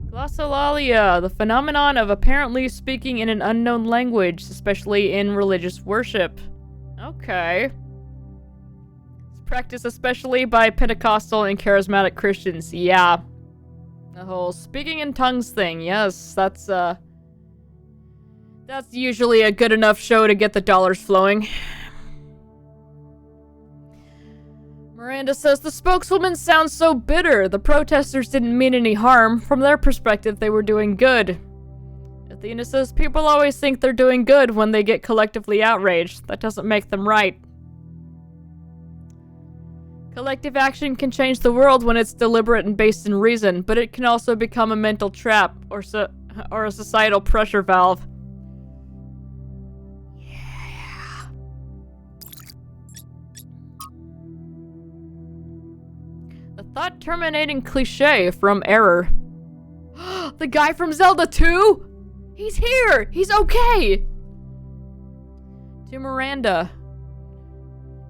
Glossolalia, the phenomenon of apparently speaking in an unknown language, especially in religious worship. Okay. It's practiced especially by Pentecostal and charismatic Christians. Yeah. The whole speaking in tongues thing, yes, that's usually a good enough show to get the dollars flowing. Miranda says the spokeswoman sounds so bitter. The protesters didn't mean any harm. From their perspective, they were doing good. Athena says people always think they're doing good when they get collectively outraged. That doesn't make them right. Collective action can change the world when it's deliberate and based in reason, but it can also become a mental trap or a societal pressure valve. Yeah. A thought-terminating cliche from Error. The guy from Zelda 2? He's here! He's okay! To Miranda.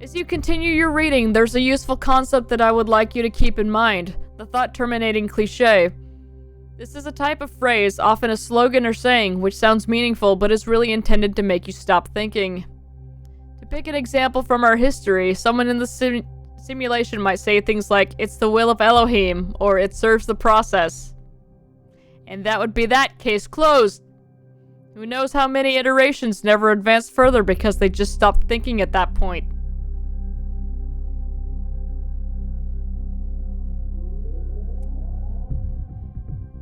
As you continue your reading, there's a useful concept that I would like you to keep in mind. The thought-terminating cliche. This is a type of phrase, often a slogan or saying, which sounds meaningful but is really intended to make you stop thinking. To pick an example from our history, someone in the simulation might say things like, "It's the will of Elohim," or "It serves the process." And that would be that, case closed. Who knows how many iterations never advanced further because they just stopped thinking at that point.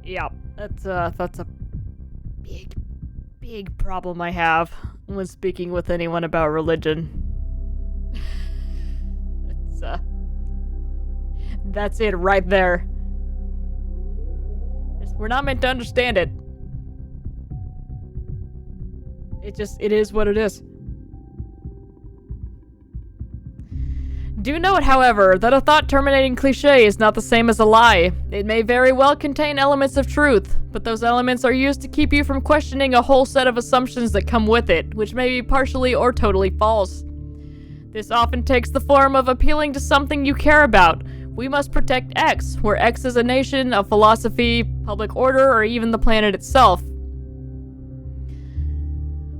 Yeah, that's a big problem I have when speaking with anyone about religion. That's it right there. We're not meant to understand it. It is what it is. Do note, however, that a thought-terminating cliche is not the same as a lie. It may very well contain elements of truth, but those elements are used to keep you from questioning a whole set of assumptions that come with it, which may be partially or totally false. This often takes the form of appealing to something you care about. We must protect X, where X is a nation, a philosophy, public order, or even the planet itself.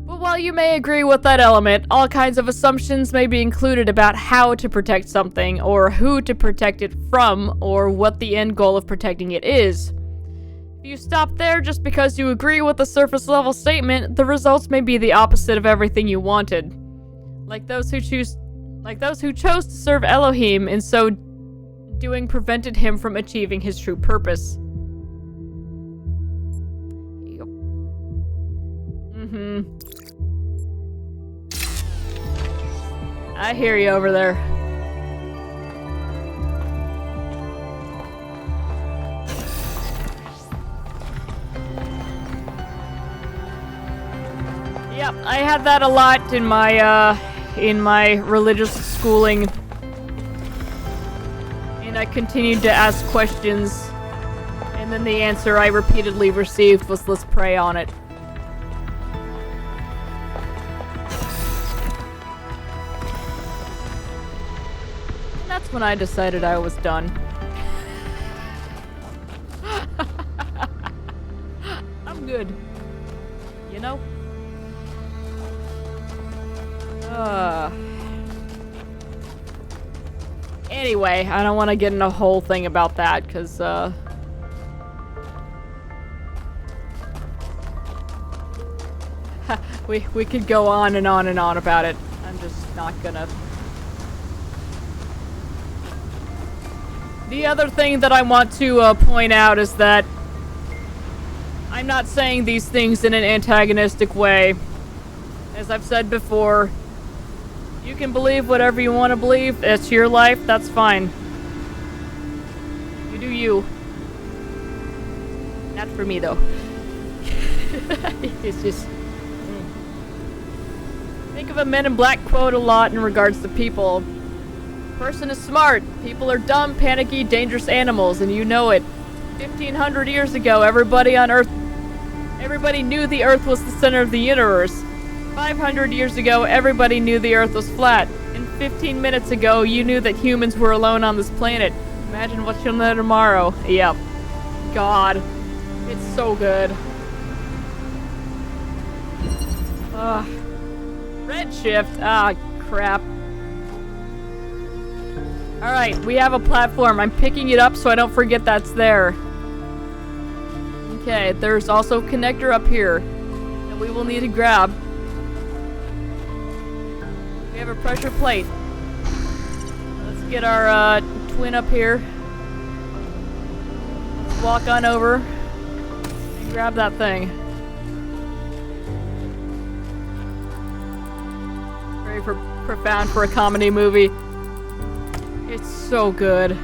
But while you may agree with that element, all kinds of assumptions may be included about how to protect something, or who to protect it from, or what the end goal of protecting it is. If you stop there just because you agree with a surface-level statement, the results may be the opposite of everything you wanted. Like those who chose to serve Elohim, in so doing prevented him from achieving his true purpose. Yep. I hear you over there. Yep, I had that a lot in my religious schooling. And I continued to ask questions. And then the answer I repeatedly received was, let's pray on it. And that's when I decided I was done. I'm good. You know? Anyway, I don't want to get in a whole thing about that, because, we could go on and on and on about it. I'm just not gonna. The other thing that I want to point out is that I'm not saying these things in an antagonistic way. As I've said before, you can believe whatever you want to believe. It's your life, that's fine. You do you. Not for me, though. It's just... Think of a Men in Black quote a lot in regards to people. Person is smart. People are dumb, panicky, dangerous animals, and you know it. 1,500 years ago, everybody knew the Earth was the center of the universe. 500 years ago, everybody knew the Earth was flat. And 15 minutes ago, you knew that humans were alone on this planet. Imagine what you'll know tomorrow. Yep. God. It's so good. Redshift. Ah, crap. Alright, we have a platform. I'm picking it up so I don't forget that's there. Okay, there's also a connector up here that we will need to grab. We have a pressure plate. Let's get our twin up here. Let's walk on over and grab that thing. Very profound for a comedy movie. It's so good.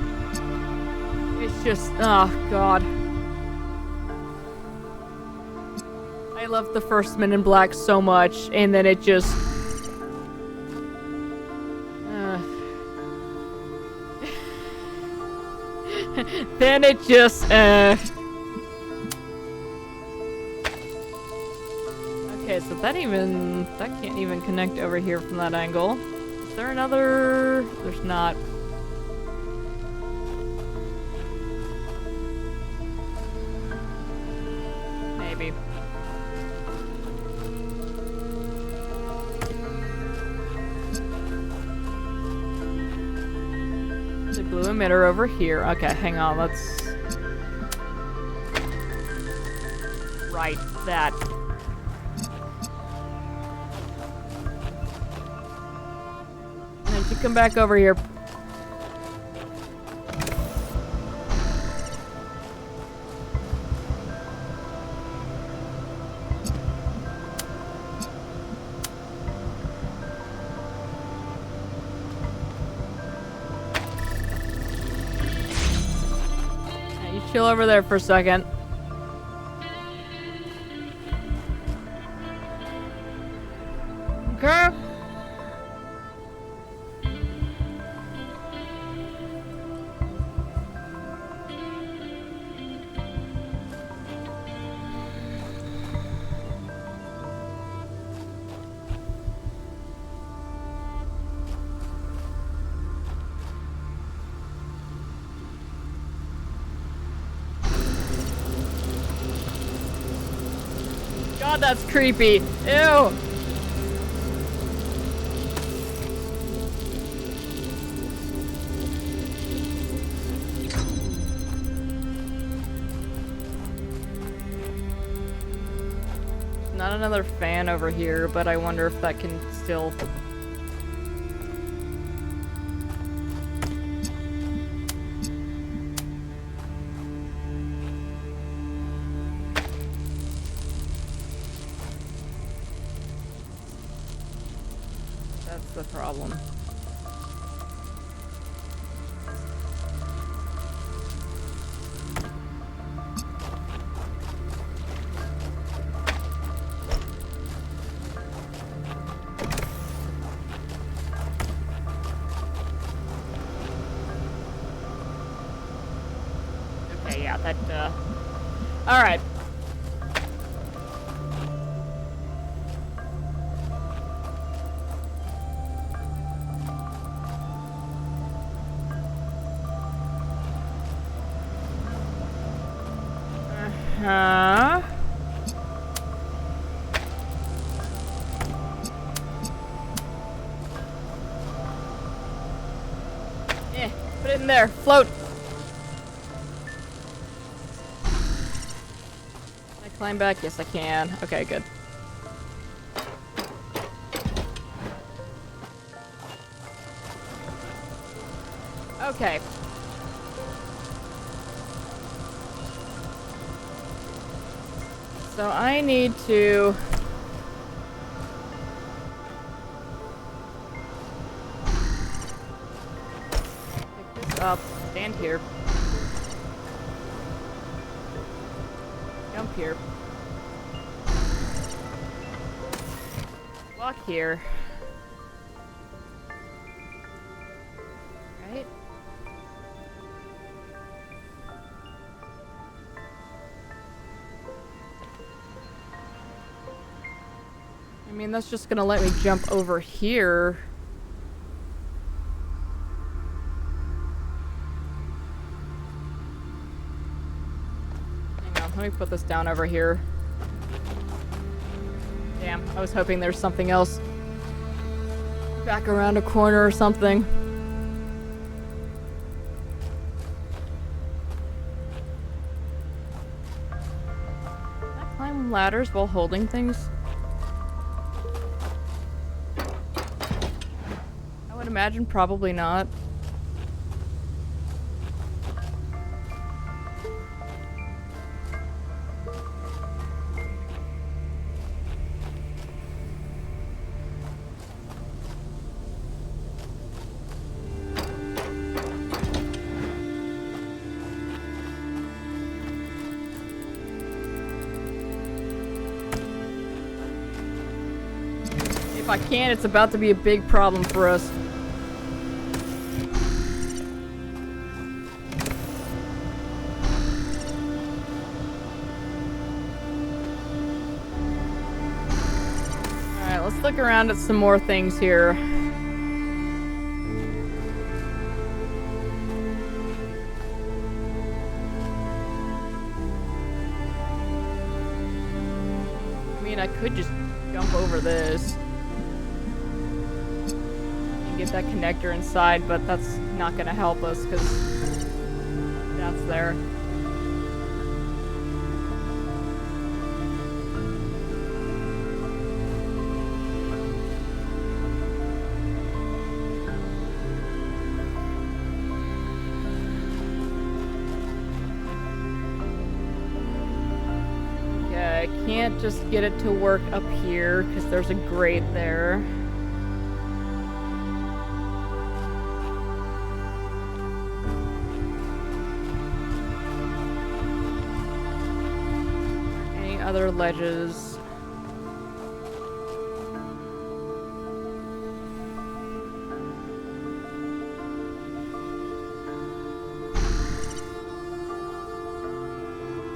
It's just, oh god. I love the first Men in Black so much, and then it just... then it just, Okay, so that can't even connect over here from that angle. Is there another? There's not. Maybe. The blue emitter over here. Okay, hang on, let's... Right, that. And you come back over here. Chill over there for a second. Okay. God, that's creepy. Ew. Not another fan over here, but I wonder if that can still... That's the problem. Okay, yeah, that, alright. Huh? Eh. in there. Float. Can I climb back? Yes, I can. Okay, good. Okay. So I need to... pick this up. Stand here. Jump here. Walk here. Right? I mean, that's just gonna let me jump over here. Hang on, let me put this down over here. Damn, I was hoping there's something else back around a corner or something. Can I climb ladders while holding things? I would imagine probably not. If I can, it's about to be a big problem for us. Alright, let's look around at some more things here. I mean, I could just jump over this and get that connector inside, but that's not gonna help us because that's there. Okay, I can't just get it to work up here because there's a grate there. Any other ledges?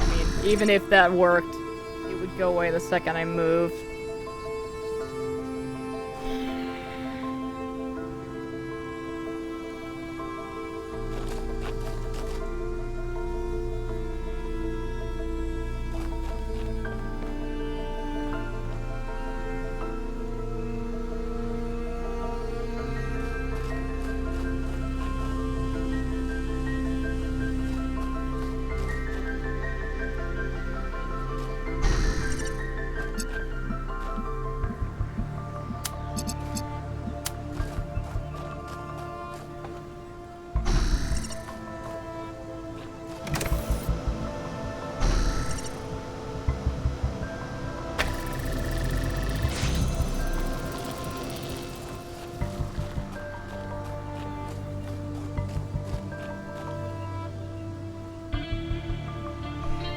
I mean, even if that worked, it would go away the second I moved.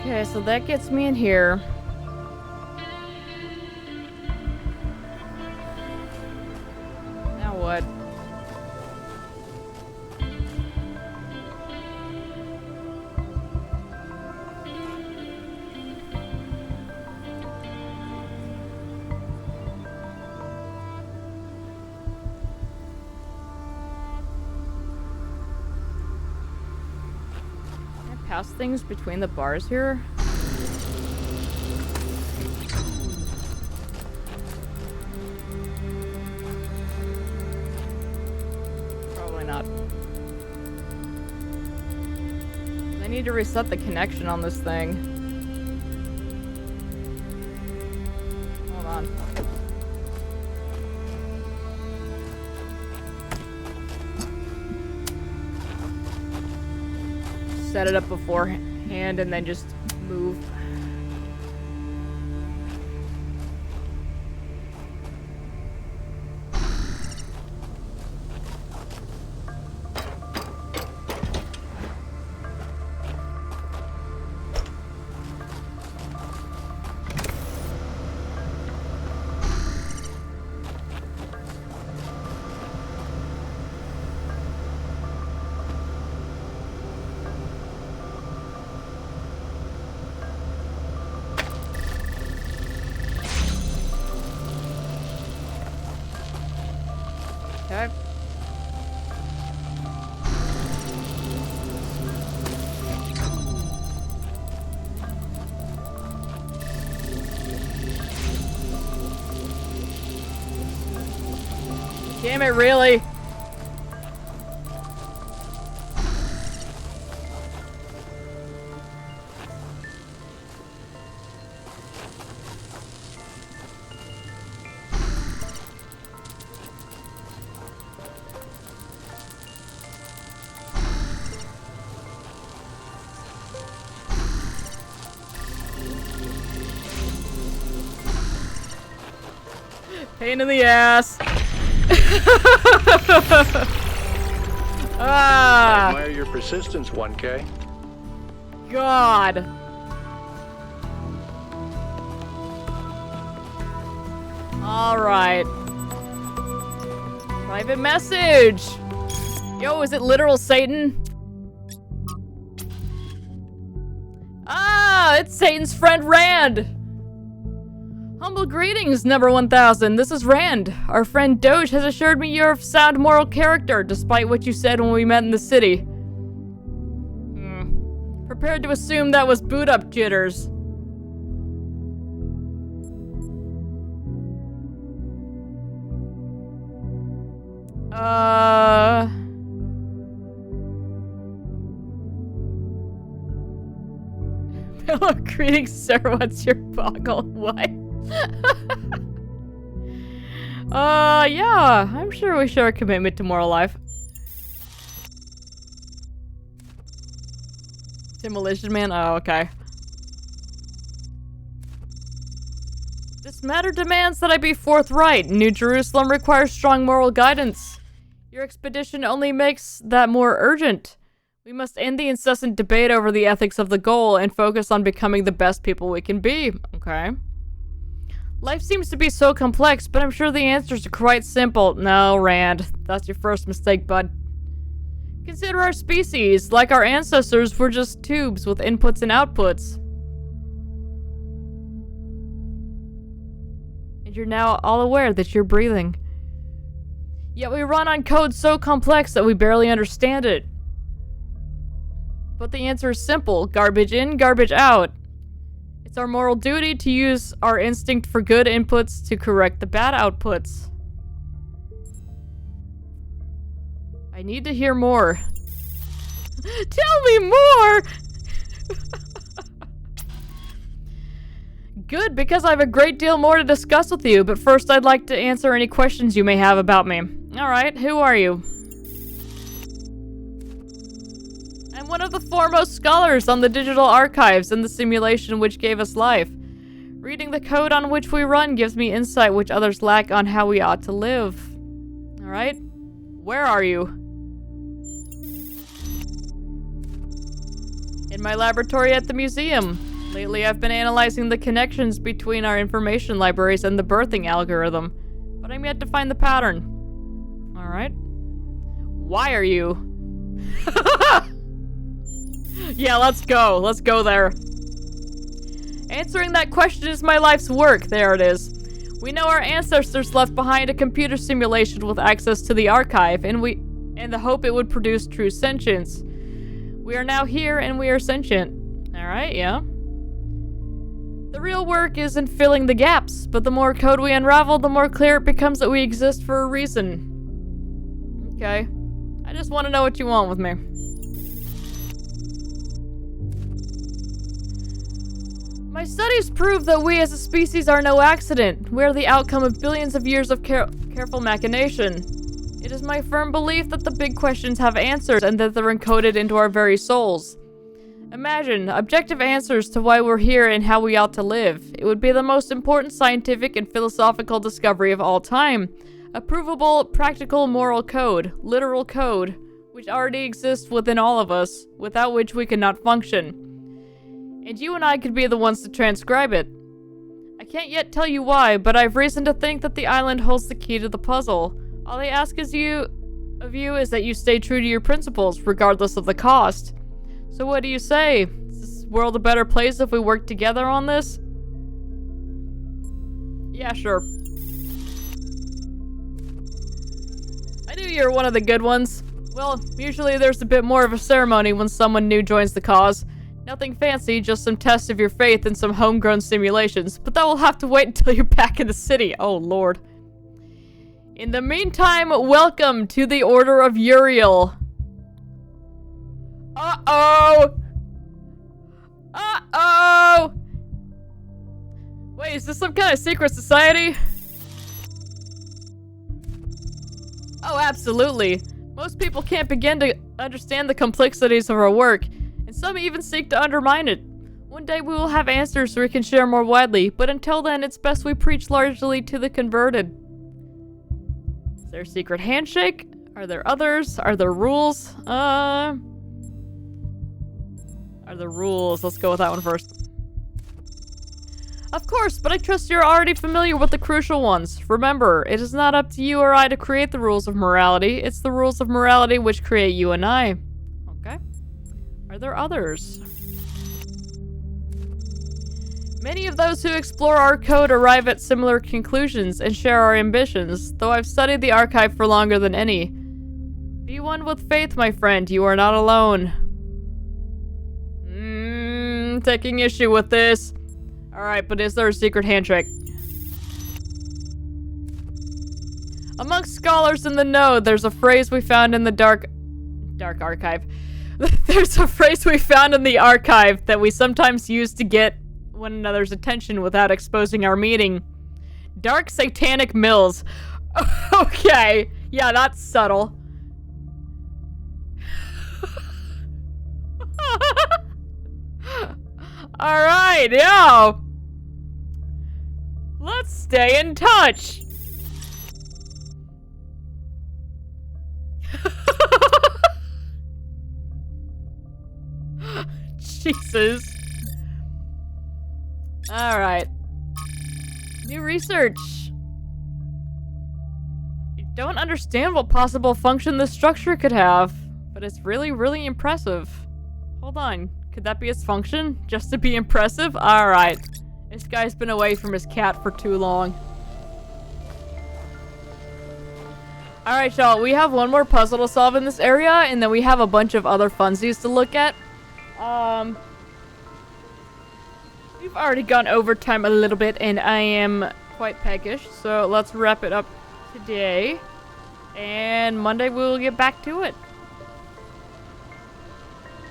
Okay, so that gets me in here. Now what? Can I pass things between the bars here? Probably not. need to reset the connection on this thing. Hold on. Set it up beforehand and then just move. Okay. Damn it, really? Pain in the ass. I admire your persistence, 1K. God. All right. Private message. Yo, is it literal Satan? Ah, it's Satan's friend Rand. Humble greetings, number 1000. This is Rand. Our friend Doge has assured me you're of sound moral character, despite what you said when we met in the city. Prepared to assume that was boot-up jitters. Hello, greetings, sir. What's your boggle? What? Yeah, I'm sure we share a commitment to moral life. Demolition Man? Oh, okay. This matter demands that I be forthright. New Jerusalem requires strong moral guidance. Your expedition only makes that more urgent. We must end the incessant debate over the ethics of the goal and focus on becoming the best people we can be. Okay. Life seems to be so complex, but I'm sure the answers are quite simple. No, Rand. That's your first mistake, bud. Consider our species. Like our ancestors, we're just tubes with inputs and outputs. And you're now all aware that you're breathing. Yet we run on code so complex that we barely understand it. But the answer is simple. Garbage in, garbage out. It's our moral duty to use our instinct for good inputs to correct the bad outputs. I need to hear more. Tell me more! Good, because I have a great deal more to discuss with you, but first I'd like to answer any questions you may have about me. Alright, who are you? I'm one of the foremost scholars on the digital archives and the simulation which gave us life. Reading the code on which we run gives me insight which others lack on how we ought to live. Alright? Where are you? In my laboratory at the museum. Lately I've been analyzing the connections between our information libraries and the birthing algorithm, but I'm yet to find the pattern. Alright. Why are you? Yeah, let's go. Let's go there. Answering that question is my life's work. There it is. We know our ancestors left behind a computer simulation with access to the archive, and the hope it would produce true sentience. We are now here, and we are sentient. Alright, yeah. The real work is in filling the gaps, but the more code we unravel, the more clear it becomes that we exist for a reason. Okay. I just want to know what you want with me. My studies prove that we as a species are no accident. We are the outcome of billions of years of careful machination. It is my firm belief that the big questions have answers and that they're encoded into our very souls. Imagine objective answers to why we're here and how we ought to live. It would be the most important scientific and philosophical discovery of all time. A provable, practical moral code, literal code, which already exists within all of us, without which we cannot function. And you and I could be the ones to transcribe it. I can't yet tell you why, but I've reason to think that the island holds the key to the puzzle. All I ask of you is that you stay true to your principles, regardless of the cost. So what do you say? Is this world a better place if we work together on this? Yeah, sure. I knew you were one of the good ones. Well, usually there's a bit more of a ceremony when someone new joins the cause. Nothing fancy, just some tests of your faith and some homegrown simulations, but that will have to wait until you're back in the city. Oh, Lord. In the meantime, welcome to the Order of Uriel. Uh-oh! Uh-oh! Wait, is this some kind of secret society? Oh, absolutely. Most people can't begin to understand the complexities of our work, and some even seek to undermine it. One day we will have answers so we can share more widely, but until then, it's best we preach largely to the converted. Is there a secret handshake? Are there others? Are there rules? Are there rules? Let's go with that one first. Of course, but I trust you're already familiar with the crucial ones. Remember, it is not up to you or I to create the rules of morality. It's the rules of morality which create you and I. Okay. Are there others? Many of those who explore our code arrive at similar conclusions and share our ambitions, though I've studied the archive for longer than any. Be one with faith, my friend. You are not alone. Taking issue with this. Alright, but is there a secret handshake? Amongst scholars in the know, there's a phrase we found in the dark archive. There's a phrase we found in the archive that we sometimes use to get one another's attention without exposing our meaning. Dark satanic mills. Okay. Yeah, that's subtle. Alright, yeah. Let's stay in touch. Jesus. Alright. New research. I don't understand what possible function this structure could have, but it's really, really impressive. Hold on. Could that be its function? Just to be impressive? Alright. This guy's been away from his cat for too long. Alright, y'all. We have one more puzzle to solve in this area, and then we have a bunch of other funsies to look at. We've already gone overtime a little bit, and I am quite peckish, so let's wrap it up today. And Monday we'll get back to it.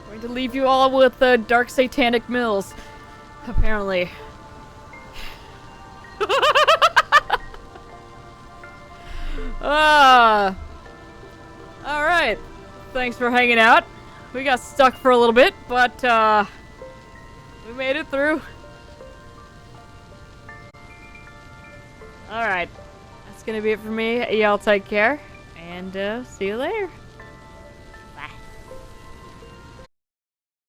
Going to leave you all with the dark satanic mills, apparently. Alright. Thanks for hanging out. We got stuck for a little bit, but we made it through. Alright. That's gonna be it for me. Y'all take care, and see you later.